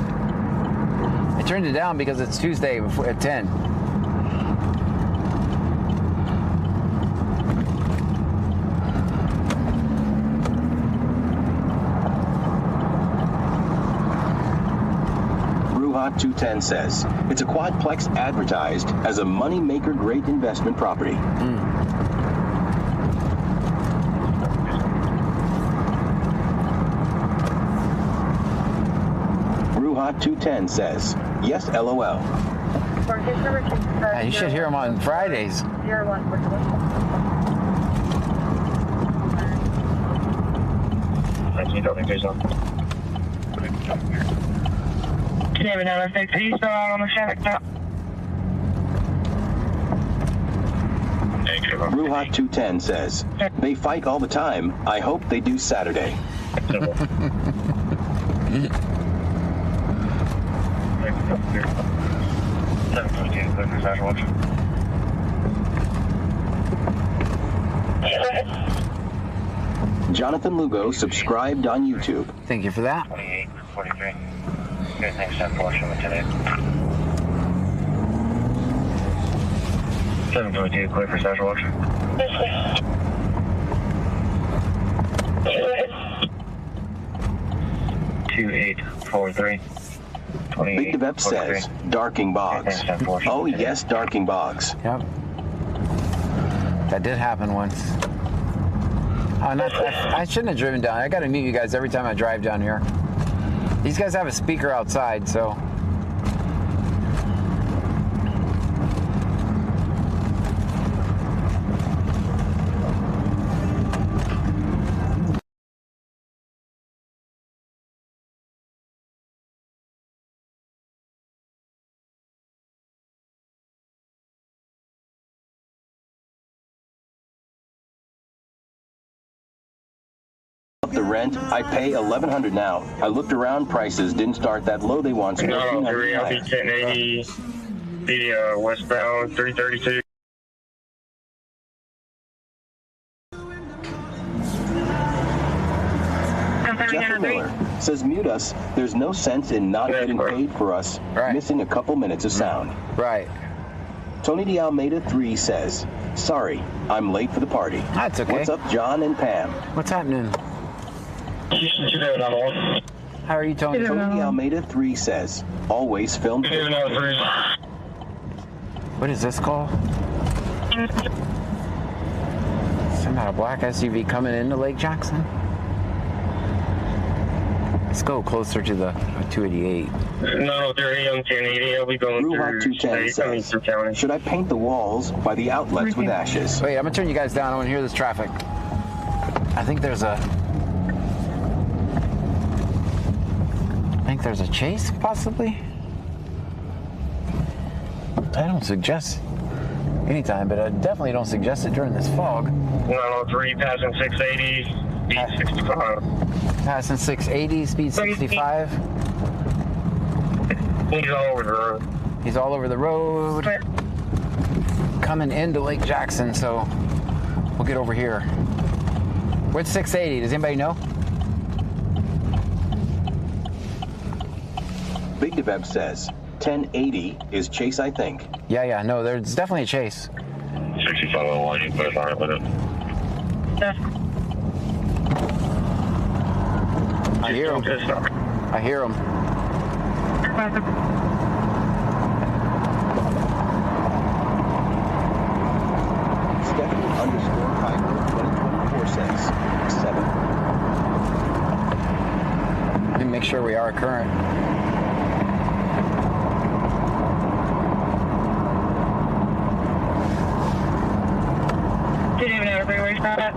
I turned it down because it's Tuesday at 10. Brewhot 210 says, it's a quadplex advertised as a money-maker great investment property. Brewhot 210 says, yes, LOL. Yeah, you should hear them on Fridays. David, another 6. Are you still out on the traffic stop? Brewhot 210 says, they fight all the time. I hope they do Saturday. Jonathan Lugo subscribed on YouTube. Thank you for that. 2843. Good, thanks, 10-4, today. 722, clear for Central Watch. 2843. Big Devept says, Darking Bogs. Oh, yes, Darking Bogs. Yep. That did happen once. I shouldn't have driven down. I got to mute you guys every time I drive down here. These guys have a speaker outside, so. The rent, I pay $1,100 now. I looked around, prices didn't start that low. They want No, I'll be 1080, the westbound 332. Jeffrey Miller says, mute us. There's no sense in not getting paid for us missing a couple minutes of sound. Right. Tony de Almeida 3 says, sorry, I'm late for the party. That's okay. What's up, John and Pam? What's happening? How are you, Tony? Tony de Almeida 3 says, always film. What is this call? Somehow a black SUV coming into Lake Jackson. Let's go closer to the 288. No, 30 on 1080. I'll be going Brewhot 210 says, should I paint the walls by the outlets with ashes? Wait, I'm gonna turn you guys down. I want to hear this traffic. I think there's a chase, possibly. I don't suggest anytime, but I definitely don't suggest it during this fog. 103 passing 680, speed 65. Passing 680, speed 65. He's all over the road. He's all over the road. Coming into Lake Jackson, so we'll get over here. What's 680? Does anybody know? Big DeVeb says 1080 is Chase, I think. Yeah, no, there's definitely a chase. 6501, you put us on it with it. I hear him. I hear him. Stephanie underscore Piper 2024 says 7. Let me make sure we are current. Didn't even have a freeway stop.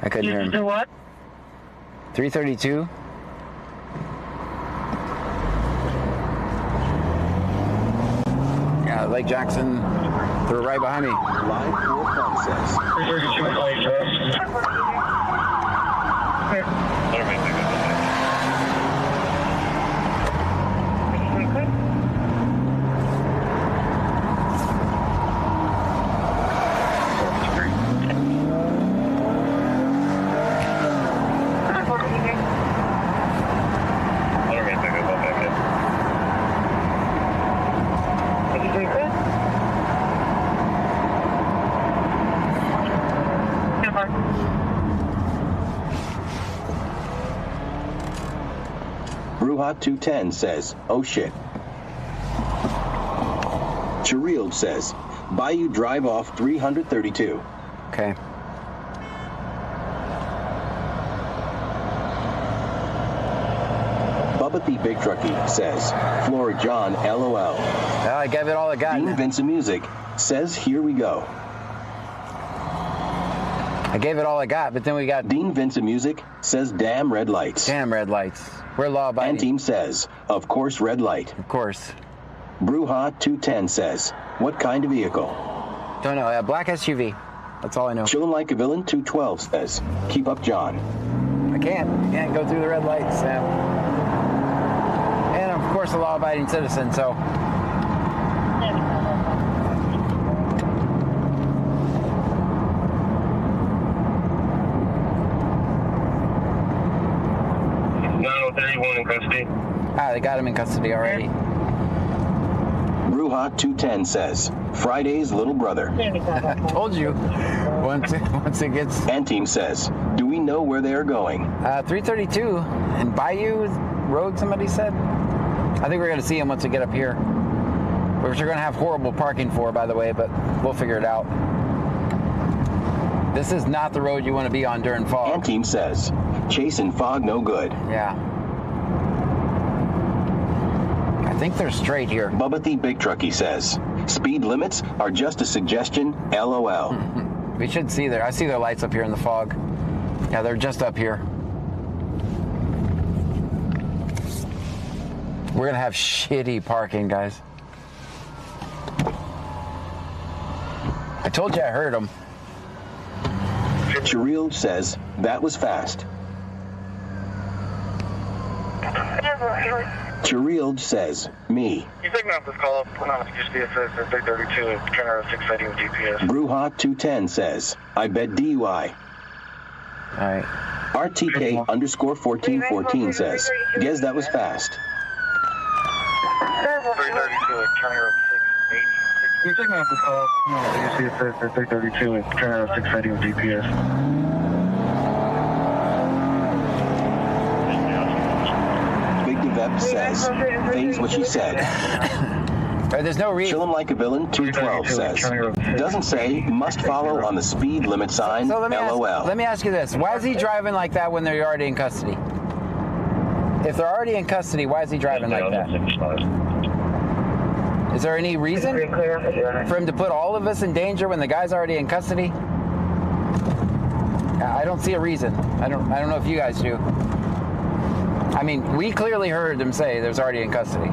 I couldn't hear him. Do what? 332. Yeah, Lake Jackson. They're right behind me. Live 4 Fun says 210 says, oh shit. Chirild says, Bayou Drive Off 332. Okay. Bubba the Big Trucky says, Flora John LOL. Well, I gave it all I got. Dean Vincent Music says, here we go. I gave it all I got, but then we got... Dean Vincent Music says, damn red lights. Damn red lights. We're law-abiding. And Team says, of course red light. Of course. Bruja 210 says, what kind of vehicle? Don't know. Black SUV. That's all I know. Chillin' Like a Villain 212 says, keep up, John. I can't go through the red lights, Sam. And I'm, of course, a law-abiding citizen, so... in custody. Ah, they got him in custody already. Bruja 210 says, Friday's little brother. I told you. Once it gets... And Team says, do we know where they are going? 332 and Bayou Road, somebody said. I think we're going to see him once we get up here. Which we're going to have horrible parking for, by the way, but we'll figure it out. This is not the road you want to be on during fog. And Team says, chase and fog no good. Yeah. I think they're straight here. Bubba the Big Trucky says, speed limits are just a suggestion, LOL. We should see I see their lights up here in the fog. Yeah, they're just up here. We're gonna have shitty parking, guys. I told you I heard them. Chirild says, that was fast. Chirild says, me. You taking off this call up? No, just DSS 332, turn around 680 with GPS. Bruja 210 says, I bet DUI. All right. RTK underscore 1414 says, guess that was fast. 332, turn around 680. You taking off this call up? No, just DSS 332, turn around 680 with GPS. Says, phase what she said. There's no reason. Chillin' Like a Villain 212 says, doesn't say must follow on the speed limit sign, so LOL. Let me ask you this. Why is he driving like that when they're already in custody? If they're already in custody, why is he driving like that? Is there any reason for him to put all of us in danger when the guy's already in custody? I don't see a reason. I don't know if you guys do. I mean, we clearly heard him say there's already in custody.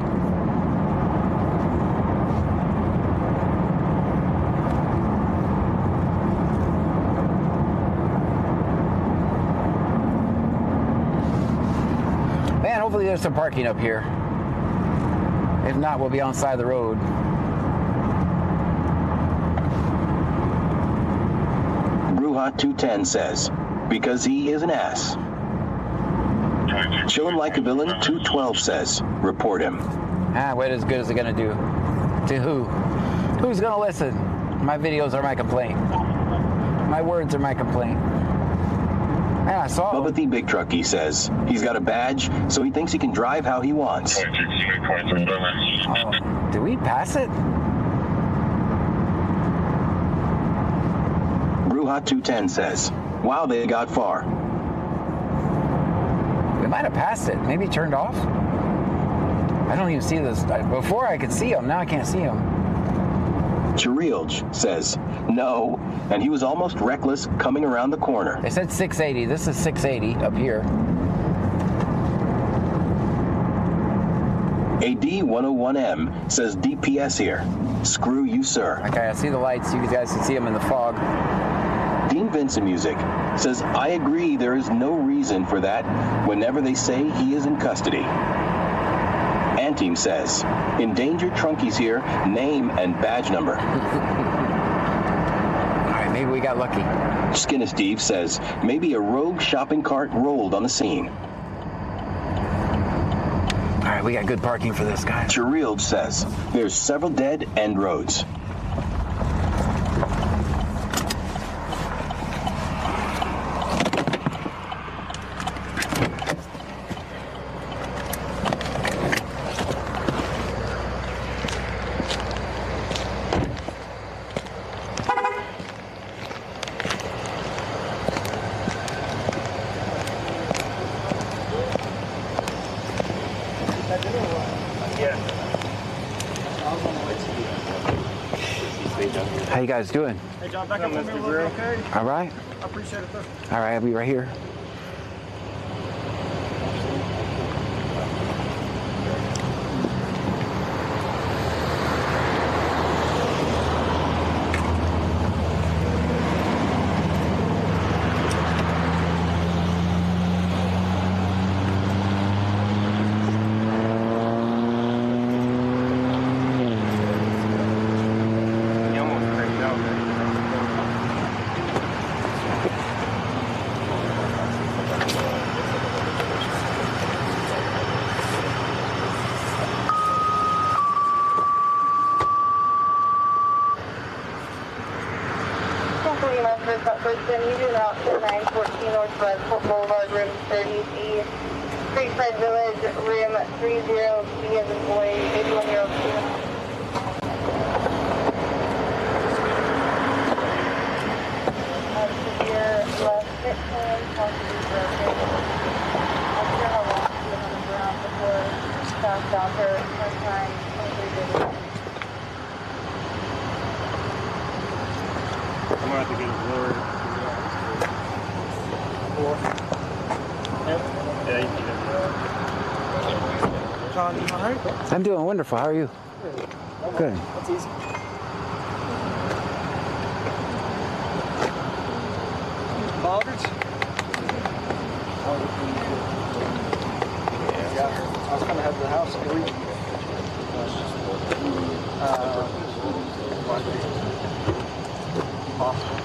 Man, hopefully there's some parking up here. If not, we'll be on the side of the road. Bruhat 210 says, because he is an ass. Chillin' Like a Villain 212 says, report him. What as good is it gonna do? To who? Who's gonna listen? My videos are my complaint. My words are my complaint. Yeah, I saw Bubba the Big Trucky says, he's got a badge, so he thinks he can drive how he wants. Oh, did we pass it? Bruhat 210 says, wow, they got far. We might have passed it. Maybe turned off? I don't even see this. Before I could see him, now I can't see him. Chirilj says, no, and he was almost reckless coming around the corner. They said 680. This is 680 up here. AD101M says DPS here. Screw you, sir. Okay, I see the lights. You guys can see them in the fog. Dean Vincent Music says, I agree there is no reason for that whenever they say he is in custody. Anteam says, endangered Trunkies here, name and badge number. All right, maybe we got lucky. Skinny Steve says, maybe a rogue shopping cart rolled on the scene. All right, we got good parking for this guy. Chirilj says, there's several dead end roads. How you guys doing? Hey, John, back up on me a little bit, okay? All right. I appreciate it, though. All right, I'll be right here. Continued out to 914 North Westport Boulevard, room 30E, Creekside Village, room 30B as in boy, 81-year-old female. Severe left hip hand, possibly broken. Not sure how long she was on the ground before passed out her time. I'm gonna have to get a blur. Yeah, you can. John, you alright? I'm doing wonderful. How are you? Good. That's easy. Baldridge? Yeah, I was kind of heading to the house every week. Possible.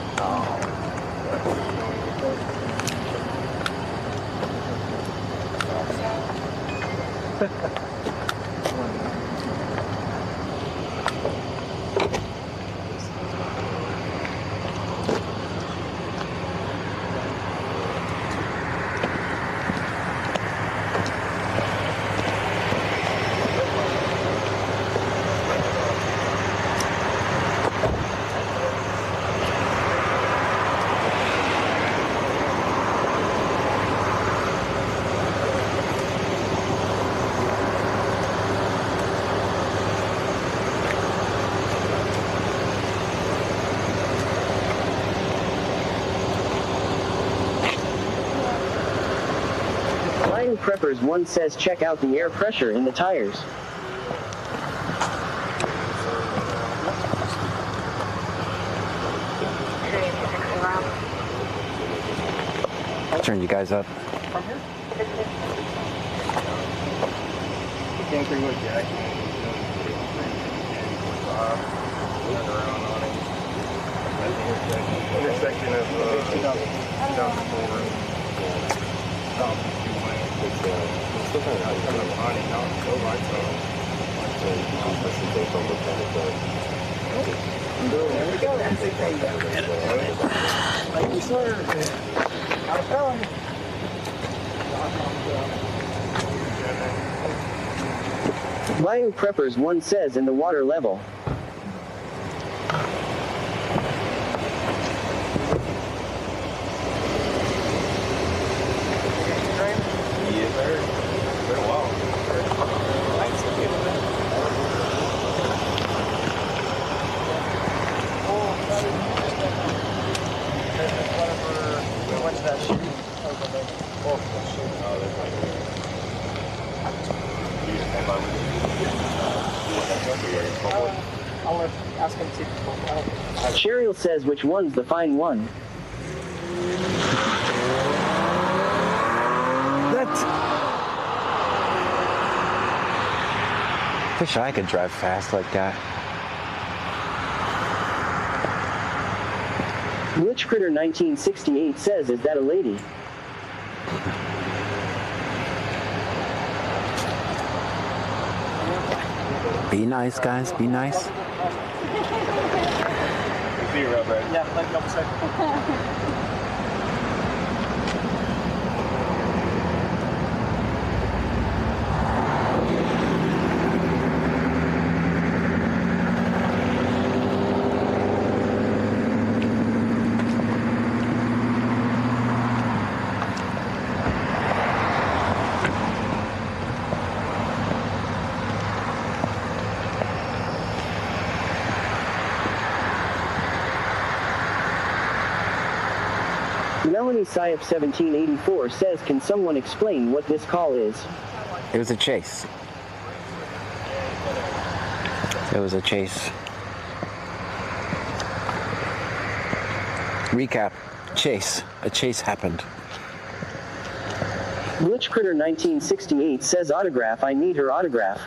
Lion Preppers 1 says check out the air pressure in the tires. I'll turn you guys up. From here? Came through with Jack. Intersection of 2004. There we go. Thank you, sir. Not a felony. Lion Preppers 1 says in the water level. Yes, sir. Been a while. We went to that shooting. I'll ask him to see if Cheryl says which one's the fine one. Wish I could drive fast like that. Glitch Critter 1968 says, is that a lady? Be nice, guys. Be nice. See you, Rob, right? Yeah, let me know a second. Melanie Syop 1784 says, can someone explain what this call is? It was a chase. It was a chase. Recap. Chase. A chase happened. Glitch Critter 1968 says, autograph, I need her autograph.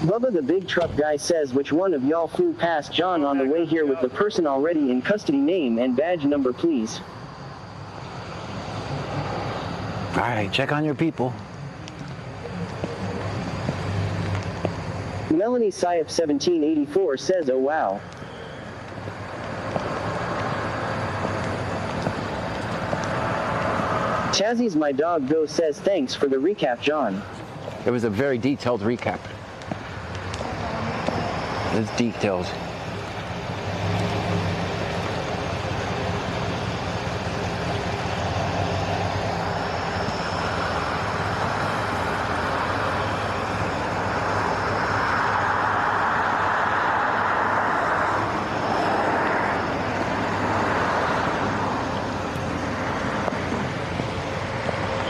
Bubba the Big Truck Guy says, which one of y'all flew past John on the way here with the person already in custody, name and badge number please? Alright, check on your people. Melanie Syop 1784 says, oh wow. Chazzy's My Dog Go says, thanks for the recap, John. It was a very detailed recap. It's detailed.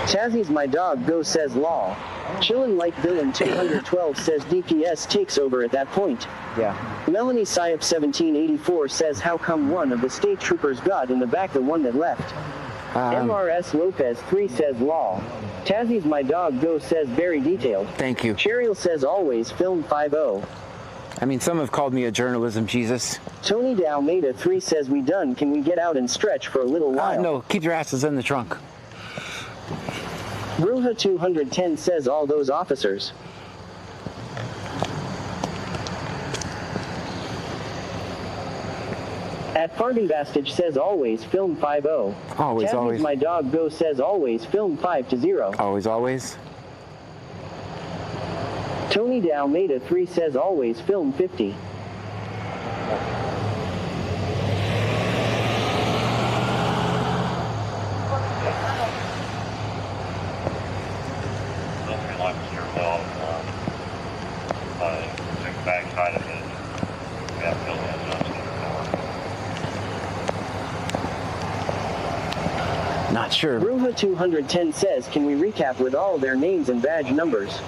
Chazzy's My Dog Go says, law. Chillin' like Villain 212 says, DPS takes over at that point. Yeah. Melanie Syop 1784 says, how come one of the state troopers got in the back the one that left? MRS Lopez 3 says, law. Chazzy's My Dog Go says, very detailed. Thank you. Cheryl says, always film 5-0. I mean, some have called me a journalism Jesus. Tony de Almeida 3 says, we done, can we get out and stretch for a little while? No, keep your asses in the trunk. Bruja 210 says, all those officers. At Fargan Bastage says, always film 5-0. Always, Chazzy's always. My Dog Go says, always film 5-0. Always, always. Tony de Almeida 3 says, always film 50. Not sure. Bruja 210 says, can we recap with all their names and badge numbers?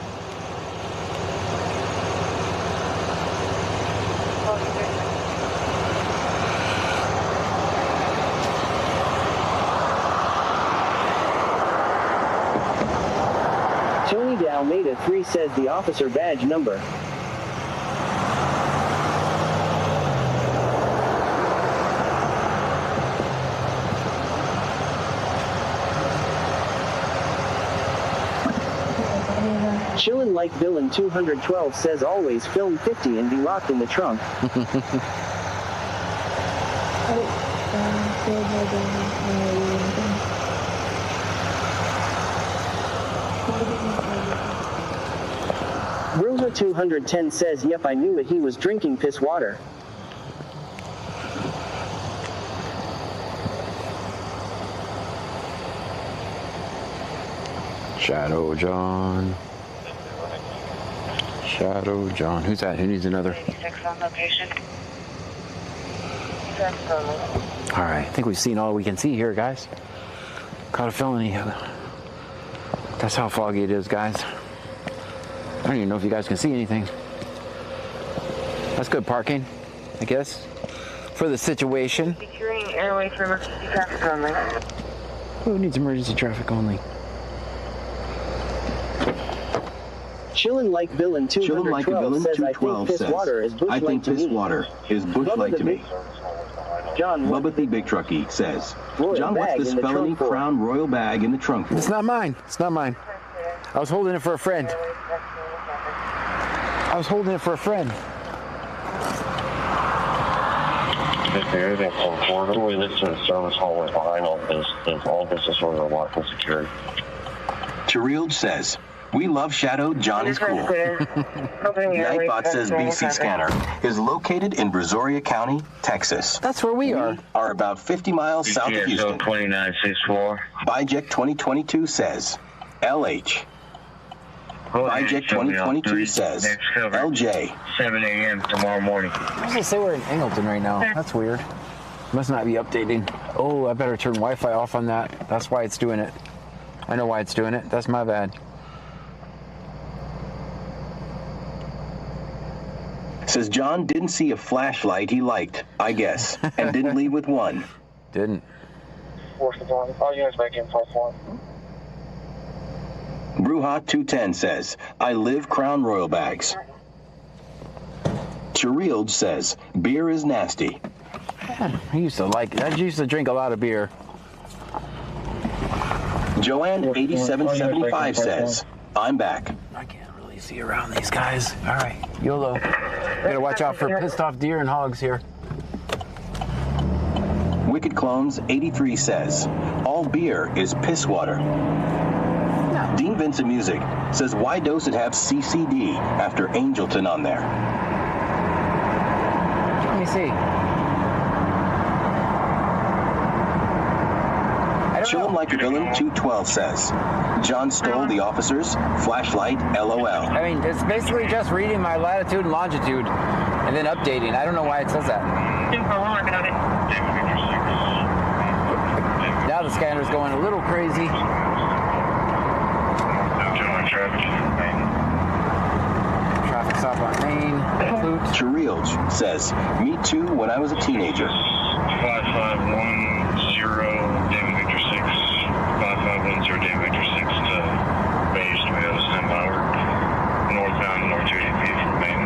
Tony de Almeida 3 says the officer badge number. Chillin' Like Villain 212 says always film 50 and be locked in the trunk. Bruja 210 says yep, I knew it, he was drinking piss water. Shadow John. Shadow John. Who's that? Who needs another? 86 on location. All right. I think we've seen all we can see here, guys. Caught a felony. That's how foggy it is, guys. I don't even know if you guys can see anything. That's good parking, I guess, for the situation. Securing airway for emergency traffic only. Who needs emergency traffic only? Chillin' Like Villain 212 says I think piss water is bush I think piss water is bush-like to me. John Bubba the Big Truckee says, Royal John, what's bag this in the felony trunk for? Crown Royal bag in the trunk for? It's not mine. It's not mine. I was holding it for a friend. I was holding it for a friend. Everything from Florida, the way this is the service hallway behind all business orders are locked and secured. Cherilge says, we love Shadow, John is cool. Nightbot says BC Scanner is located in Brazoria County, Texas. That's where we are. Are about 50 miles south of Houston. 2964. Biject 2022 says, LH. Biject 2022 says, LJ. 7 a.m. tomorrow morning. I was gonna say we're in Angleton right now. That's weird. Must not be updating. Oh, I better turn Wi-Fi off on that. That's why it's doing it. I know why it's doing it. That's my bad. Says John didn't see a flashlight he liked, I guess, and didn't leave with one. Didn't. All units back in 5-1. Bruja 210 says, I live Crown Royal bags. Cherilge says, beer is nasty. I used to drink a lot of beer. Joanne 8775 says, I'm back. I can't really see around these guys. All right, YOLO. Gotta watch out for pissed off deer and hogs here. Wicked Clones 83 says, all beer is piss water. No. Dean Vincent Music says, why does it have CCD after Angelton on there? Let me see. Chillin' Like a Villain 212 says, John stole the officer's flashlight, LOL. I mean, it's basically just reading my latitude and longitude and then updating. I don't know why it says that. Now the scanner's going a little crazy. Traffic stop on Main. Cherilge says, me too when I was a teenager. 5510 David Victor 6. 5510 David Victor 6 to Beige Toyota standby. Northbound North 280 feet from Main.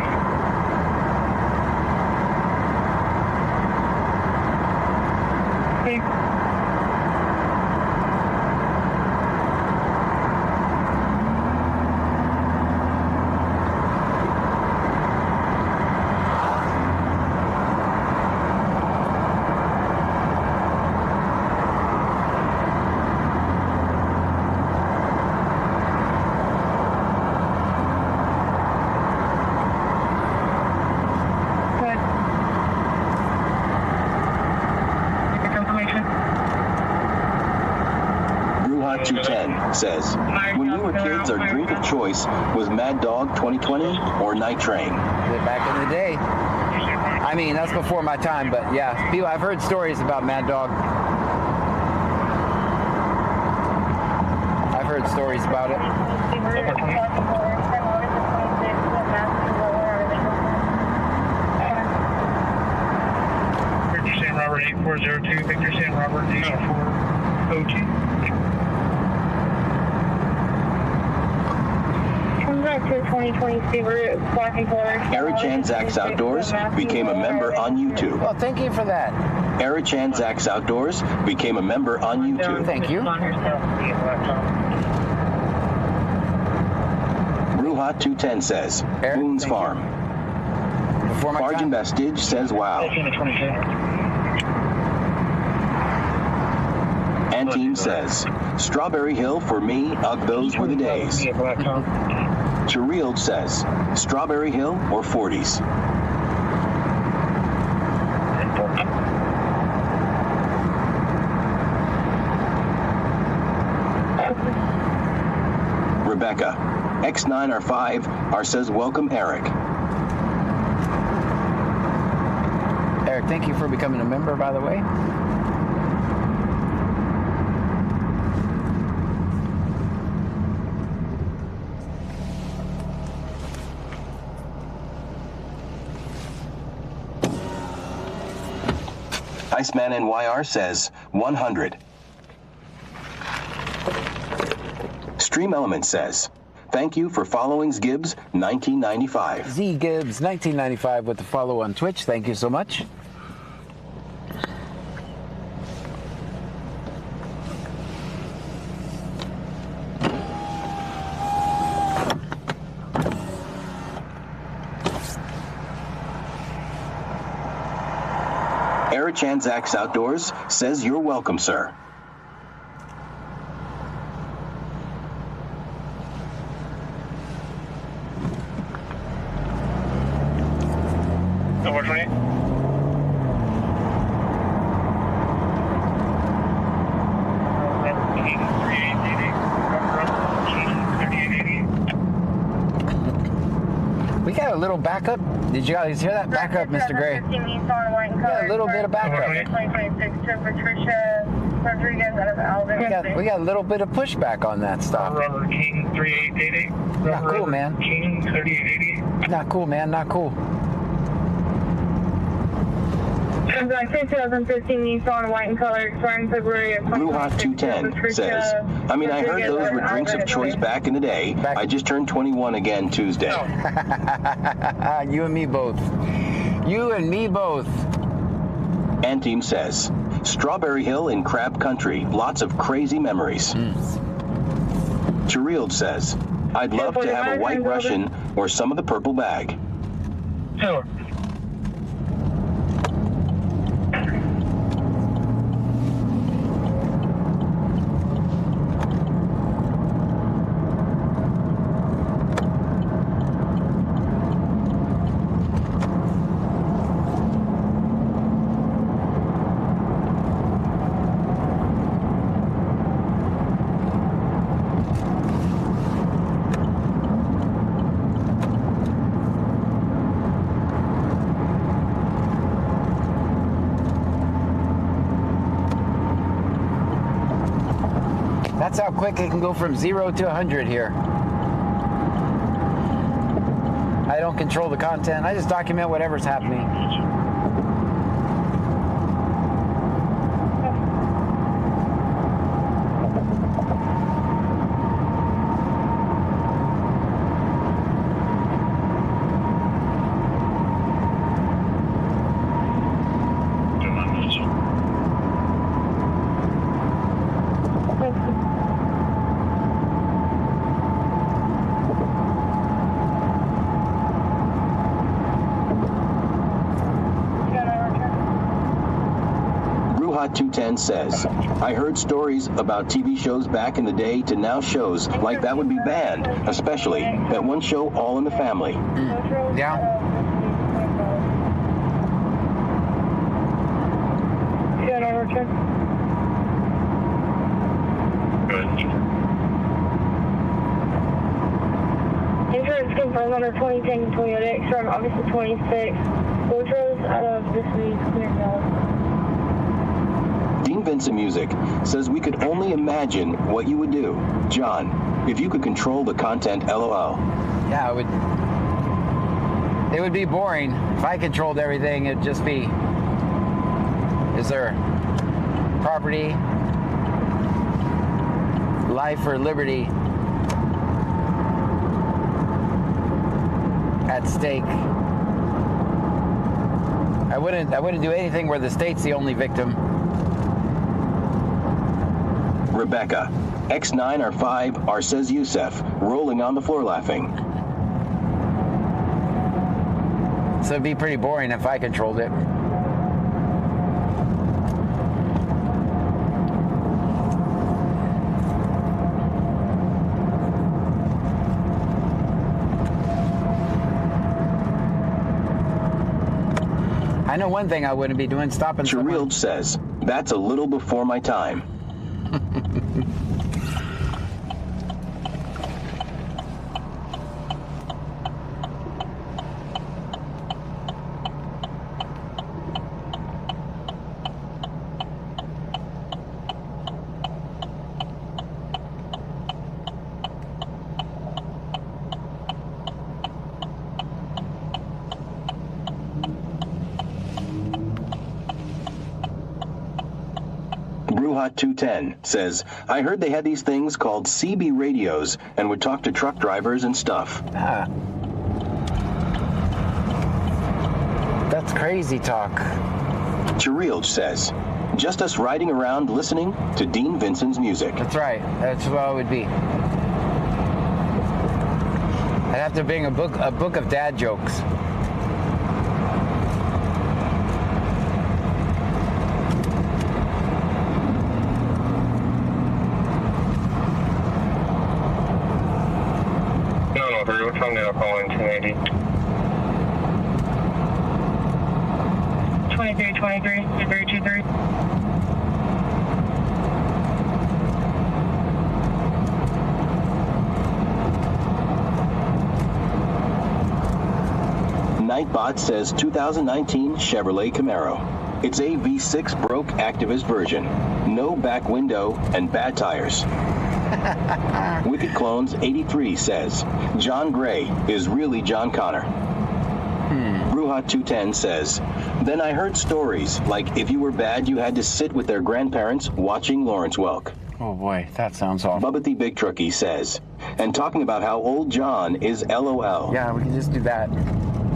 Bruja 210 says, when we were kids, our drink of choice was Mad Dog 2020 or Night Train. Back in the day. I mean, that's before my time, but yeah, I've heard stories about Mad Dog. heard stories about it. Victor Sam Robert 8402, Victor Sam Robert 8402. Erichan Zach's Outdoors became a member on YouTube. Well, thank you for that. Erichan Zach's Outdoors became a member on YouTube. Thank you. Ruha 210 says, Eric, Boone's thank Farm. Before my Margin time. Vestige says, wow. Antime says, Strawberry Hill for me, ugh, those were the days. Chirild says, Strawberry Hill or 40s? Rebecca, X9R5R says, welcome Eric. Eric, thank you for becoming a member, by the way. Iceman NYR says 100. Stream Element says, thank you for following Gibbs 1995. Z Gibbs 1995 with the follow on Twitch. Thank you so much. Erichan Zach's Outdoors says you're welcome, sir. Number 20. We got a little backup. Did you guys hear that backup, Mr. Gray? Yeah, a little bit of backup. 2026 to Patricia Rodriguez out of Alabama. We got a little bit of pushback on that stuff. Robert King 3888. Not cool, man. King 3888. Not cool, man. Not cool. Like 2015 Nissan white and color expiring February of Ruha 210 says, I mean, I heard those were drinks of choice back in the day. I just turned 21 again Tuesday. You and me both. You and me both. Antime says, Strawberry Hill in Crab Country. Lots of crazy memories. Chirild says, I'd love to have a white Russian or some of the purple bag. Sure. That's how quick it can go from 0 to 100 here. I don't control the content. I just document whatever's happening. Ruha 210 says, I heard stories about TV shows back in the day to now shows like that would be banned, especially that one show All in the Family. Yeah. Insurance confirmed on our 2010 Toyota X from August 26th. Both roads out of this week's Clear Valley. Dean Vincent Music says we could only imagine what you would do, John, if you could control the content, LOL. Yeah, it would be boring. If I controlled everything, it'd just be, is there property, life, or liberty at stake? I wouldn't do anything where the state's the only victim. Rebecca, X9 or 5 R says Youssef, rolling on the floor laughing. So it'd be pretty boring if I controlled it. I know one thing I wouldn't be doing, stopping someone. Cherilge says, that's a little before my time. Brewhot210 says, I heard they had these things called CB radios and would talk to truck drivers and stuff. Ah. That's crazy talk. Cherilge says, just us riding around listening to Dean Vincent's music. That's right. That's what it would be. I'd have to bring a book of dad jokes. Which one did I call in? 280. 2323, 323. Nightbot says 2019 Chevrolet Camaro. It's a V6 broke activist version. No back window and bad tires. Wicked Clones 83 says, John Gray is really John Connor. Brewhot210 says, then I heard stories like if you were bad, you had to sit with their grandparents watching Lawrence Welk. Oh boy, that sounds awful. Bubba the Big Truckee says, and talking about how old John is LOL. Yeah, we can just do that.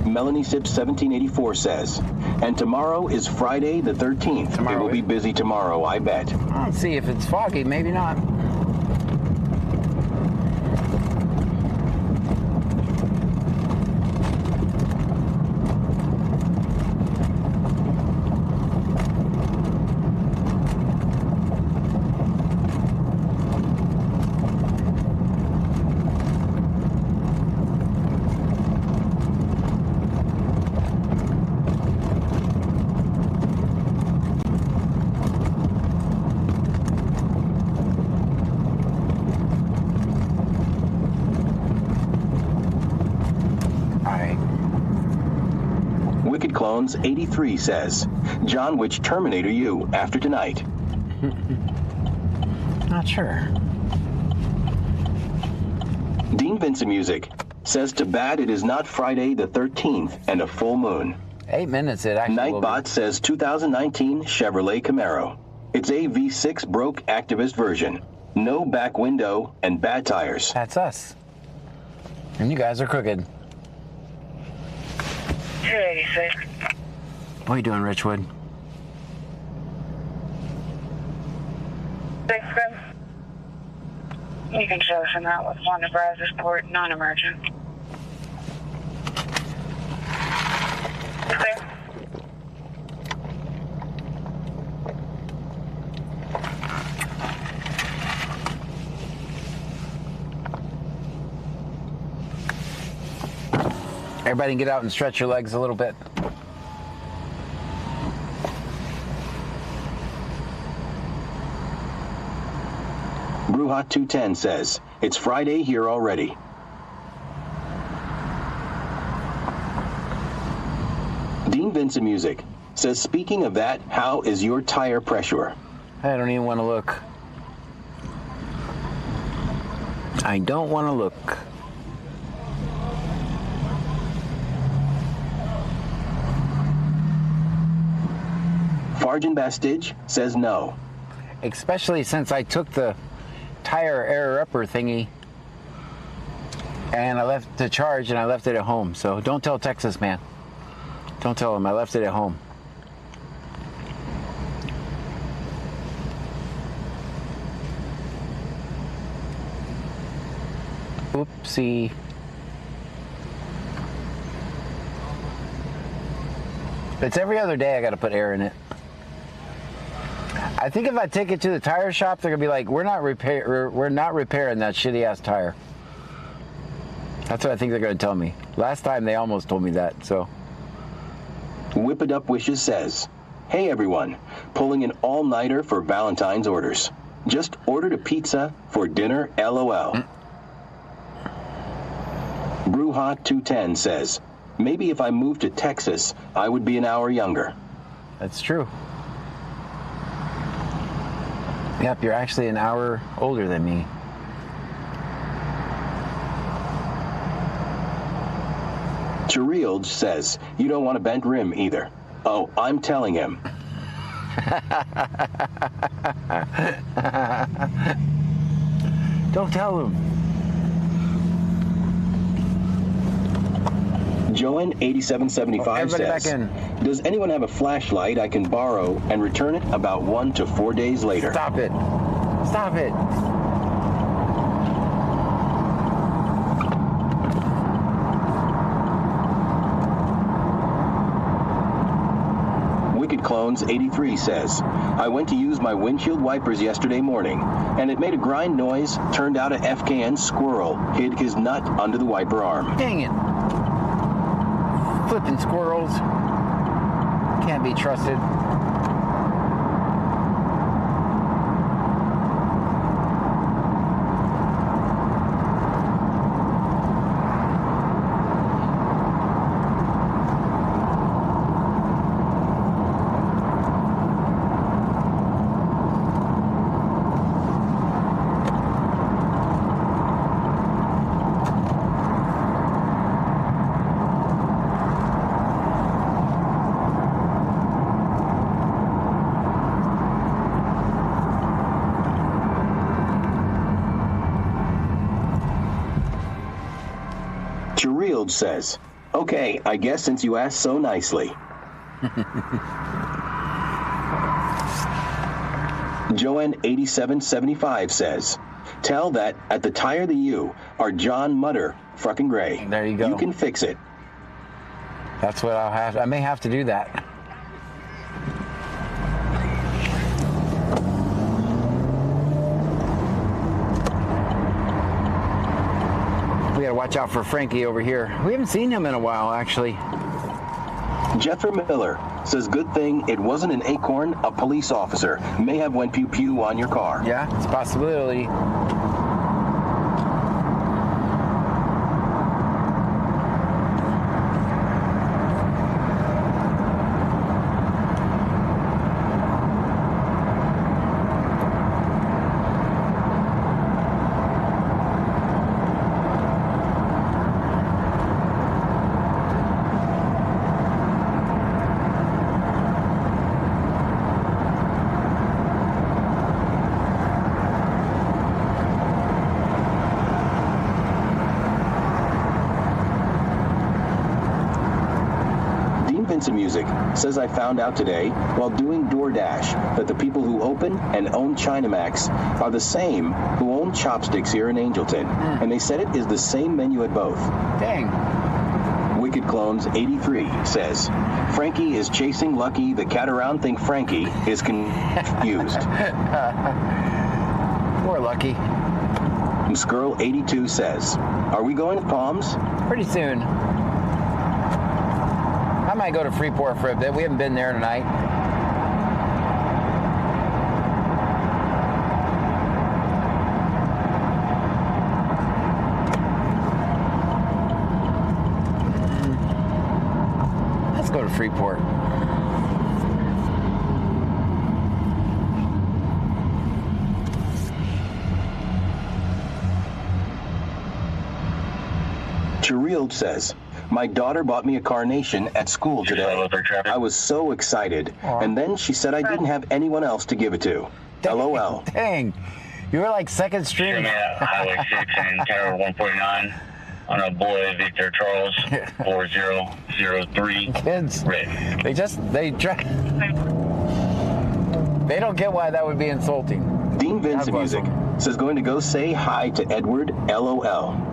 Melanie Sips 1784 says, and tomorrow is Friday the 13th. Tomorrow it will be busy tomorrow, I bet. Let's see, if it's foggy, maybe not. Wicked Clones 83 says, John, which Terminator you after tonight? Not sure. Dean Vincent Music says to Bad it is not Friday the 13th and a full moon. 8 minutes it actually Nightbot says 2019 Chevrolet Camaro. It's a V6 broke activist version. No back window and bad tires. That's us. And you guys are crooked. 286. What are you doing, Richwood? 6 good. You can show us that with one Nebraska Sport, non-emergent. Okay. Everybody get out and stretch your legs a little bit. Brewhot210 says, it's Friday here already. Dean Vincent Music says, speaking of that, how is your tire pressure? I don't even want to look. I don't want to look. Farjan Bastidge says no. Especially since I took the tire air upper thingy and I left the charge and I left it at home. So don't tell Texas man. Don't tell him I left it at home. Oopsie. It's every other day I got to put air in it. I think if I take it to the tire shop, they're gonna be like, we're not repairing that shitty ass tire. That's what I think they're gonna tell me. Last time they almost told me that, so. Whip It Up Wishes says, hey everyone, pulling an all-nighter for Valentine's orders. Just ordered a pizza for dinner, LOL. Brewhot 210 says, maybe if I moved to Texas, I would be an hour younger. That's true. Yep, you're actually an hour older than me. Chirielge says, you don't want a bent rim either. Oh, I'm telling him. Don't tell him. Joanne8775 says, does anyone have a flashlight I can borrow and return it about 1 to 4 days later? Stop it. Stop it. Wicked Clones 83 says, I went to use my windshield wipers yesterday morning, and it made a grind noise. Turned out a FKN squirrel hid his nut under the wiper arm. Dang it. Flipping squirrels. Can't be trusted. Chirielge says, okay, I guess since you asked so nicely. Joanne8775 says, tell that at the Tire the U are John Mutter, fucking gray. There you go. You can fix it. That's what I'll have. I may have to do that. We gotta watch out for Frankie over here. We haven't seen him in a while, actually. Jeffrey Miller says, good thing it wasn't an acorn, a police officer. May have went pew-pew on your car. Yeah, it's a possibility. Vincent Music says I found out today while doing DoorDash that the people who open and own Chinamax are the same who own Chopsticks here in Angelton. And they said it is the same menu at both. Dang. Wicked Clones 83 says, Frankie is chasing Lucky. The cat around think Frankie is confused. Poor Lucky. Skirl 82 says, are we going to Palms? Pretty soon. I might go to Freeport for a bit. We haven't been there tonight. Let's go to Freeport. Chirild says, my daughter bought me a carnation at school today. I was so excited. And then she said I didn't have anyone else to give it to. LOL. Dang. You were like second string. Highway 6 and Tower 149 on a boy, Victor Charles, 4003. Kids. Red. They don't get why that would be insulting. Dean Vincent Music says going to go say hi to Edward, LOL.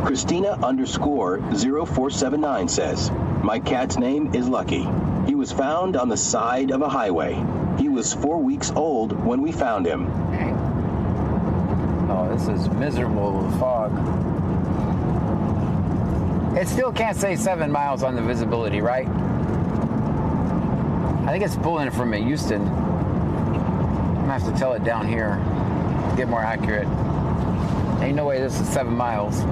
Christina_0479 says, my cat's name is Lucky. He was found on the side of a highway. He was 4 weeks old when we found him. Oh, this is miserable fog. It still can't say 7 miles on the visibility, right? I think it's pulling it from Houston. I'm gonna have to tell it down here to get more accurate. Ain't no way this is 7 miles.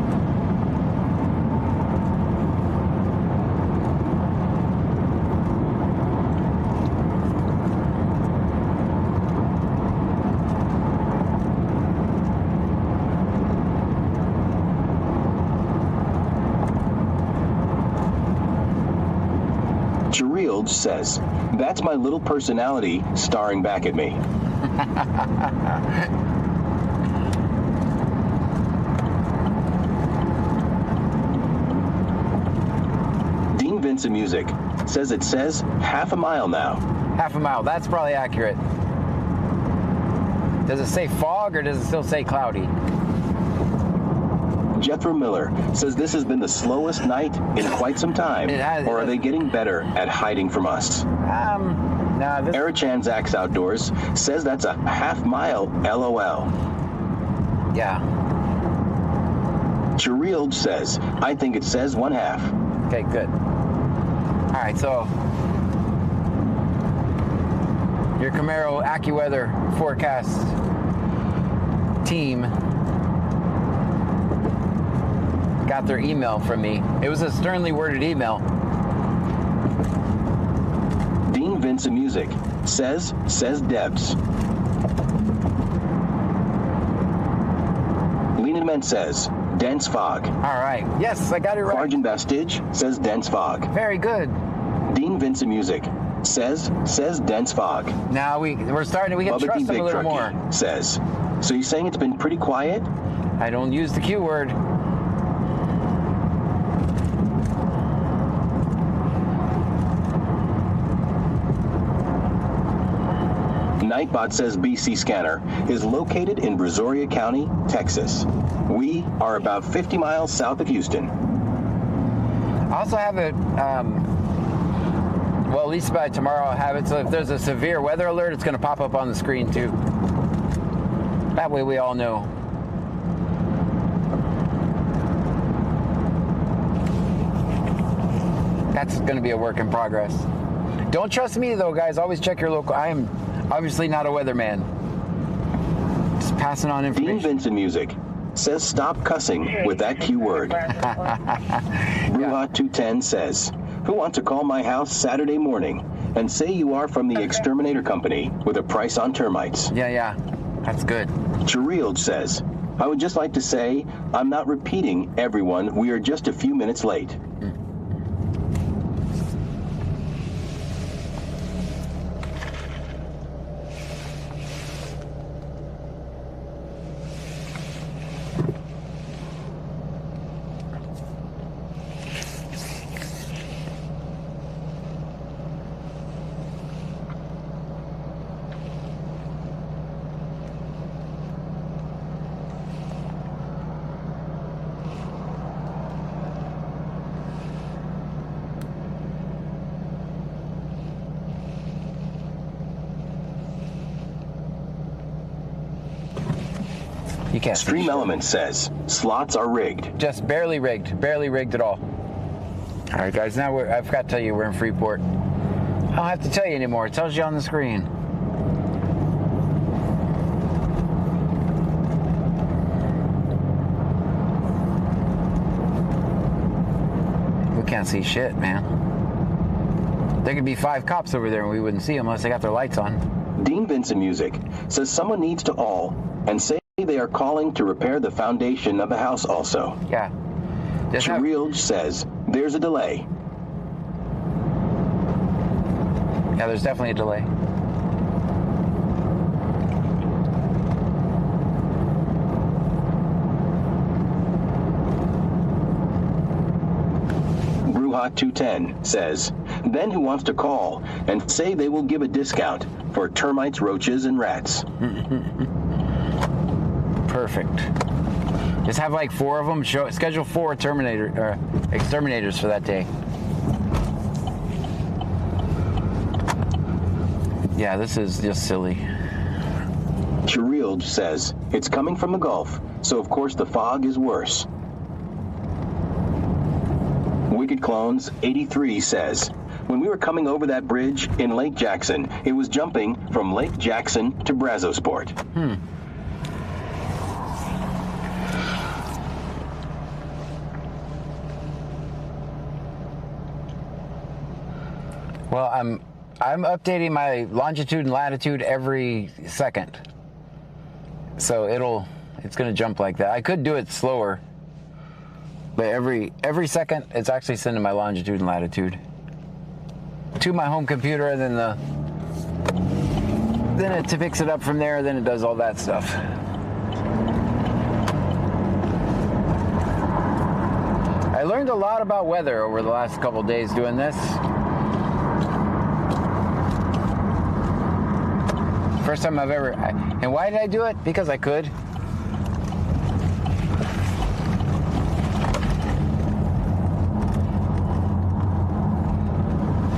Chirild says, that's my little personality staring back at me. Dean Vincent Music says it says half a mile now. Half a mile, that's probably accurate. Does it say fog or does it still say cloudy? Jethro Miller says this has been the slowest night in quite some time. Or are they getting better at hiding from us? No. Erichan Zax Outdoors says that's a half mile, LOL. Yeah. Chirild says, I think it says 1/2. Okay, good. All right, so your Camaro AccuWeather forecast team got their email from me. It was a sternly worded email. Dean Vincent Music says Debs. Lena Ment says dense fog. All right. Yes, I got it right. Farjan Bastidge says dense fog. Very good. Dean Vincent Music says dense fog. Now we're starting. We can Bubba trust D. them a Big little Truckee more. says. So you're saying it's been pretty quiet? I don't use the Q word. Nightbot says BC Scanner is located in Brazoria County, Texas. We are about 50 miles south of Houston. I also have it, well, at least by tomorrow I'll have it, so if there's a severe weather alert, it's going to pop up on the screen too. That way we all know. That's going to be a work in progress. Don't trust me though, guys. Always check your local. I am obviously not a weatherman. Just passing on information. Dean Vincent Music says stop cussing with that Q word. Bruhot 210 says, who wants to call my house Saturday morning and say you are from the Exterminator Company with a price on termites? Yeah. That's good. Chirild says, I would just like to say, I'm not repeating, everyone. We are just a few minutes late. You can't. Stream Element says slots are rigged. Just barely rigged at all. All right, guys. Now I forgot to tell you we're in Freeport. I don't have to tell you anymore. It tells you on the screen. We can't see shit, man. There could be 5 cops over there and we wouldn't see them unless they got their lights on. Dean Vincent Music says someone needs to all and say they are calling to repair the foundation of the house also. Yeah. Cherilge says there's a delay. Yeah, there's definitely a delay. Bruja 210 says, then who wants to call and say they will give a discount for termites, roaches, and rats? Perfect. Just have like 4 of them. Schedule 4 exterminators for that day. Yeah, this is just silly. Cherilge says it's coming from the Gulf, so of course the fog is worse. Wicked Clones 83 says, when we were coming over that bridge in Lake Jackson, it was jumping from Lake Jackson to Brazosport. Well, I'm updating my longitude and latitude every second. So it's gonna jump like that. I could do it slower, but every second it's actually sending my longitude and latitude to my home computer, and then it picks it up from there, then it does all that stuff. I learned a lot about weather over the last couple days doing this. First time I've ever, and why did I do it? Because I could.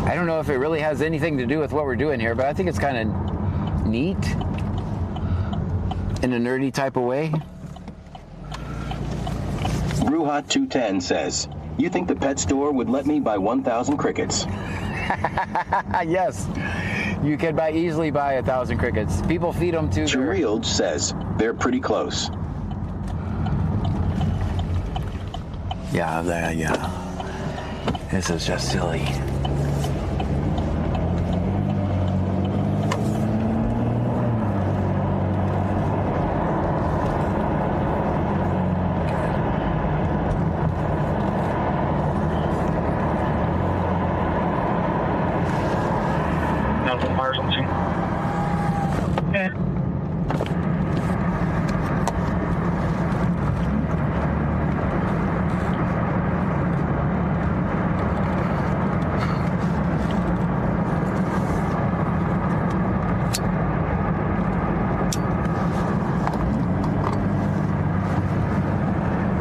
I don't know if it really has anything to do with what we're doing here, but I think it's kind of neat in a nerdy type of way. Bruja 210 says, you think the pet store would let me buy 1,000 crickets? Yes. You could easily buy 1,000 crickets. People feed them to. Cherilge says they're pretty close. Yeah. This is just silly.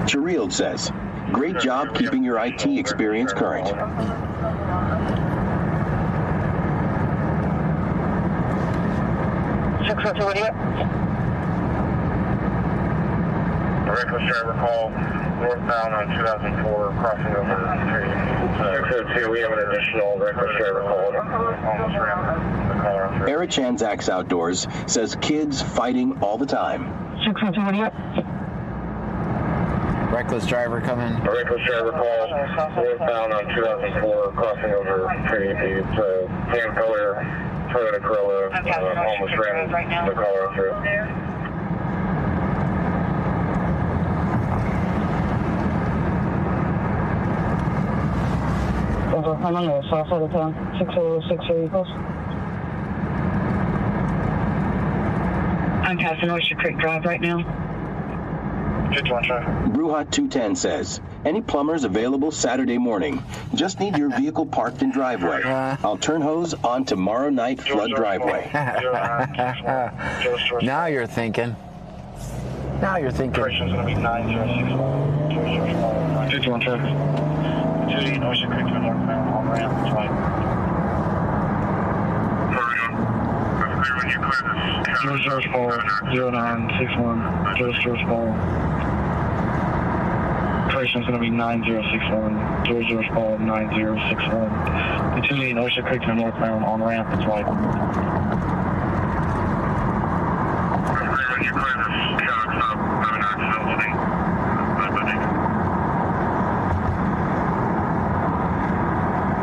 Cherilge says, great job keeping your IT experience current. A reckless driver call northbound on 2004 crossing over 602. We have an additional reckless driver call. Almost ran the car off. Erichanzax Outdoors says kids fighting all the time. 602. Reckless driver coming. A reckless driver call northbound on 2004 crossing over Trinity. It's a tan color Toyota Corolla. Almost ran the car off road. I'm on the south side of town. 606 vehicles. I'm passing Oyster Creek Drive right now. Bruja 210 says, any plumbers available Saturday morning? Just need your vehicle parked in driveway. I'll turn hose on tomorrow night flood driveway. Now you're thinking. Now you're thinking. Operation's going to be 9061. 51 traffic. 2 Oyster Creek to the northbound on ramp. That's fine. When you clear this. George Ball 0961. George Ball. operation is going to be 9061. Georgia respond 9061. Continuing Oyster Creek to northbound on ramp. It's right.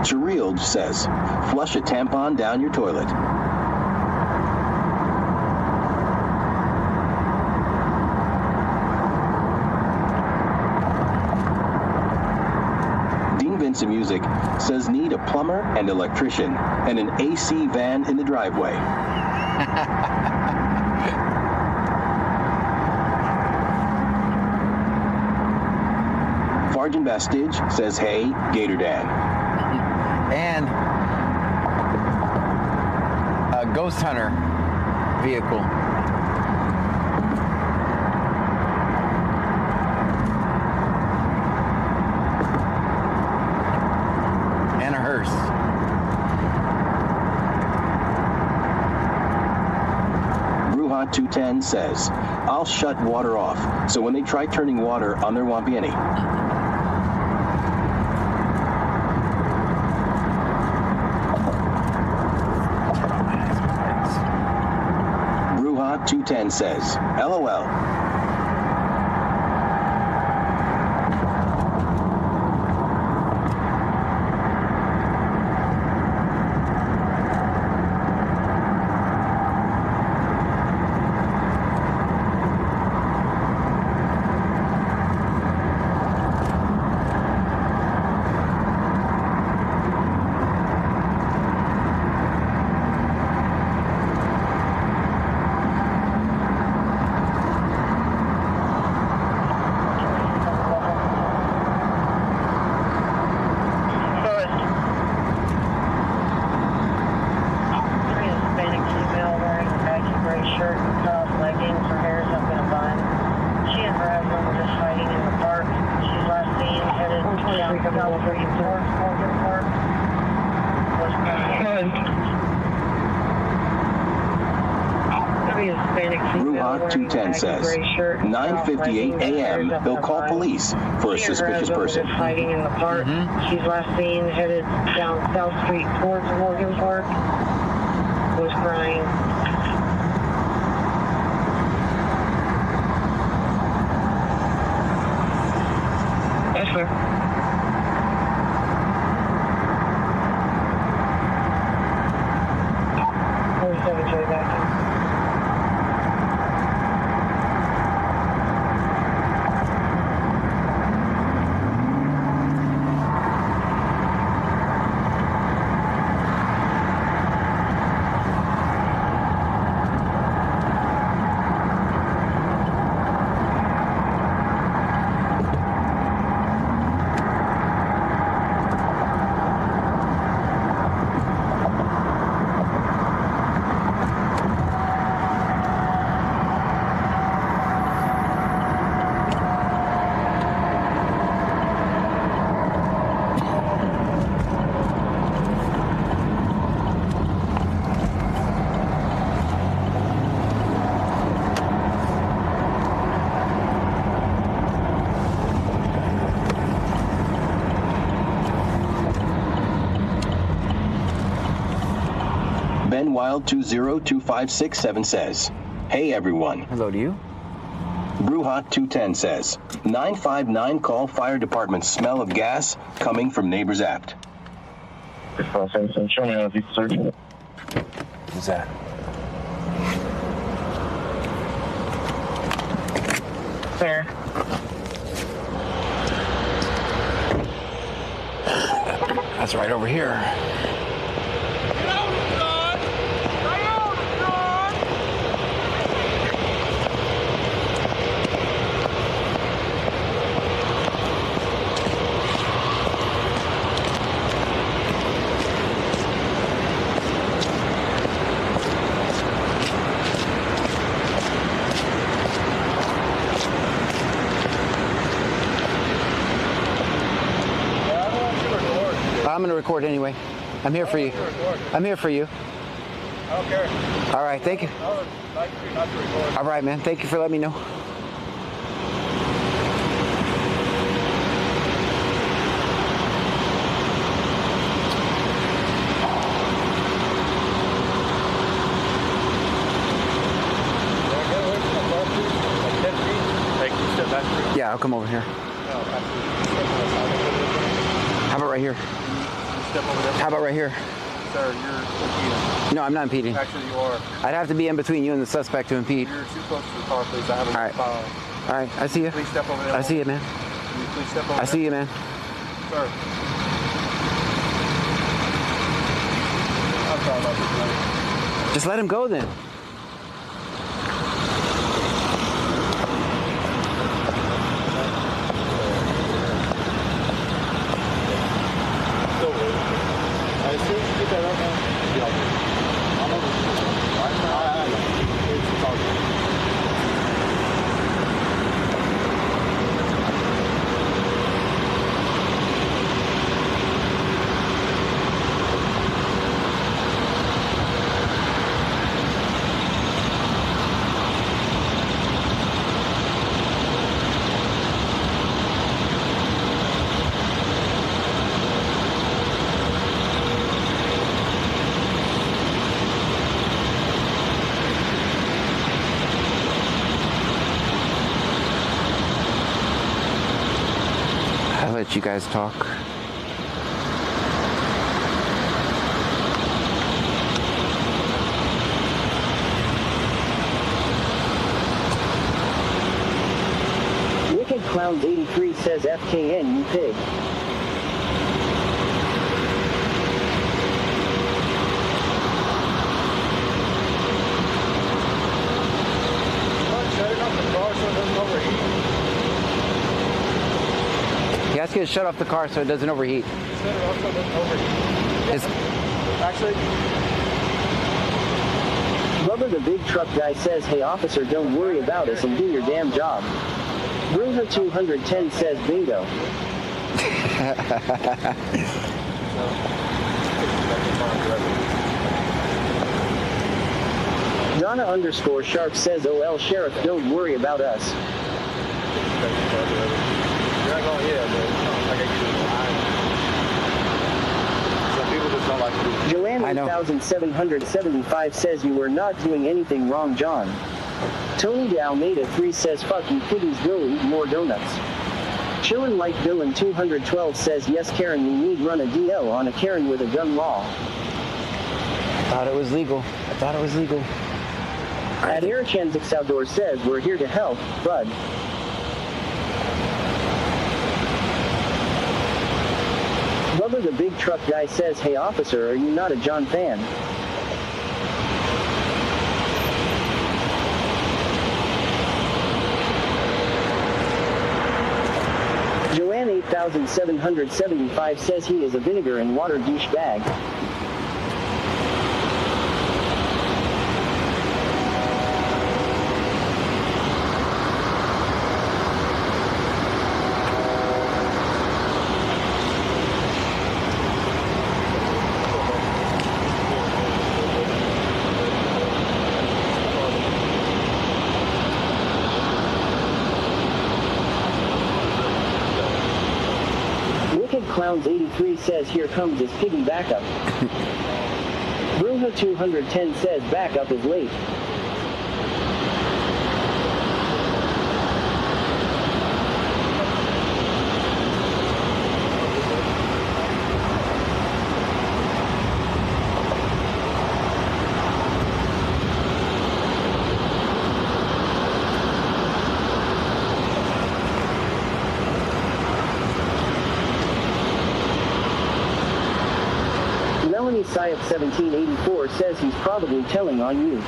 Cherilde says, flush a tampon down your toilet. Dean Vincent Music says need a plumber and electrician and an AC van in the driveway. Farjan Bastidge says, hey, Gator Dan. And a ghost hunter vehicle. And a hearse. Bruja 210 says, I'll shut water off, so when they try turning water on, there won't be any. Bruja 210 says, LOL. Bruja 210 says, 9:58 a.m. They'll call police for a suspicious person. Hiding in the park. She's last seen headed down South Street towards Morgan Park. Was crying. Yes, sir. Ben Wild 20256 says, hey everyone. Hello to you. Bruja 210 says, 959 call fire department smell of gas coming from Neighbors Apt. Show me how he's searching. Who's that? Sir. That's right over here. I'm going to record anyway. I'm here for you. I'm here for you. I don't care. All right, thank you. I would like for you not to record. All right, man. Thank you for letting me know. Yeah, I'll come over here. No, actually, step on the side a little bit. How about right here? Step over there. How about right here? Sir, you're impeding. No, I'm not impeding. Actually, you are. I'd have to be in between you and the suspect to impede. You're too close to the car, please. I have a All right. file. All right, I see you. Please step over there. I see you, man. Can you please step over I there? see you, man. Sir. I'm sorry about this, man. Just let him go then. As soon as you get that up, man, be like, I'm over here. All right. It's all good. I'll let you guys talk. Wicked Clowns 83 says FKN, you pig. Shut it off the car so it doesn't overheat. He has to shut off the car so it doesn't overheat. Shut it off so it doesn't overheat. It's, Actually, Bubba the big truck guy says, hey officer, don't worry about us and do your damn job. Bruja 210 says bingo. Donna _Sharp says, OL sheriff, don't worry about us. you're not going, yeah, but like I get some people just don't like to do. Joanne I know. 8775 says, you were not doing anything wrong, John. Tony de Almeida 3 says, fuck you piggies, go eat more donuts. Chillin' like Villain 212 says, yes Karen, we need run a DL on a Karen with a gun law. I thought it was legal. I thought it was legal. At Erichanzik Outdoor says, we're here to help, bud. Bubba the big truck guy says, hey officer, are you not a John fan? Joanne 8775 says he is a vinegar and water douchebag. Wicked Clowns 83 says, here comes his piggy backup. Bruja 210 says, backup is late. Melanie Syop 1784 says he's probably telling on you.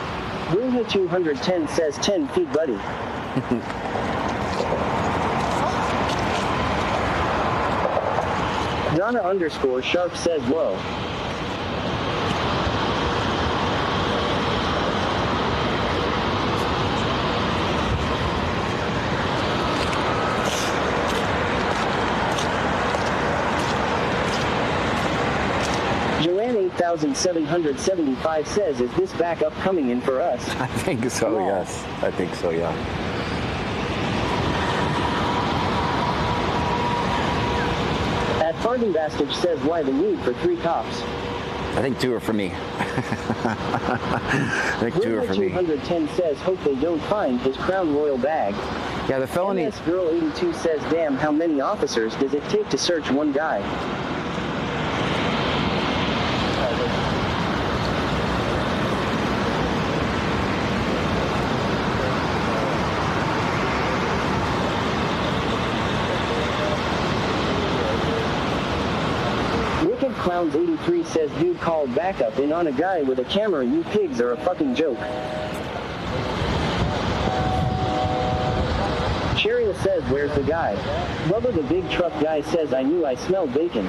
Bruja 210 says 10 feet, buddy. Donna _Sharp says, whoa. Joanne 8775 says, is this backup coming in for us? I think so, yes. I think so, yeah. At Farthing Bastage says, why the need for 3 cops? I think 2 are for me. I think 2 are Bruja for me. 210 says, hope they don't find his Crown Royal bag. Yeah, the felony. MS Girl 82 says, damn, how many officers does it take to search one guy? Wicked Clowns 83 says, dude called backup in on a guy with a camera. You pigs are a fucking joke. Cheryl says, where's the guy? Bubba the big truck guy says, I knew I smelled bacon.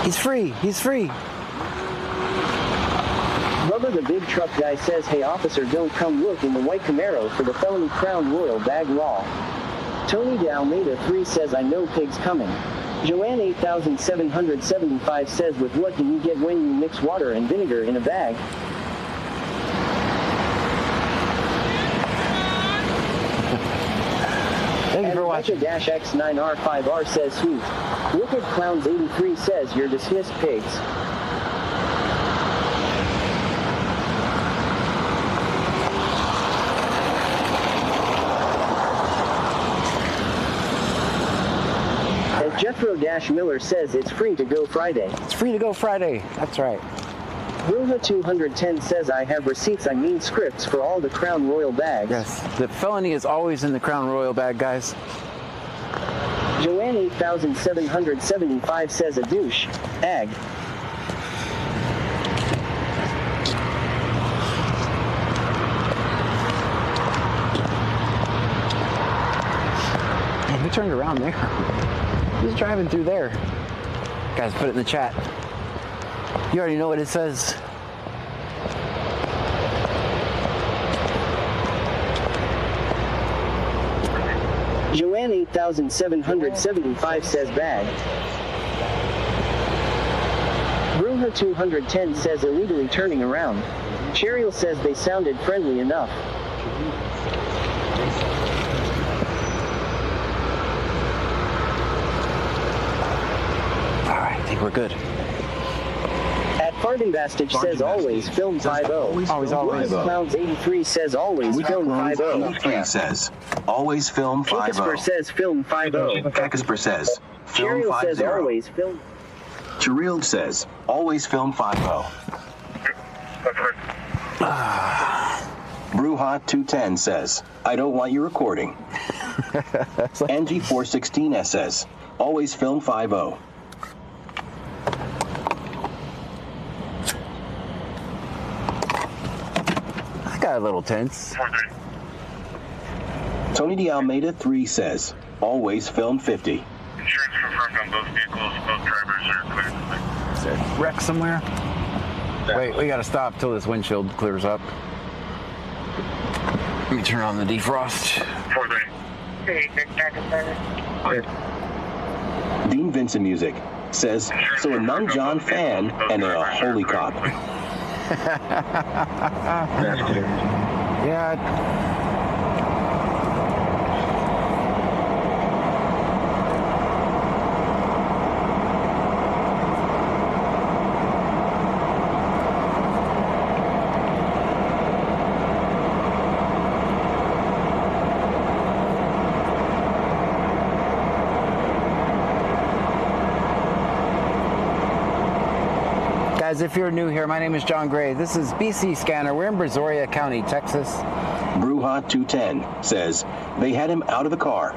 He's free. He's free. Bubba the big truck guy says, hey officer, don't come look in the white Camaro for the felony Crown Royal bag law. Tony de Almeida 3 says, I know pigs coming. Joanne 8775 says, with what do you get when you mix water and vinegar in a bag? Thank you for watching. X9R5R says, sweet. Wicked Clowns 83 says, you're dismissed, pigs. And Jethro-Miller says, it's free to go Friday. It's free to go Friday. That's right. Roha 210 says, I have receipts, I mean scripts for all the Crown Royal bags. Yes, the felony is always in the Crown Royal bag, guys. Joanne 8775 says, a douche. Ag. Man, we turned around there. Who's driving through there? Guys, put it in the chat. You already know what it says. Joanne 8775 says bag. Bruja 210 says illegally turning around. Cheryl says they sounded friendly enough. Alright, I think we're good. At Fardenbastage says always film 5-0. Always. Clowns 83 says always film 5-0. 83 says, always film 5-0. Casper says film 5-0. Casper says, film Cheryl says 5-0. always film. Cheryl says, always film 5-0. Bruja 210 says, I don't want you recording. Angie 416 says, always film 5-0. I got a little tense. Tony de Almeida 3 says, always film 50. Insurance confirmed on both vehicles. Both drivers are cleared. Is there a wreck somewhere? Wait, we gotta stop till this windshield clears up. Let me turn on the defrost. 430. Dean Vincent Music says, so a non-John fan and a holy cop. Yeah. Guys, if you're new here, my name is John Gray. This is BC Scanner. We're in Brazoria County, Texas. Bruja 210 says, they had him out of the car.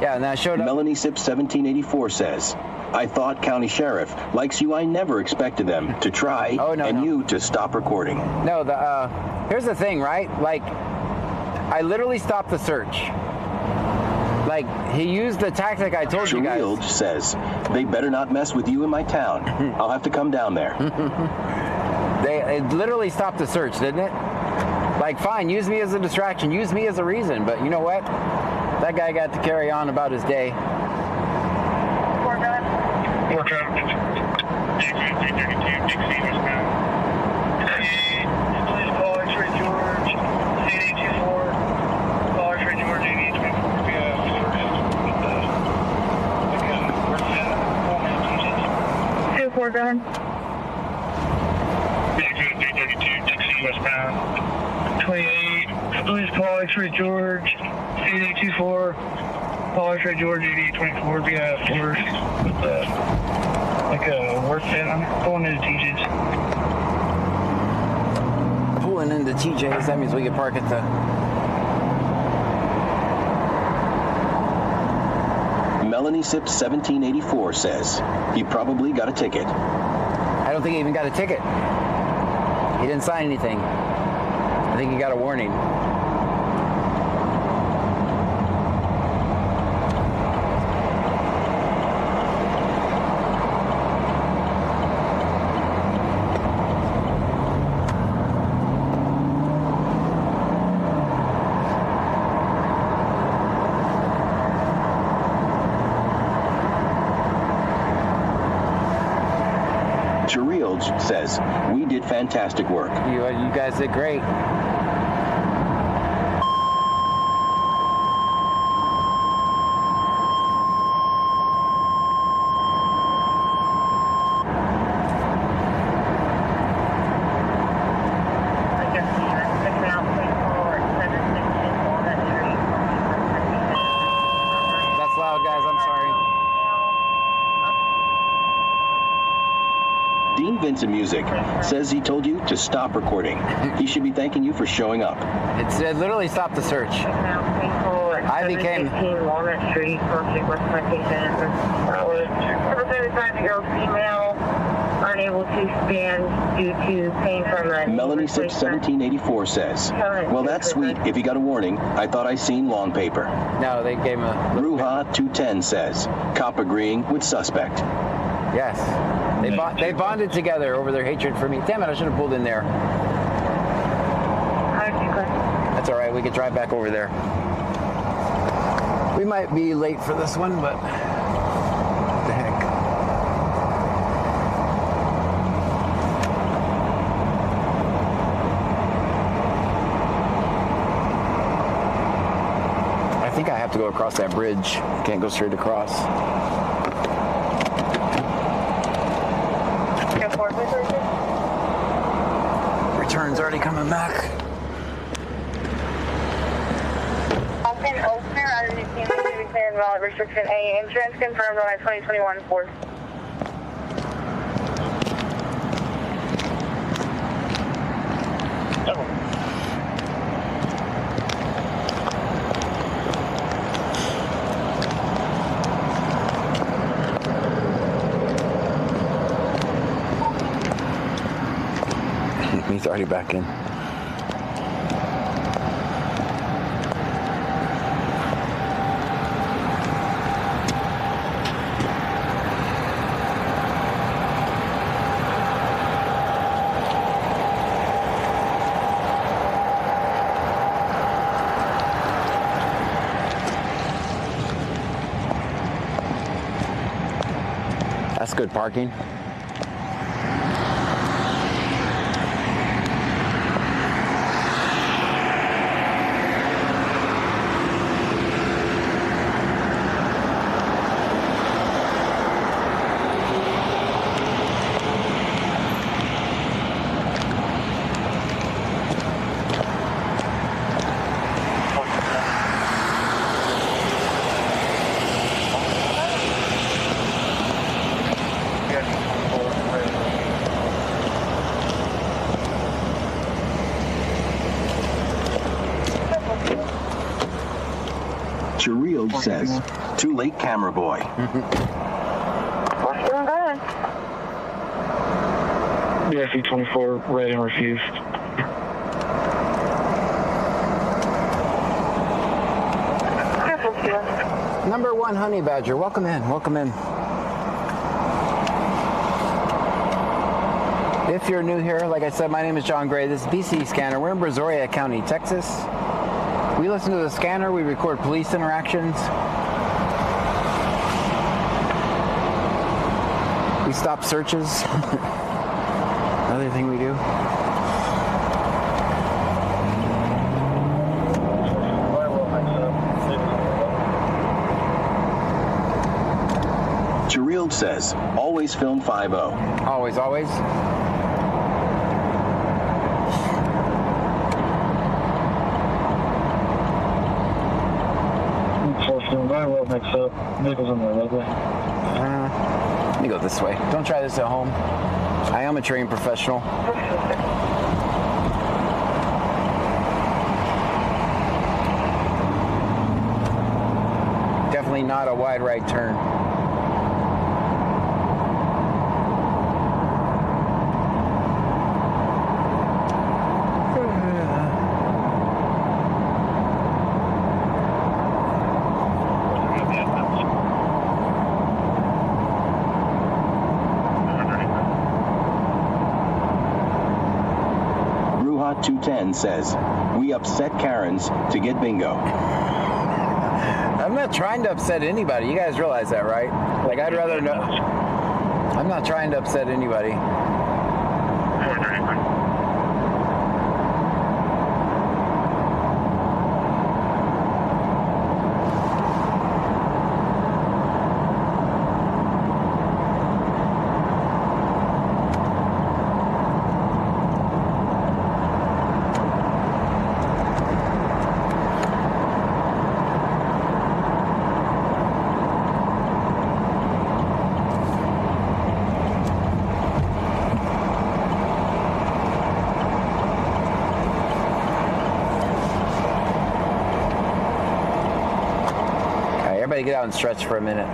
Yeah, and I showed up. Melanie Sips 1784 says, I thought county sheriff likes you. I never expected them to try you to stop recording. No, here's the thing, right? Like, I literally stopped the search. Like, he used the tactic I told you guys. Shield says, they better not mess with you in my town. I'll have to come down there. It literally stopped the search, didn't it? Like, fine, use me as a distraction, use me as a reason, but you know what? That guy got to carry on about his day. Work out. Dixie westbound. Please call X-Ray George, CD24. Call X-Ray George, AD24. Two, four, gun. 332, Dixie westbound. 28. Please call X-Ray George, CD24. Call X-Ray George, AD24. Be a force with like a work van. I'm pulling into TJ's. Pulling into TJ's, that means we can park at the... Melanie Sips 1784 says he probably got a ticket. I don't think he even got a ticket. He didn't sign anything. I think he got a warning. Cherilge says, we did fantastic work. You guys did great. That's loud, guys. I'm sorry. Dean Vincent Music says he told you to stop recording. He should be thanking you for showing up. It literally stopped the search. I became... Walnut Street, West Plantation. 75-year-old female unable to stand due to pain from a... Melanie Sips 1784 says, well, that's sweet. If you got a warning, I thought I seen long paper. No, they gave him a... Ruha 210 says, cop agreeing with suspect. Yes. They bonded together over their hatred for me. Damn it, I should have pulled in there. That's all right. We could drive back over there. We might be late for this one, but what the heck. I think I have to go across that bridge. Can't go straight across. Return's already coming back. Austin Opener, out of New Zealand, to be cleared valid restriction A. Insurance confirmed on my 2021 Ford. He's already back in. That's good parking. Cherilge says, too late, camera boy. What's going on? BFE-24, read and refused. Number 1 Honey Badger, welcome in, welcome in. If you're new here, like I said, my name is John Gray. This is BC Scanner. We're in Brazoria County, Texas. We listen to the scanner. We record police interactions. We stop searches. Another thing we do. Chirild says, always film 5-0. Always, always. Mix up. Vehicles on the roadway. Let me go this way. Don't try this at home. I am a trained professional. Definitely not a wide right turn. Bruhot 210 says, we upset Karens to get bingo. I'm not trying to upset anybody. You guys realize that, right? Like, I'd rather know. I'm not trying to upset anybody. Everybody get out and stretch for a minute.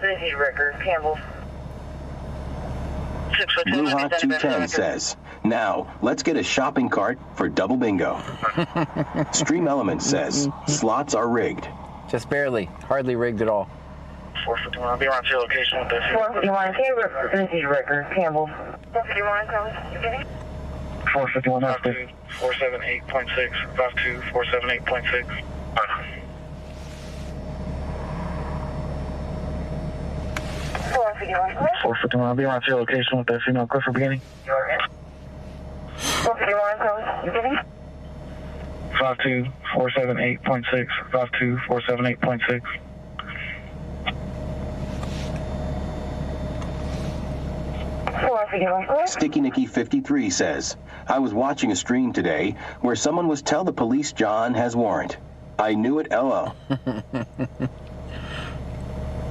Busy record, Campbell. Bruhot 210 says, now, let's get a shopping cart for double bingo. Stream Element says, slots are rigged. Just barely. Hardly rigged at all. 451, I'll be around to your location with this. 451, busy record, Campbell. 451, Campbell. 451, Five 478.6. 478.6. 451, I'll be around to your location with that female Clifford beginning. 451, beginning. 52478.6. 52478.6. Sticky Nicky 53 says, I was watching a stream today where someone was tell the police John has warrant. I knew it, LO.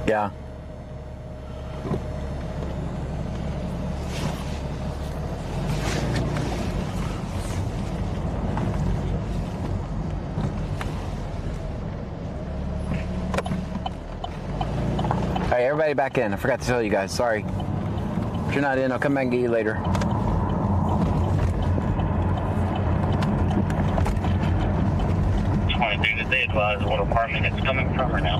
Yeah. All right, everybody back in. I forgot to tell you guys. Sorry. If you're not in, I'll come back and get you later. Just want to do that they advise what apartment it's coming from or now.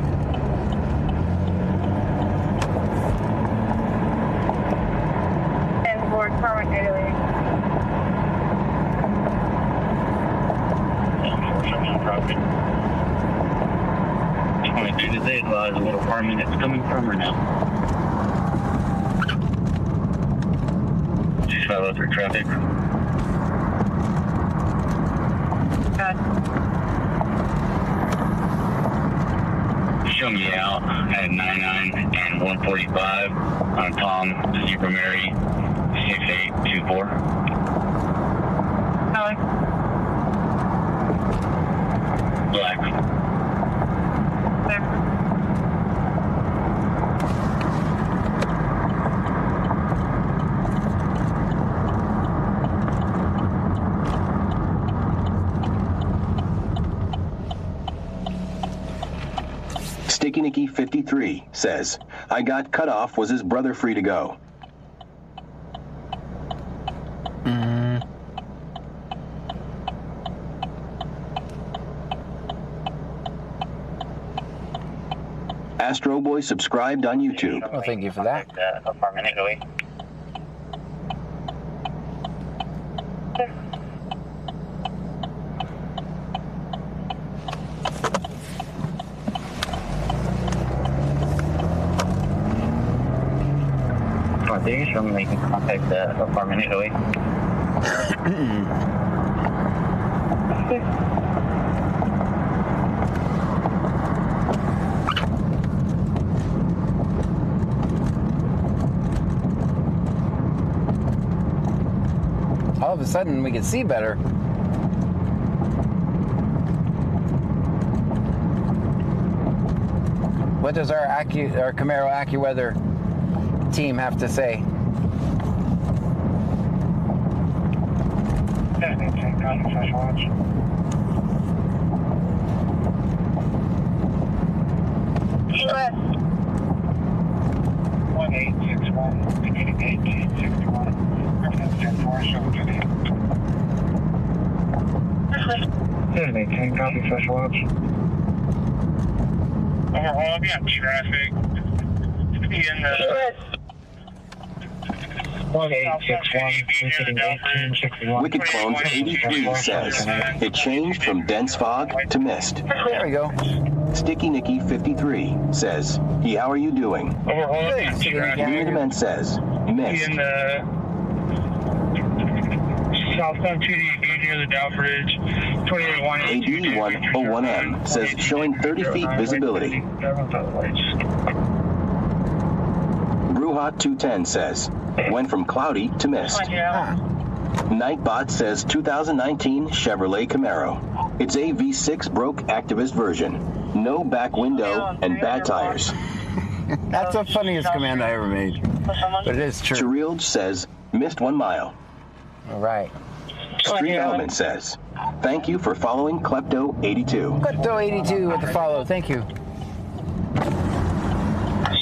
And for current daily. Unfortunately, on property. Just want to do that they advise what apartment it's coming from or now. Just follow through traffic. Show me out at 99 and 145 on Tom Zebra Mary 6824. Alex. Black. Sticky Nicky 53 says, I got cut off. Was his brother free to go? Astro Boy subscribed on YouTube. Well, thank you for that. Apartment 808. Northeast, I'm making contact the apartment 808. All of a sudden, we can see better. What does our Camaro AccuWeather team have to say? US 1861, beginning 1861. Maintain copy, Special Watch. Overall, I'll be on traffic. In the 1861, beginning 1861. Wicked Clones 83 says, it changed from dense fog to mist. There we go. Sticky Nicky 53 says, hey, how are you doing? Overall, I'll be on traffic. Demand says, mist. In the southbound 2DB near the Dow Bridge, 281 AD101M says, showing 30 feet visibility. Brewhot 210 says, went from cloudy to mist. Nightbot says 2019 Chevrolet Camaro. It's a V6 broke activist version. No back window and bad tires. That's the funniest command I ever made. But it is true. Cherilge says, missed 1 mile. All right. Street Element says, thank you for following Klepto82. Klepto82 with the follow. Thank you.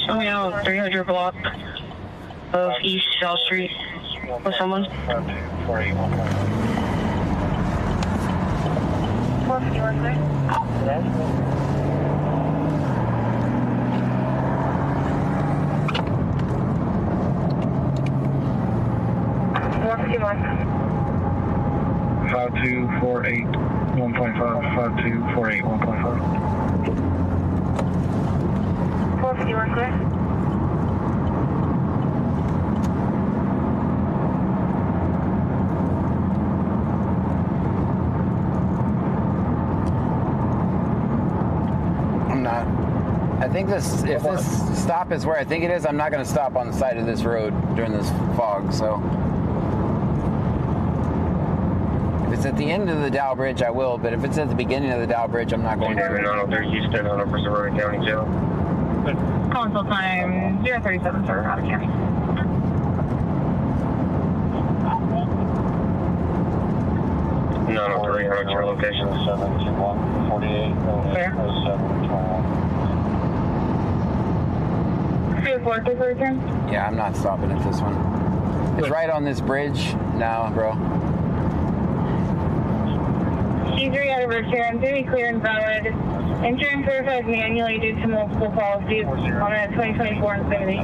Show me out 300 block of East South Street with someone. 5248 1.5. 5248 1.5. 451 clear. I'm not. I think this, if this stop is where I think it is, I'm not going to stop on the side of this road during this fog, so. If it's at the end of the Dow Bridge, I will, but if it's at the beginning of the Dow Bridge, I'm not going to. Houston, on over Suburban County Jail. Console time 037, sir, out of county. No, 300 your location. 721 48 Fair. 246 Yeah, I'm not stopping at this one. It's right on this bridge. No, bro. C3 out of return, to be clear and valid. Insurance verifies manually due to multiple policies on a 2024 Infinity.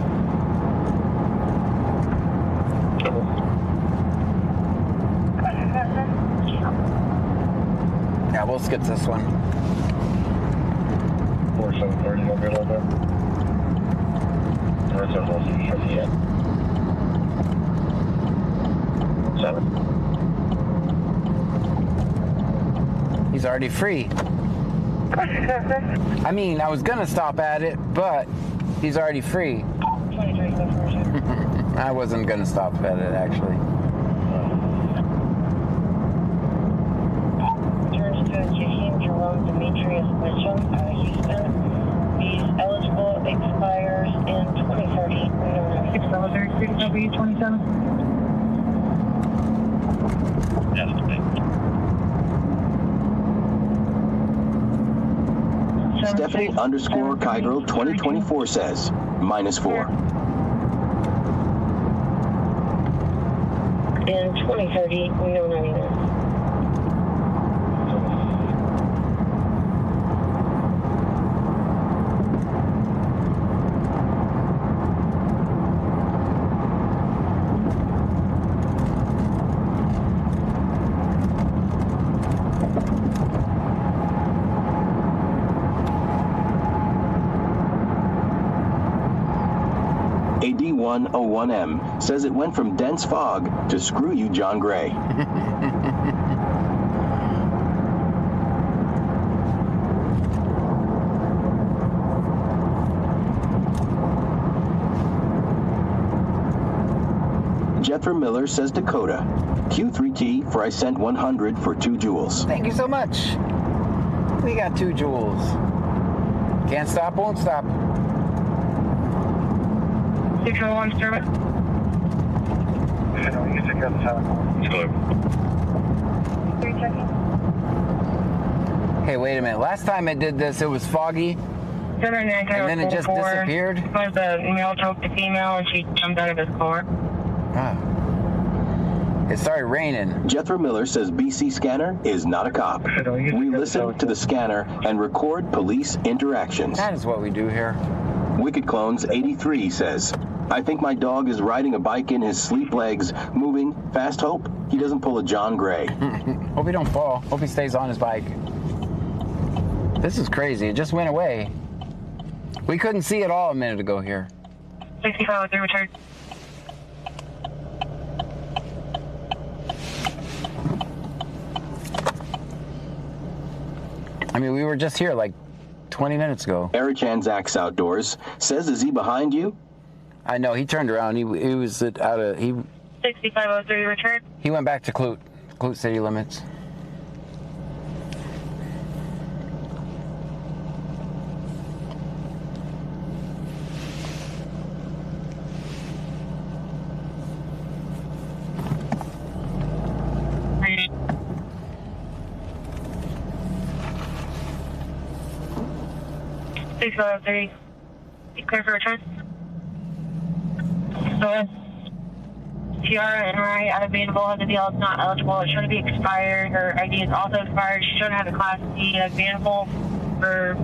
Yeah, we'll skip this one. 4730, no good over there. That's a whole yet. 7. He's already free. I mean, I was gonna stop at it, but he's already free. I wasn't gonna stop at it, actually. Turns to Jaheim Jerome Demetrius Mitchum out of Houston. He's eligible, expires in 2030. $6.36W27. Stephanie _ Cairo 2024 says, -4. And 2030, no 99. AD101M says it went from dense fog to screw you, John Gray. Jethro Miller says Dakota, Q3T for I sent 100 for 2 joules. Thank you so much. We got 2 joules. Can't stop, won't stop. 601 service. Hey, wait a minute. Last time I did this, it was foggy, and then it just disappeared. Because the male choked the female and she jumped out of his car. Ah. It started raining. Jethro Miller says BC Scanner is not a cop. We listen to the scanner and record police interactions. That is what we do here. Wicked Clones 83 says, I think my dog is riding a bike in his sleep legs, moving fast. Hope he doesn't pull a John Gray. Hope he don't fall. Hope he stays on his bike. This is crazy. It just went away. We couldn't see it all a minute ago here. 6503 return. I mean, we were just here like 20 minutes ago. Eric Anzacs Outdoors says, is he behind you? I know, he turned around. He was out of, he 6503 return. He went back to Clute city limits. Clear for return. So, Tiara and Rai out of Vanderbilt has a deal is not eligible. It's shown to be expired. Her ID is also expired. She shouldn't have a Class C at Vanderbilt for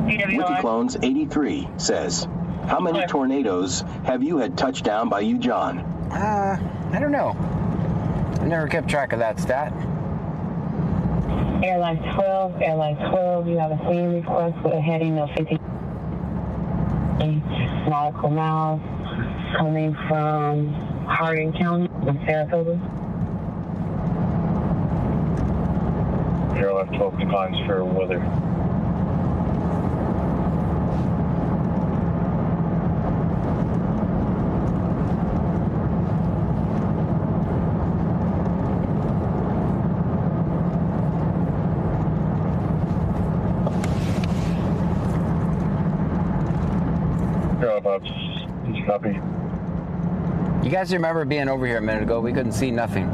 Wicked PWI. Clones 83 says, how many tornadoes have you had touched down by you, John? I don't know. I never kept track of that stat. Airline 12, you have a clean request with a heading of 50 nautical miles coming from Hardin County in Saratoga. Airline 12 declines for weather. Copy. You guys remember being over here a minute ago? We couldn't see nothing.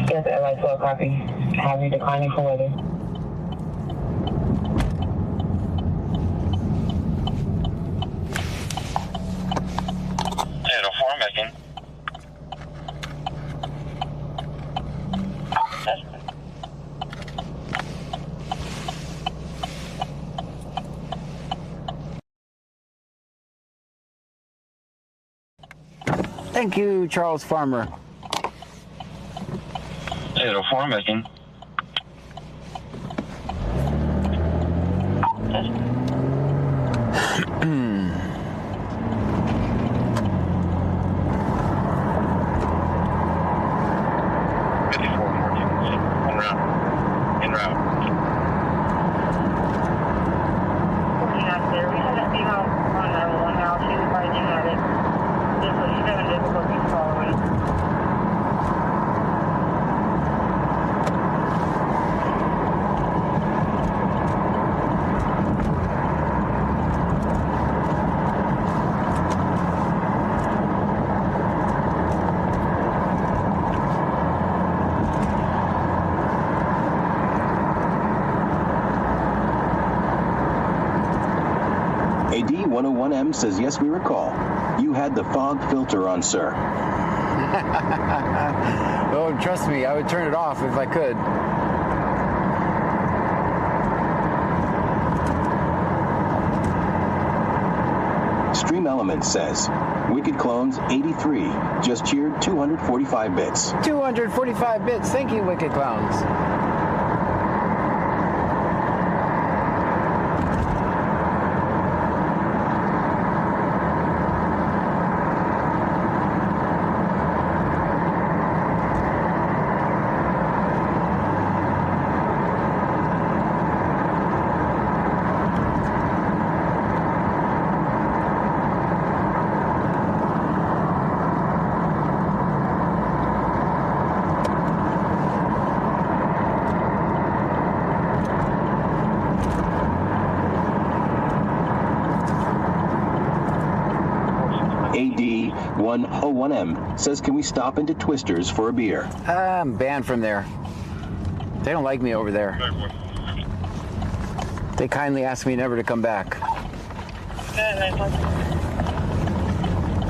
Yes, Airline 12 copy. Have you declining for weather? Aero 4 making. Thank you, Charles Farmer. Aero 4 making. 101M says, yes, we recall. You had the fog filter on, sir. Oh, trust me, I would turn it off if I could. Stream Element says, Wicked Clones 83 just cheered 245 bits. 245 bits. Thank you, Wicked Clowns. AD101M says, can we stop into Twister's for a beer? I'm banned from there. They don't like me over there. They kindly asked me never to come back.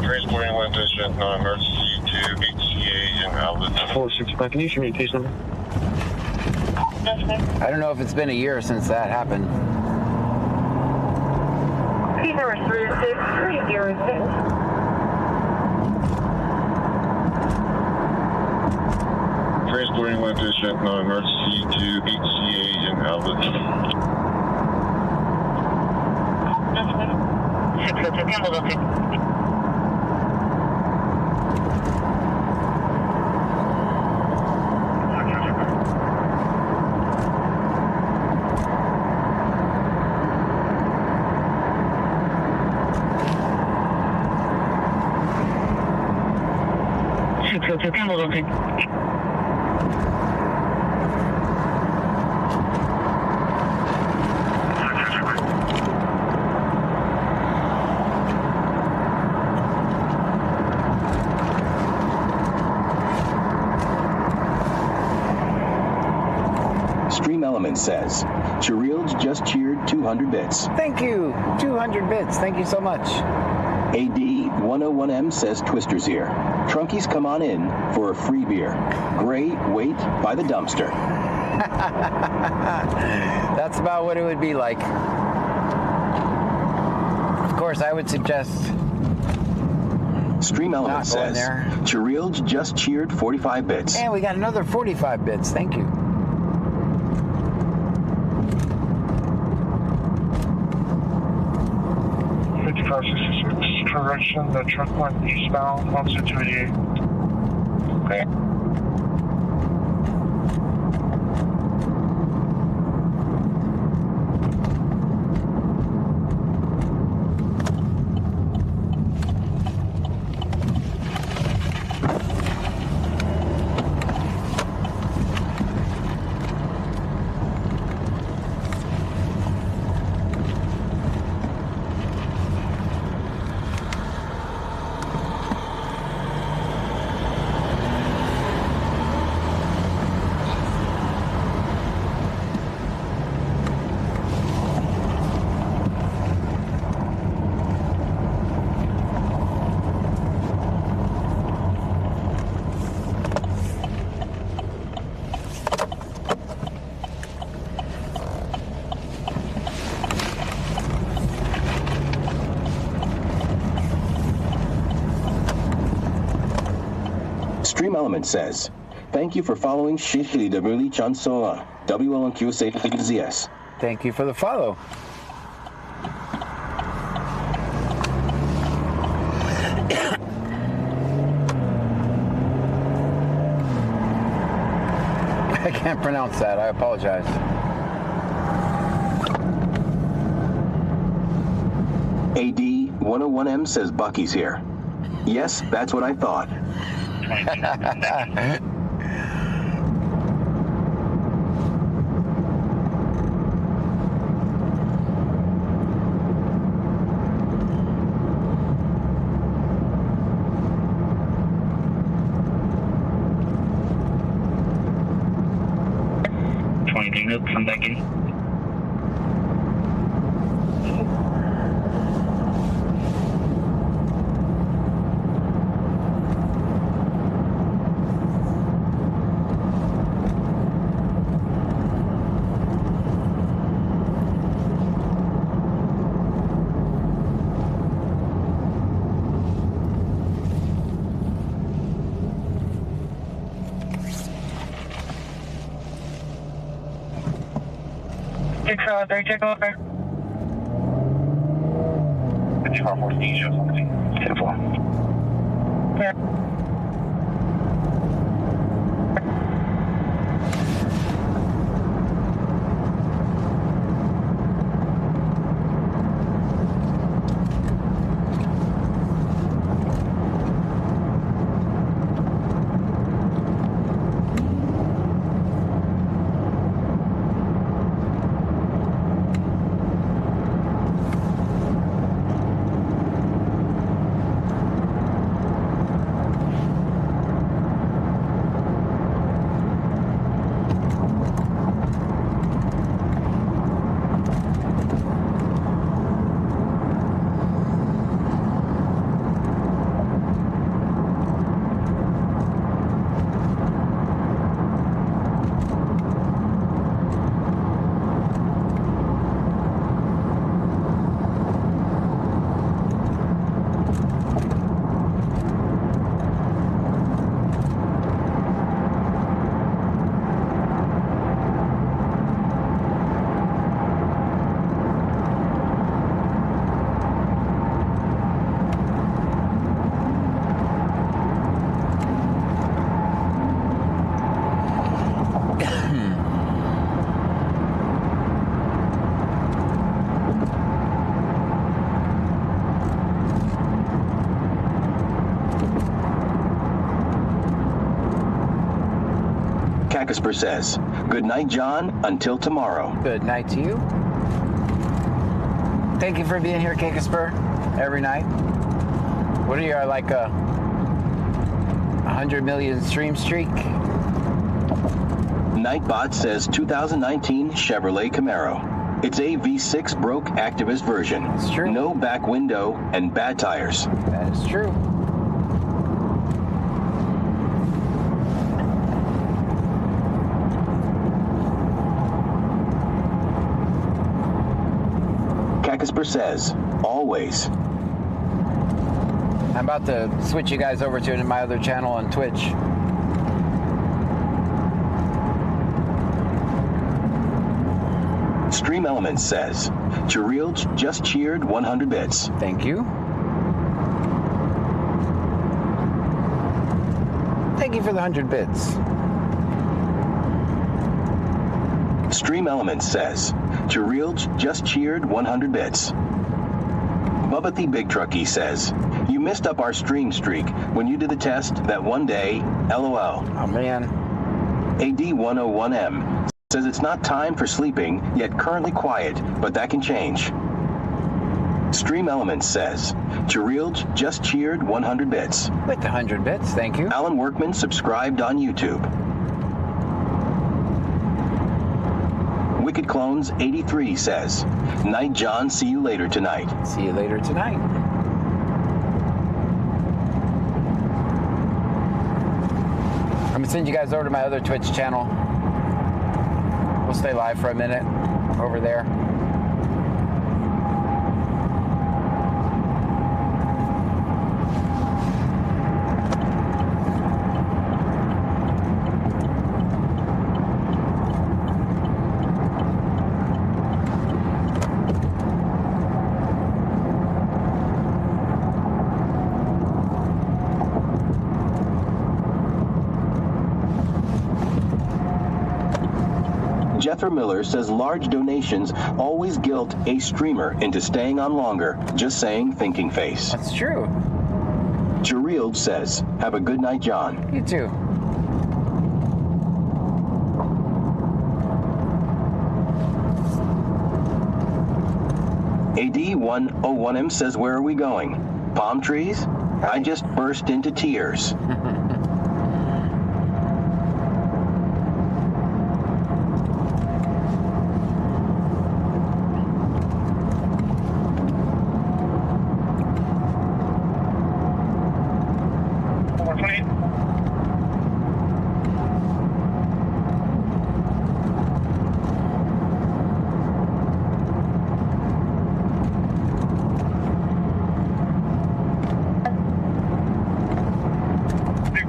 Transporting one patient, non-emergency to HCA in Albert. 465, can you issue me a case number? I don't know if it's been a year since that happened. Case number 36306. Transporting one patient, non-emergency to HCA in Albert. 602 Campbell, Stream Element says, Cherilge just cheered 200 bits. Thank you. 200 bits. Thank you so much. AD101M says, Twister's here. Trunkies, come on in for a free beer. Gray, wait by the dumpster. That's about what it would be like. Of course, I would suggest Stream Element not going says, there. Cherilge just cheered 45 bits. And we got another 45 bits. Thank you. Correction, the truck went eastbound, 1228. Okay. Stream Element says, thank you for following Shishli Dabuli Chansola. WLNQ Safe. Thank you for the follow. I can't pronounce that. I apologize. AD101M says Bucky's here. Yes, that's what I thought. Come back in. 6-3, check over. It's car 14, show something. 10-4. Yeah. Cacasper says, good night, John, until tomorrow. Good night to you. Thank you for being here, Cacasper, every night. What are you, like a 100 million stream streak? Nightbot says 2019 Chevrolet Camaro. It's a V6 broke activist version. It's true. No back window and bad tires. That is true. Cacasper says, always. I'm about to switch you guys over to my other channel on Twitch. Stream Elements says, Cherilge just cheered 100 bits. Thank you. Thank you for the 100 bits. Stream Elements says, Cherilge just cheered 100 bits. Bubba the Big Truckee says, you missed up our stream streak when you did the test that one day, LOL. Oh man. AD101M says it's not time for sleeping, yet currently quiet, but that can change. Stream Elements says, Cherilge just cheered 100 bits. With the 100 bits, thank you. Alan Workman subscribed on YouTube. Wicked Clones 83 says, night, John, see you later tonight. See you later tonight. I'm gonna send you guys over to my other Twitch channel. We'll stay live for a minute over there. Jethro Miller says large donations always guilt a streamer into staying on longer. Just saying, thinking face. That's true. Cherilge says, have a good night, John. You too. AD101M says, where are we going? Palm trees? I just burst into tears.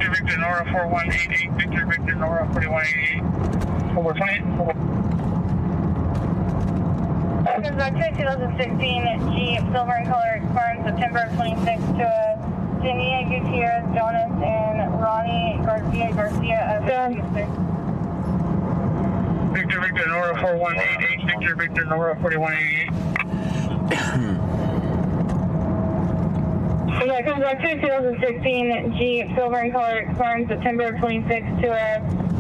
Victor Nora 4188, Victor Nora 4188, 428. This is a 2016 Jeep Silver in color expiring September 26th to Jania Gutierrez, Jonas, and Ronnie Garcia of Victor Nora 4188, Victor Nora 4188. Yeah, this is a 2016 Jeep Silver in color expiring September 26th to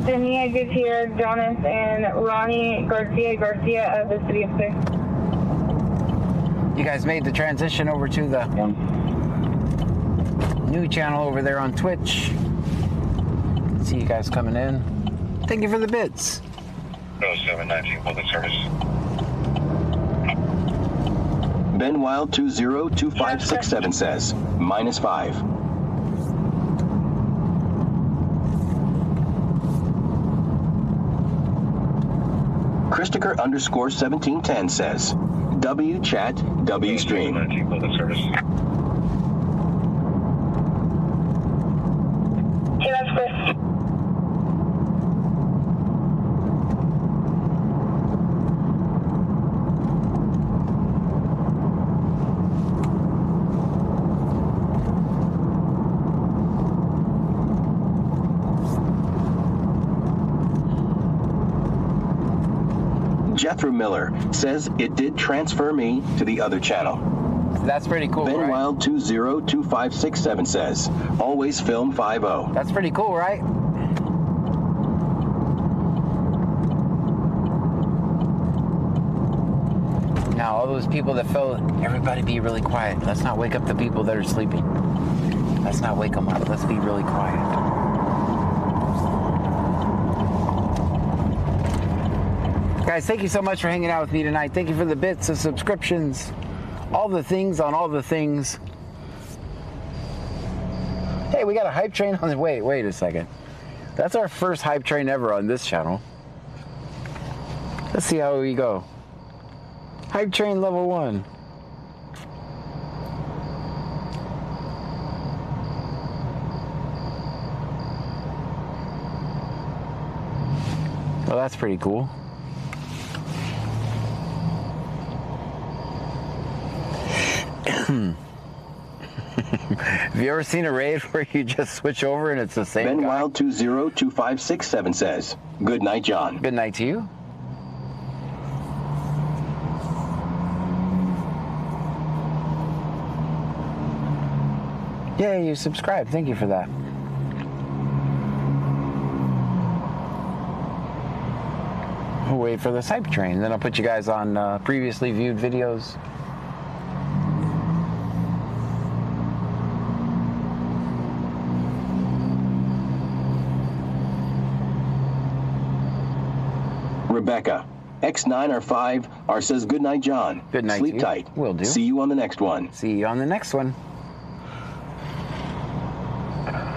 Jania Gutierrez, Jonas, and Ronnie Garcia of the city of Six. You guys made the transition over to the new channel over there on Twitch. See you guys coming in. Thank you for the bits. 0719 public service. Ben Wild 202567 says, -5. Christopher _1710 says, W chat, W stream. 0719 public service. Okay, that's Chris. Jethro Miller says it did transfer me to the other channel. That's pretty cool, Ben right? Wild 202567 says, always film 50. That's pretty cool, right? Now, all those people that felt, everybody be really quiet. Let's not wake up the people that are sleeping. Let's not wake them up. Let's be really quiet. Guys, thank you so much for hanging out with me tonight. Thank you for the bits, the subscriptions, all the things on all the things. Hey, we got a hype train on the way. Wait a second. That's our first hype train ever on this channel. Let's see how we go. Hype train level 1. Well, that's pretty cool. Have you ever seen a raid where you just switch over and it's the same Ben guy? Wild 202567 says, good night, John. Good night to you. Yeah, you subscribed. Thank you for that. We'll wait for the hype train. Then I'll put you guys on previously viewed videos. Rebecca, X9R5R says, good night, John. Good night Sleep to you. tight. Will do. See you on the next one. See you on the next one.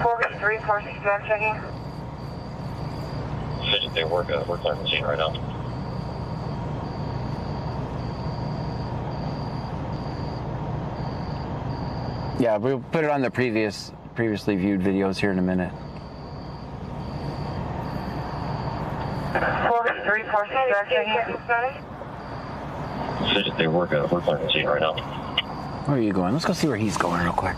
43461 checking. They work on the scene right now. Yeah, we'll put it on the previously viewed videos here in a minute. 43461 checking. They work on the scene right now. Where are you going? Let's go see where he's going real quick.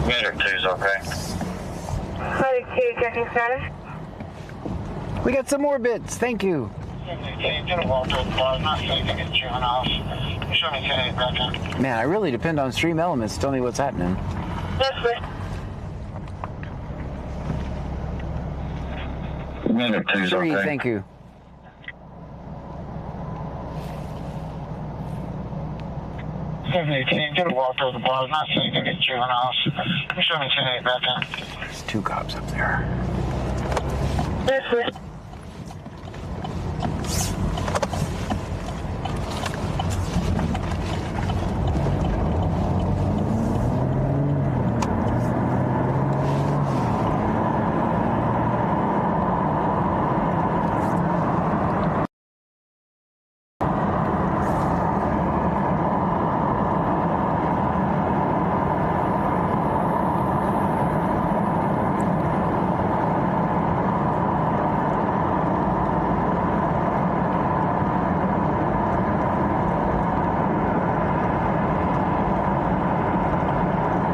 Commander 2's okay. Medic 2 checking status. We got some more bits. Thank you. Man, I really depend on Stream Elements to tell me what's happening. Yes, sir. Commander 2's Sure, okay. thank you. There's 2 cops up there. Yes, sir.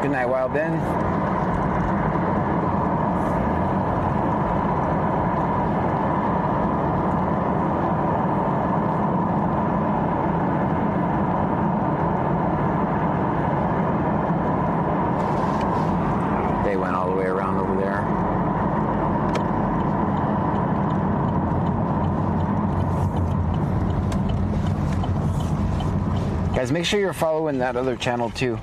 Good night, Wild Ben. They went all the way around over there. Guys, make sure you're following that other channel too.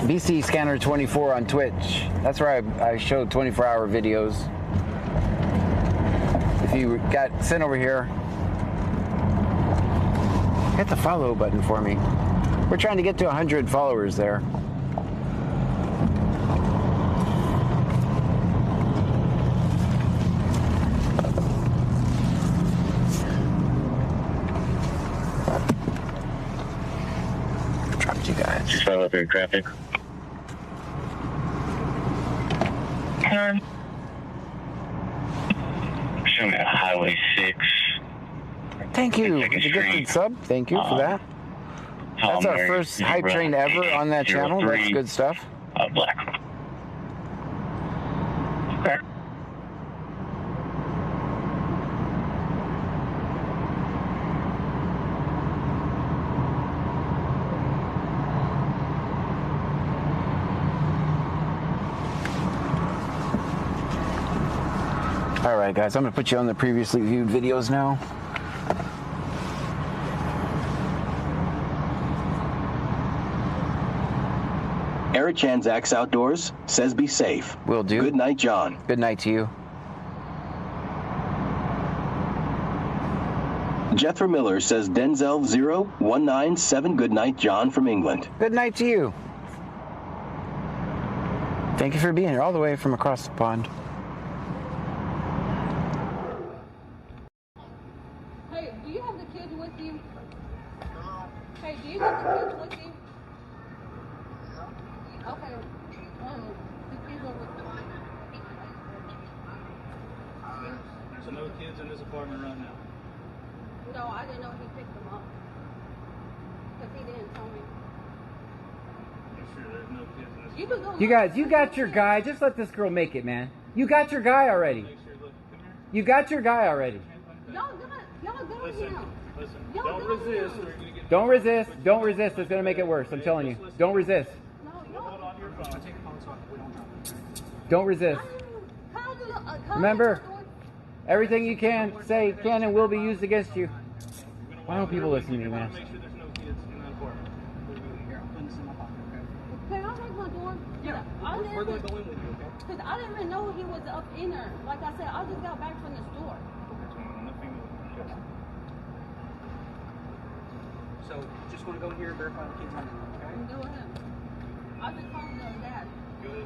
BC Scanner 24 on Twitch. That's where I show 24-hour videos. If you got sent over here, hit the follow button for me. We're trying to get to 100 followers there. Dropped you guys. Just follow up your traffic. Show me a Highway 6. Thank you. It's a gifted sub. Thank you for that. That's our first hype train ever on that channel. That's good stuff. Black. Okay. Alright guys, I'm going to put you on the previously viewed videos now. Eric Chanzak's Outdoors says be safe. Will do. Good night, John. Good night to you. Jethro Miller says Denzel 0197. Good night, John from England. Good night to you. Thank you for being here all the way from across the pond. Hey, do you have the kids with you? Hey, do you have the kids with you? Okay. The kids are with you. There's no kids in this apartment right now. No, I didn't know he picked them up. Because he didn't tell me. Make sure there's no kids in this You could go. You guys, you got your guy. Just let this girl make it, man. You got your guy already. You got your guy already. Y'all got Listen, him. listen. Y'all Don't got resist him. or you're going to get... Don't resist. Don't resist. It's gonna make it worse. I'm telling you. Don't resist. Hold on to your phone. Don't resist. Remember, everything you can say can and will be used against you. Why don't people listen to me, man? Make sure there's no kids in that apartment. Here, I'm putting this in my pocket, okay? Can I take my door? Yeah, we're going to go in with you, okay? Because I didn't even know he was up in there. Like I said, I just got back from the store. So, just want to go here and verify the kids on it, okay? Go ahead. I just called their dad. Go ahead.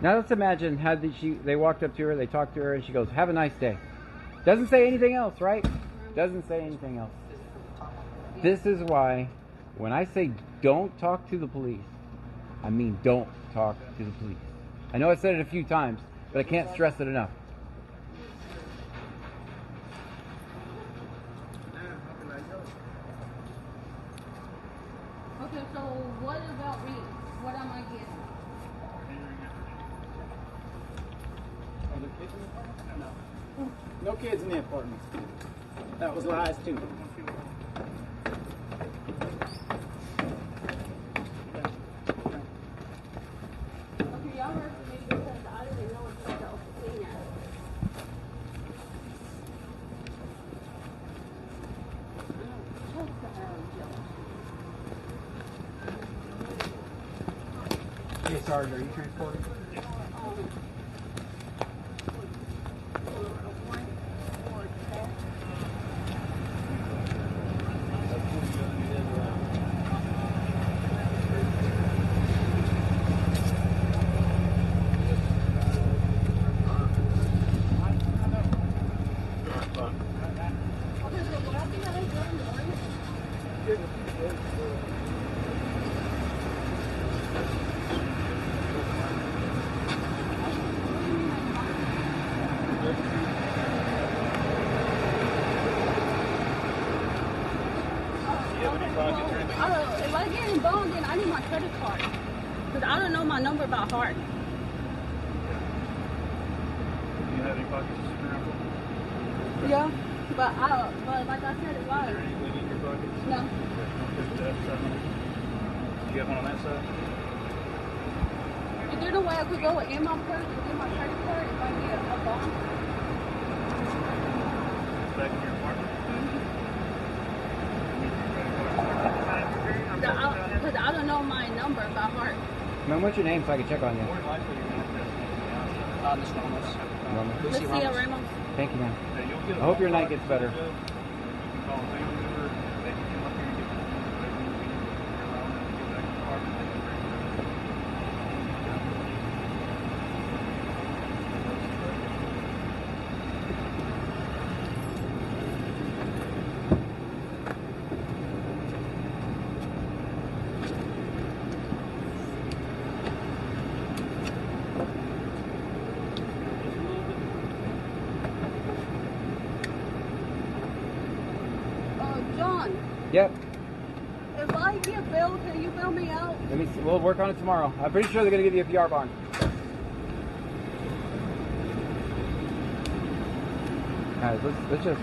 Now let's imagine how they walked up to her, they talked to her, and she goes, "Have a nice day." Doesn't say anything else, right? Doesn't say anything else. This is why when I say don't talk to the police, I mean don't talk to the police. I know I said it a few times, but I can't stress it enough. Okay, so what about me? What am I getting? Are there kids in the apartment? No. No kids in the apartment. That was lies too. Okay, y'all heard from me because I didn't know if you was clean at. Hey, Sarge, are you transporting? If I get involved, then I need my credit card. Because I don't know my number by heart. Do you have any pockets to scramble? Yeah, but like I said, it was. Is there any wing in your pockets? No. Do you have one on that side? Is there no way I could go in my purse and get my credit card if I get a bond? It's back in your apartment? Because I don't know my number by heart. Man, what's your name so I can check on you? More than likely you're going to have to Miss Ramos. Ramos. Lucia Ramos. Thank you, man. Yeah, you'll get a I hope your phone night gets better. You can call a family member. They can come up here and get whatever you need. You're around and get back to the apartment. They can bring you. John, Yep. if I get billed, can you bill me out? Let me see. We'll work on it tomorrow. I'm pretty sure they're going to give you a PR bond. Guys, let's just.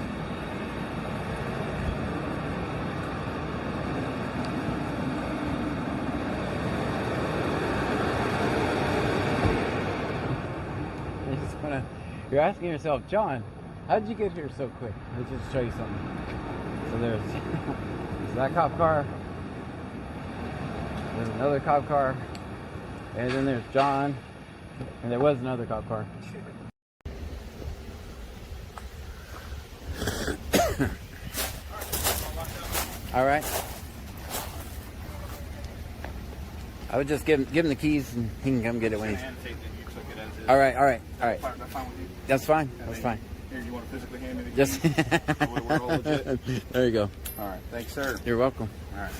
You're asking yourself, John, how did you get here so quick? Let's just show you something. So there's that cop car, there's another cop car, and then there's John, and there was another cop car. All right. I would just give him the keys, and he can come get it when he's. All right. That's fine. That's fine. Here, you want to physically hand me the Just. keys? We're all legit. There you go. All right. Thanks, sir. You're welcome. All right.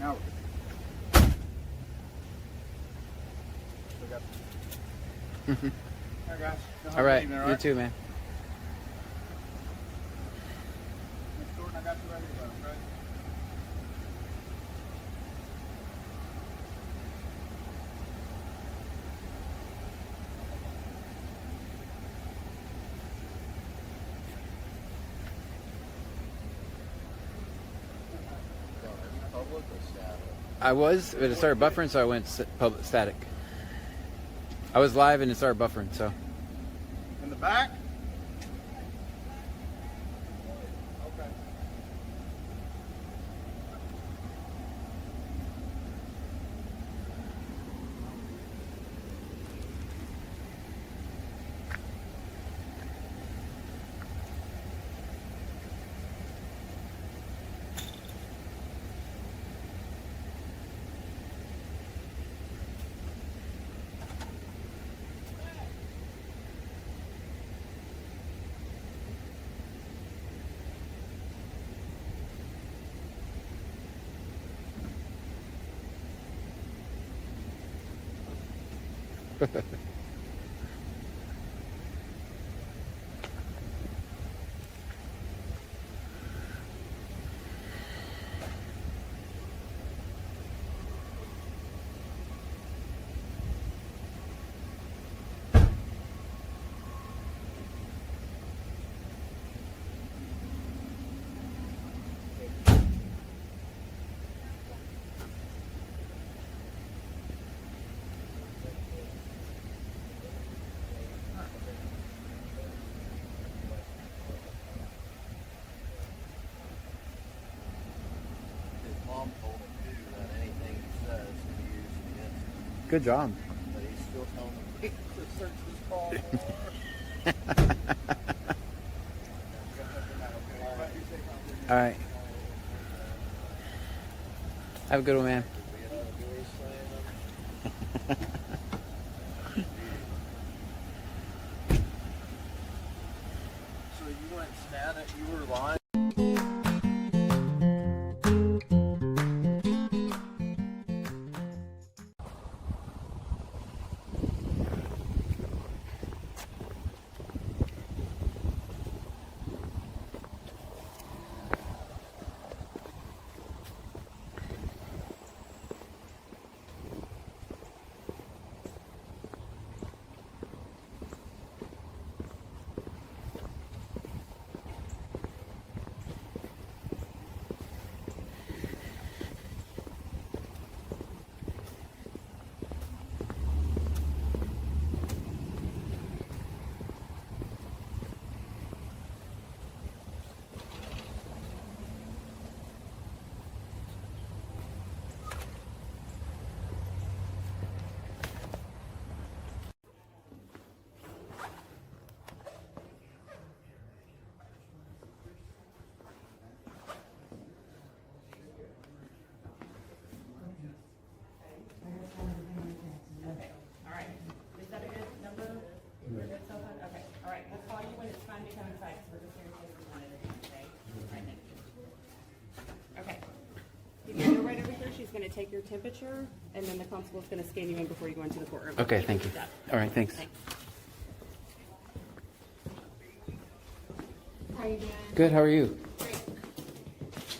Now we're good. All right, guys. Y'all have All a good right, evening, you all right? too, man. Miss Jordan, I got you right here, bud, okay? I was, but it started buffering, so I went public static. I was live and it started buffering, so. In the back? Mom told him too that anything he says can be used against him. Good job. But he's still telling me to search his car more. All right. Have a good one, man. So you went static, you were live? She's going to take your temperature, and then the constable's going to scan you in before you go into the courtroom. Okay, thank you. All right, thanks. How are you doing? Good, how are you?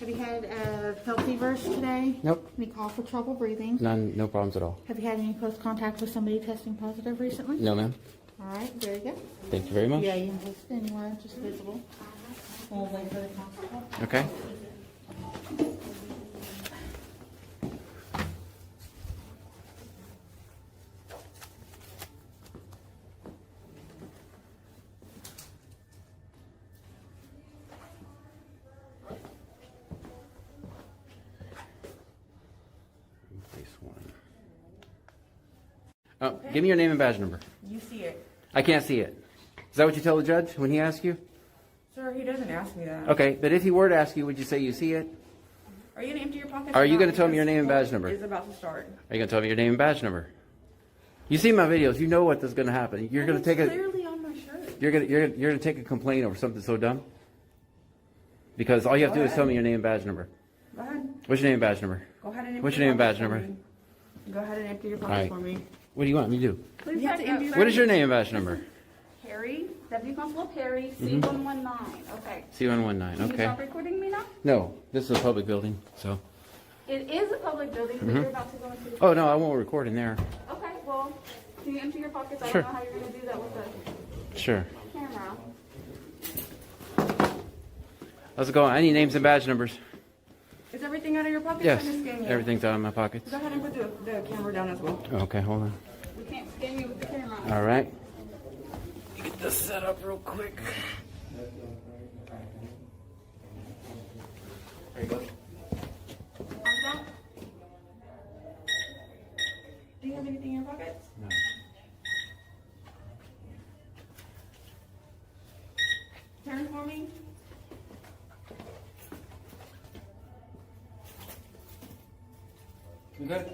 Have you had felt fevers today? Nope. Any call for trouble breathing? None, no problems at all. Have you had any close contact with somebody testing positive recently? No, ma'am. All right, very good. Thank you very much. Yeah, you can just anywhere, just visible. We'll wait for the constable. Okay. Oh, give me your name and badge number. You see it. I can't see it. Is that what you tell the judge when he asks you? Sir, he doesn't ask me that. Okay, but if he were to ask you, would you say you see it? Are you going to empty your pockets? Are or you not? going to tell me your Because name and badge court number? is about to start. Are you going to tell me your name and badge number? You see my videos. You know what is going to happen. You're going to take a. Clearly on my shirt. You're going to take a complaint over something so dumb. Because all you have to do is tell me your name and badge number. Go ahead. What's your name and badge number? Go ahead and empty What's your name and badge pockets for number? me. Go ahead and empty your All pockets right. for me. What do you want me to do? You have to empty your What is your name and badge number? Perry, Deputy Constable Perry, Mhm. C119. Okay. C119. Can you Okay. stop recording me now? No, this is a public building, so. It is a public building, but Mhm. you're about to go into the... Oh no, I won't record in there. Okay, well, can you empty your pockets? I Sure. don't know how you're going to do that with the Sure. camera. Let's go. I need names and badge numbers. Is everything out of your pockets? Yes, I can scan you. everything's out of my pockets. Go ahead and put the camera down as well. Okay, hold on. We can't scan you with the camera. All right. Get this set up real quick. There you go. Arms out. Do you have anything in your pockets? No. Turn for me. You good?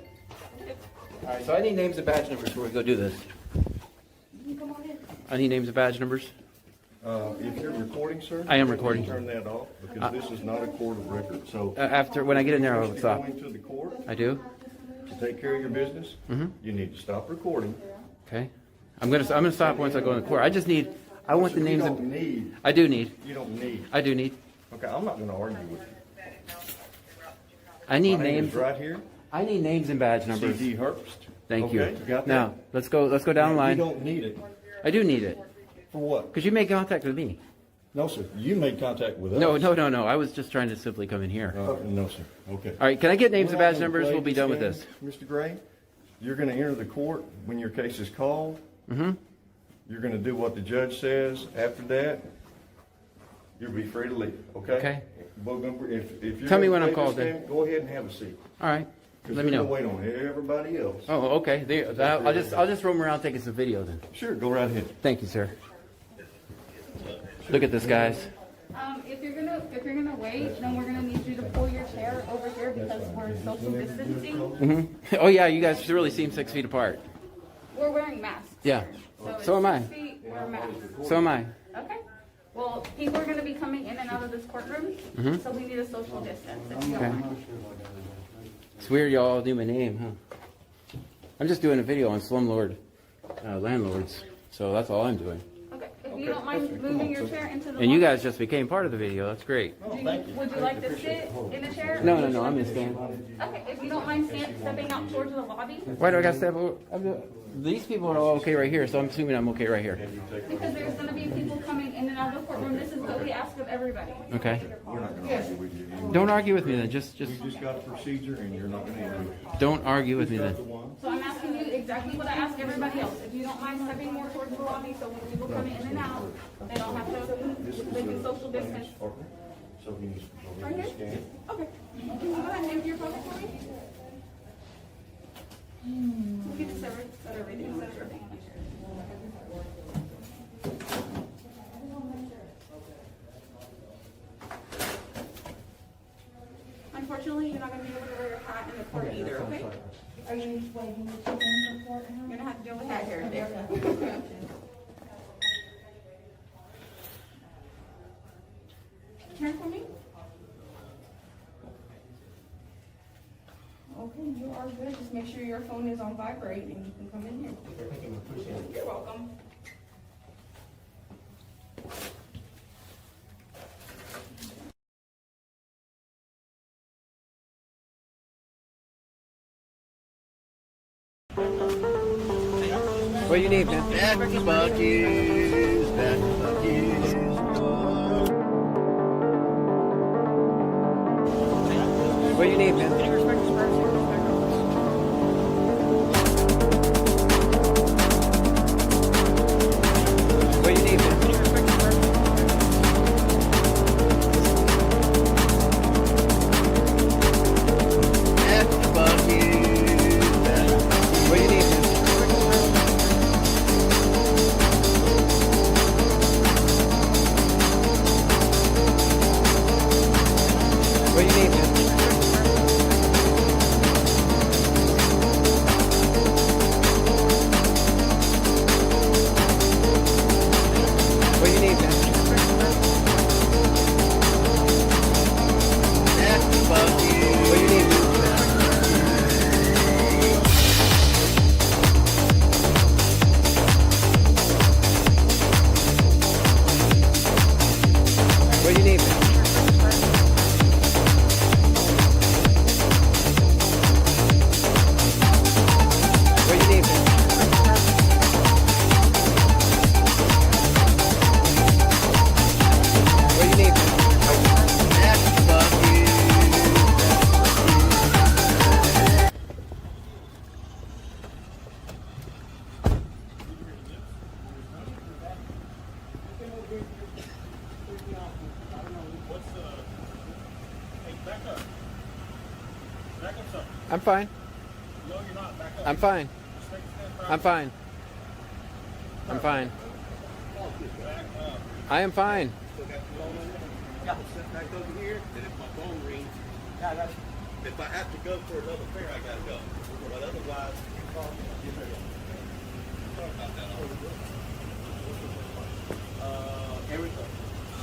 All right, so I need names and badge numbers before we go do this. Come on in. I need names and badge numbers. If you're recording, sir? I am recording. Turn that off, because this is not a court of record, so. After, when I get in there, I'll If stop. you're going to the court I do? to take care of your business, Mhm. you need to stop recording. Okay. I'm gonna stop once I go in the court. I just need, I want the You names don't and, need, I do need, you don't need. I do need. Okay, I'm not gonna argue with you. I need My name names. is right here. I need names and badge numbers. C.D. Herbst. Thank Okay, you. got that? Now, let's go down the line. You don't need it. I do need it. For what? Because you made contact with me. No, sir. You made contact with us. No. I was just trying to simply come in here. No, sir. Okay. All right, can I get names and We're not badge gonna numbers? play We'll be done with game, this. Mr. Gray, you're gonna enter the court when your case is called. Mm-hmm. You're gonna do what the judge says. After that, you'll be free to leave, okay? Okay. Well, if you're Tell me gonna when I'm play this called then. game, go ahead and have a seat. All right. 'Cause Let me we're know. gonna wait on everybody else. Oh, okay. I'll just roam around taking some video then. Sure, go right ahead. Thank you, sir. Look at this, guys. If you're gonna wait, then we're gonna need you to pull your chair over here because we're social distancing. Mm-hmm. Oh yeah, you guys really seem 6 feet apart. We're wearing masks. Yeah. So, So am I. 6 feet, we're masks. So am I. Okay. Well, people are gonna be coming in and out of this courtroom, Mhm. so we need a social distance. If you don't Okay. mind. It's weird y'all knew my name, huh? I'm just doing a video on slumlord landlords, so that's all I'm doing. Okay. If you don't mind moving your chair into the. And you lobby. guys just became part of the video. That's great. Would you like to sit in a chair? No, I'm gonna stand. Okay, if you don't mind stepping out towards the lobby, Why do I got to step over? These people are all okay right here, so I'm assuming I'm okay right here. because there's gonna be people coming in and out of the courtroom. This is what we ask of everybody. Okay. We're not gonna argue with you. Don't argue with me then. Just We just got a procedure and you're not gonna argue. don't argue with me then. So I'm asking you exactly what I ask everybody else. If you don't mind stepping more towards the lobby, so when people come in and out, they don't have to, they can social distance. So he needs to go Right ahead here? and scan. Okay. Can you go ahead and empty your pocket for me? We can just set everything, set everything. Unfortunately, you're not gonna be able to wear your hat in the court either, okay? Are you, you're gonna have to deal with that here, there. Turn for me. Okay, you are good. Just make sure your phone is on vibrate and you can come in here. You're welcome. What do you need, man? Back Buc-ee's, back Buc-ee's. What do you need, man? What do you need, man? Back Buc-ee's, back What do you need, man? What do you need, man? I'm fine. No, you're not. Back up. I'm fine. Just take a step back. I'm fine. I'm fine. Back up. I am fine. Yeah, sit back over here, and if my phone rings, if I have to go for another fare, I gotta go. But otherwise, you call me, I'll get ready. Sorry about that. Everything.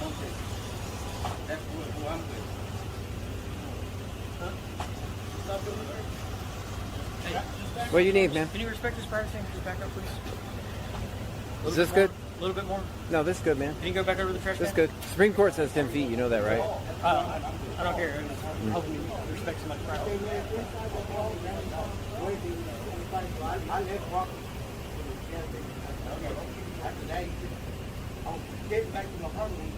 Okay. That's who I'm with. Huh? Stop doing it. Hey, just back What do you up. need, man? Can you respect his privacy and just back up, please? Is this good? A little bit more. No, this is good, man. Can you go back over the trash This is can? good. Supreme Court says 10 feet. You know that, right? I don't care. I'm hoping you respect somebody's privacy. I live walking. After that, I'll get back to my apartment.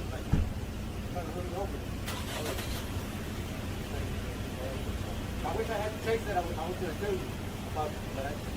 I wish I had to chase that. I was going to do. But I just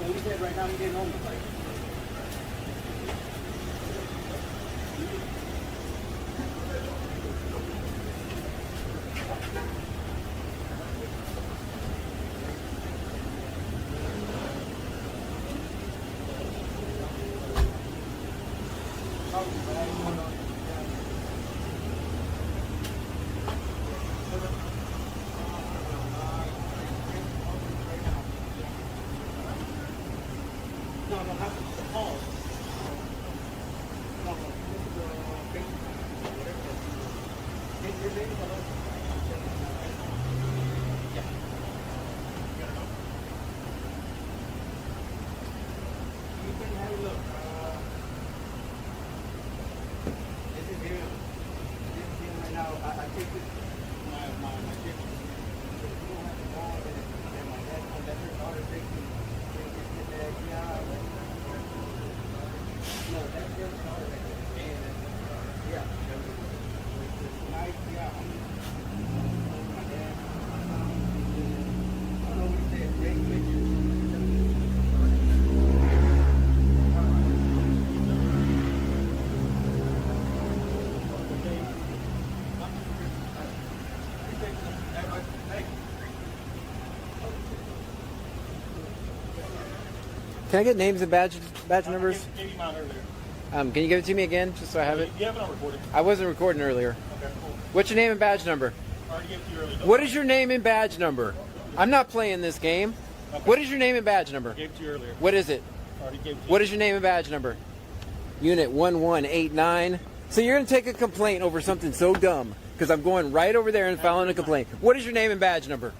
you said right now you're getting home tonight. Can I get names and badge numbers? I gave you mine earlier. Can you give it to me again, just so I have it? You have it on recording. I wasn't recording earlier. Okay, cool. What's your name and badge number? I already gave it to you earlier. What is your name and badge number? I'm not playing this game. Okay. What is your name and badge number? I gave it to you earlier. What is it? I already gave it to you. What is your name and badge number? Unit 1189. So you're going to take a complaint over something so dumb, because I'm going right over there and filing a complaint. What is your name and badge number?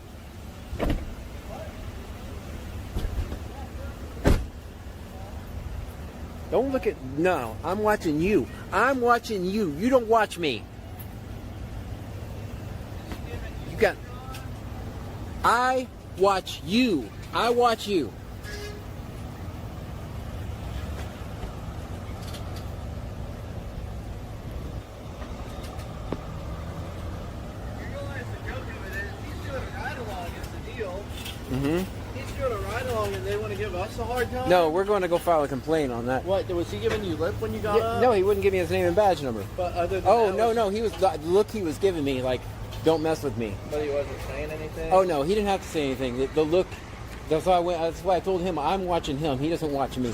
Don't look at, no, I'm watching you. I'm watching you. You don't watch me. You got, I watch you. I watch you. Mm-hmm. He's doing a ride along and they want to give us a hard time? No, we're going to go file a complaint on that. What, was he giving you lip when you got up? No, he wouldn't give me his name and badge number. But other than Oh, that, no, he was, the look he was giving me, like, don't mess with me. But he wasn't saying anything? Oh, no, he didn't have to say anything. The look, that's why I told him I'm watching him. He doesn't watch me.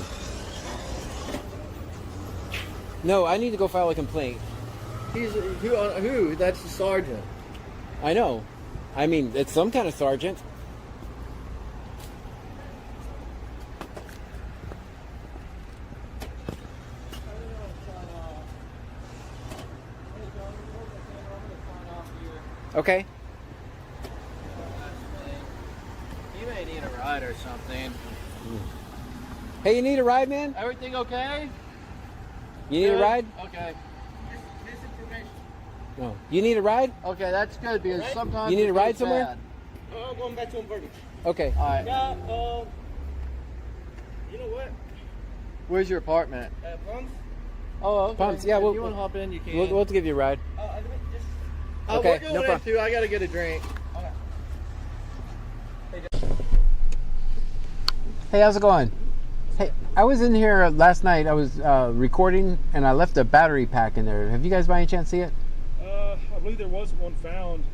No, I need to go file a complaint. He's, who? That's the sergeant. I know. I mean, it's some kind of sergeant. Okay. You may need a ride or something. Hey, you need a ride, man? Everything okay? You need a ride? Okay. No. You need a ride? Okay, that's good because sometimes You need it a ride gets somewhere? bad. Going back to Umberto. Okay. All right. Yeah, you know what? Where's your apartment? Plums? Oh, okay. Pumps, yeah, If we'll- you want to hop in, you can. We'll give you a ride. Okay, Okay, we're going no in problem. too. I got to get a drink. Hey, how's it going? Hey, I was in here last night. I was recording, and I left a battery pack in there. Have you guys by any chance see it? I believe there was one found.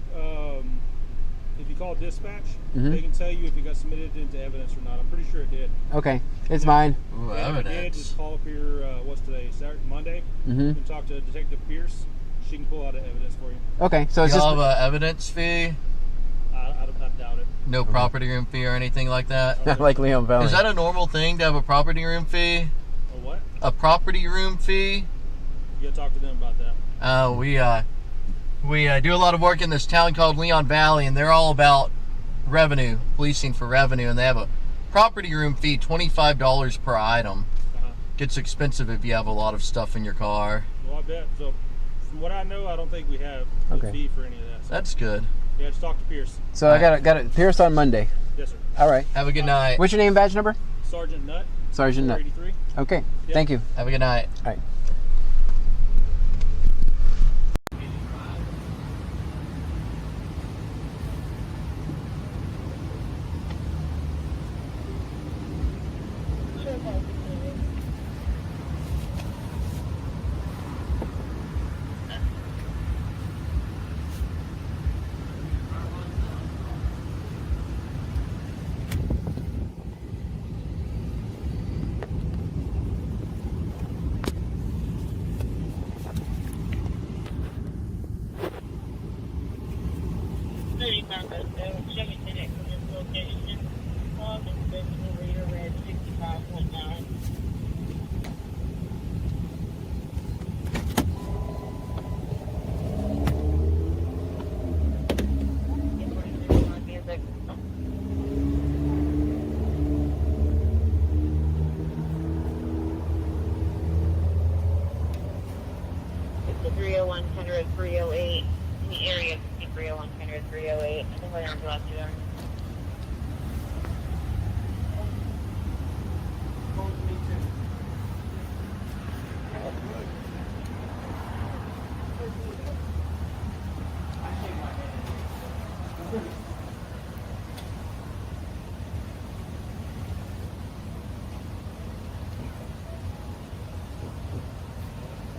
If you call dispatch, Mhm. they can tell you if it got submitted into evidence or not. I'm pretty sure it did. Okay, it's mine. Ooh, Yeah, if it did, just call up here. What's today? Saturday, Monday. Mhm. You can talk to Detective Pierce. She can pull out the evidence for you. Okay, so it's Y'all just have an evidence fee? I doubt it. No property room fee or anything like that? like Leon Valley. Is that a normal thing to have a property room fee? A what? A property room fee? You gotta talk to them about that. We do a lot of work in this town called Leon Valley, and they're all about revenue, policing for revenue, and they have a property room fee, $25 per item. Gets expensive if you have a lot of stuff in your car. Well, I bet. So, from what I know, I don't think we have a Okay. fee for any of that. So, That's good. yeah, just talk to Pierce. So I got it. Pierce on Monday. Yes, sir. All right. Have a good night. What's your name, badge number? Sergeant Nutt. Sergeant Nutt. 483. Okay. Yep. Thank you. Have a good night. All right. Chevy Connect from this location. Inspection reader red 65.9. It's the 301 Kendra 308 in the area. 301 Kendra 308. I think we're going to left you there.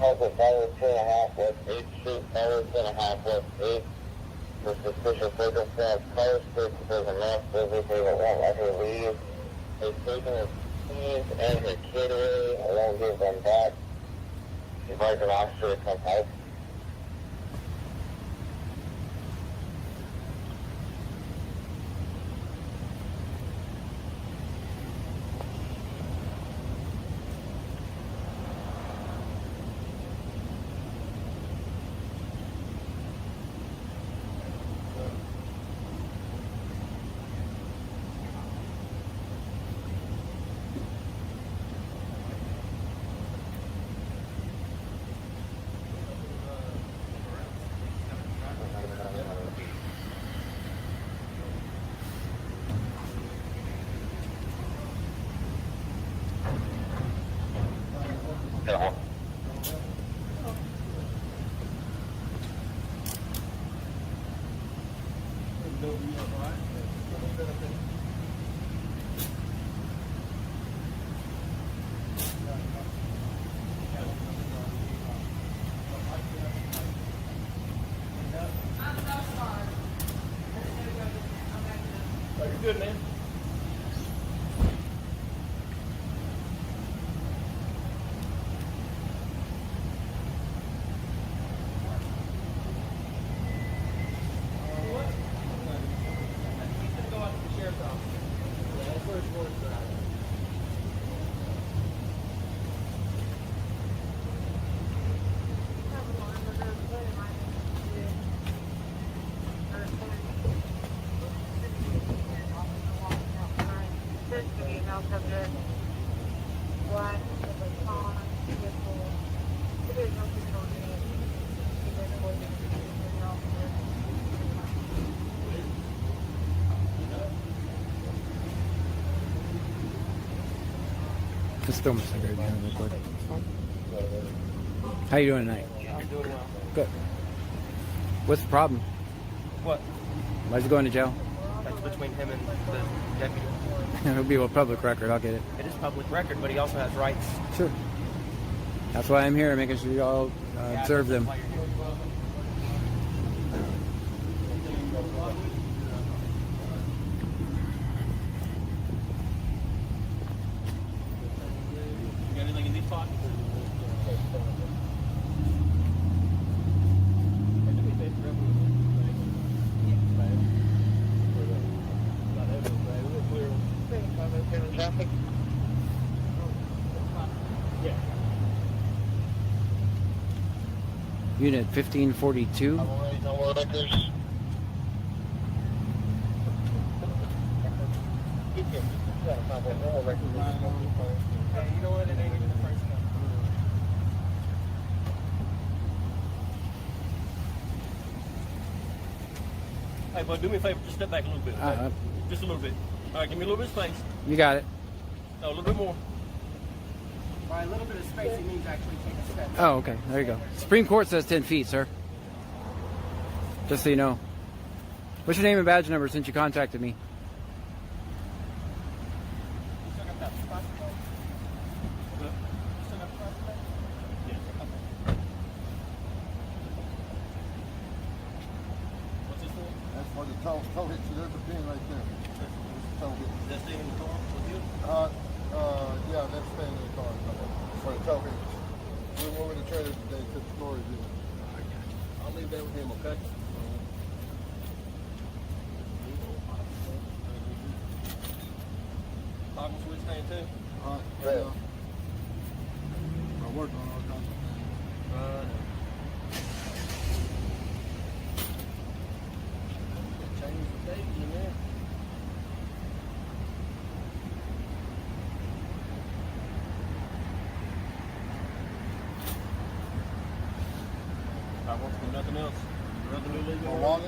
Also, follow 2.5 West 8th Street, follow 2.5 West 8th. For suspicious circumstance, car street because a mass visit, they will not let her leave. They've taken her keys and her kid away. I won't give them back. She'd like an officer to come help. Good, man. Just throw my cigarette down real quick. How you doing tonight? I'm doing well. Good. What's the problem? What? Why is he going to jail? That's between him and the deputy. It'll be a public record. I'll get it. It is public record, but he also has rights. Sure. That's why I'm here, making sure you all observe them. You got anything in these pockets? Traffic. Unit 1542. Hey, bud, do me a favor. Just step back a little bit. Okay? Just a little bit. All right, give me a little bit of space. You got it. No, a little bit more. By a little bit of space, he means actually take a step. Oh, okay. There you go. Supreme Court says 10 feet, sir. Just so you know. What's your name and badge number since you contacted me? That's for the toe hit. So there's a pin right there. Toe hit. Is that staying in the car with you? Yeah, that's staying in the car. For the toe hit. We're moving the trailer today to the storage unit. I'll leave that with him, okay? Toggle switch thing too? Yeah. I'm working on all kinds of Change the date in there. I want to do nothing else. Nothing illegal. My wallet's in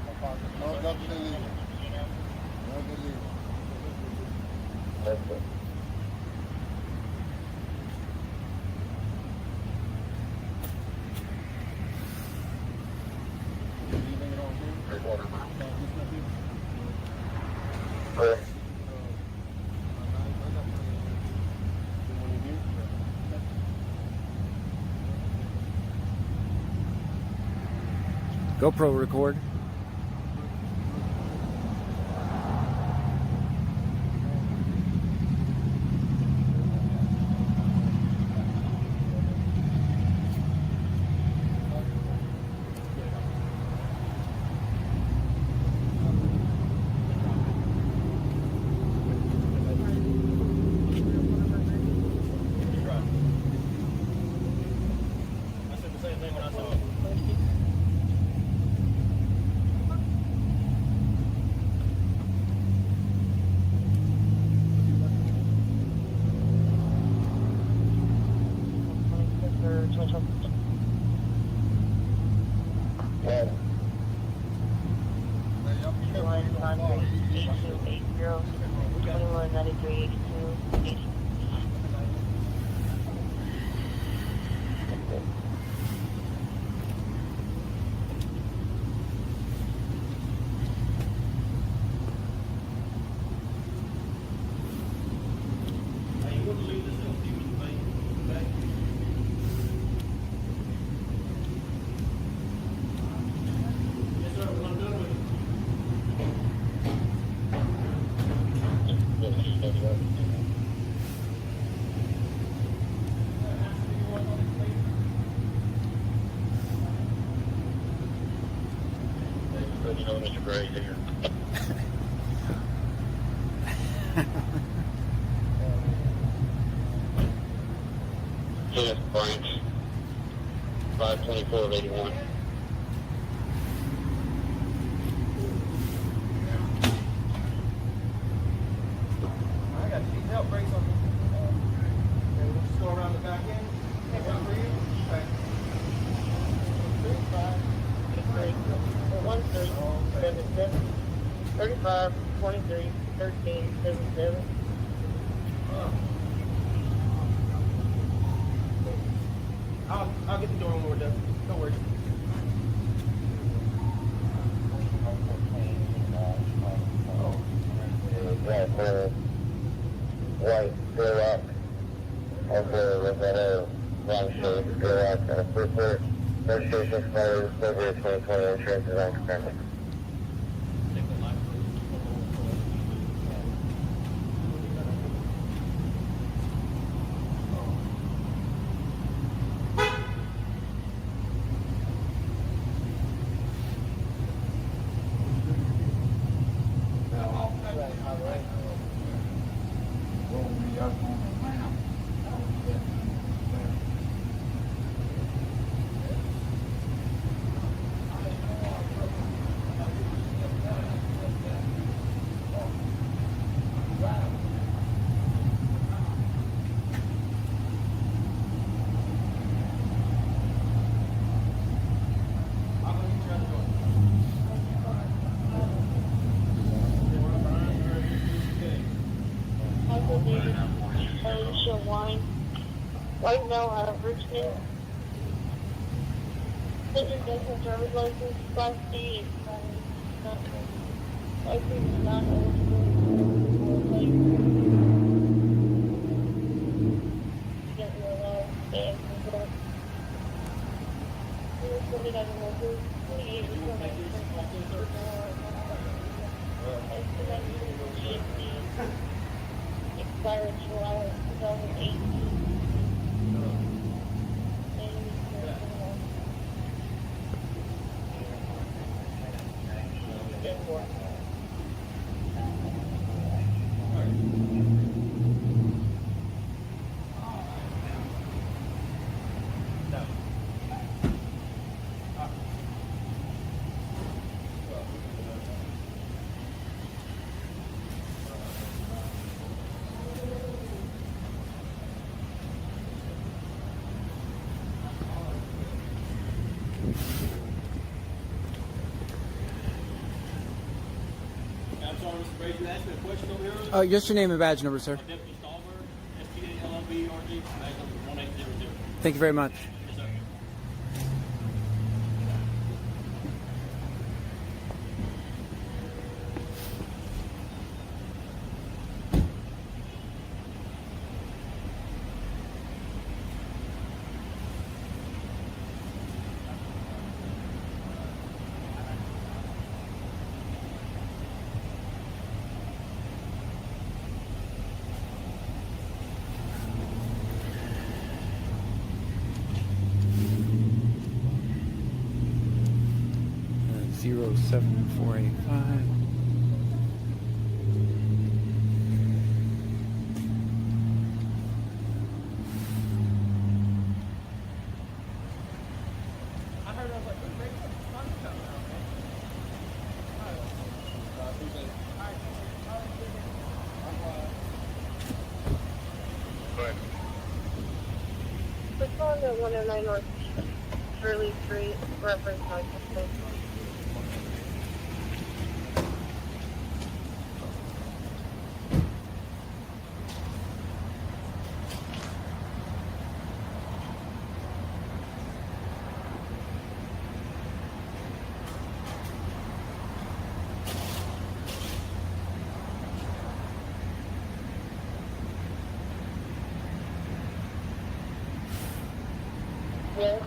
my pocket. No, nothing illegal. Nothing illegal. That's it. GoPro record. I said the same thing when I saw it. Mr. Gray here. Kenneth Branch, 524 of 81. I got these help brakes on. Okay, we'll just go around the back end. Take one for you. Okay. 35, 23, 13, 77. I'll get the door when we're done. No worries. White, go up. Also, Rosetto, long shade, go up, and a flipper. Registration expires February 2020. Insurance is uncompetitive. Right now out of Richmond. Citizen business driver's license, Class D. License is not eligible. Get your stay in control. Put it on the local. 28 expired July 2018. Just your name and badge number, sir. Deputy Stallberg, STA-LLB-RG, badge number 1800. Thank you very much. Yes, sir. Zero 7485. I heard, I was like, who's making the sun come out, man? We're calling at 109 North Shirley Street, reference license. Yes.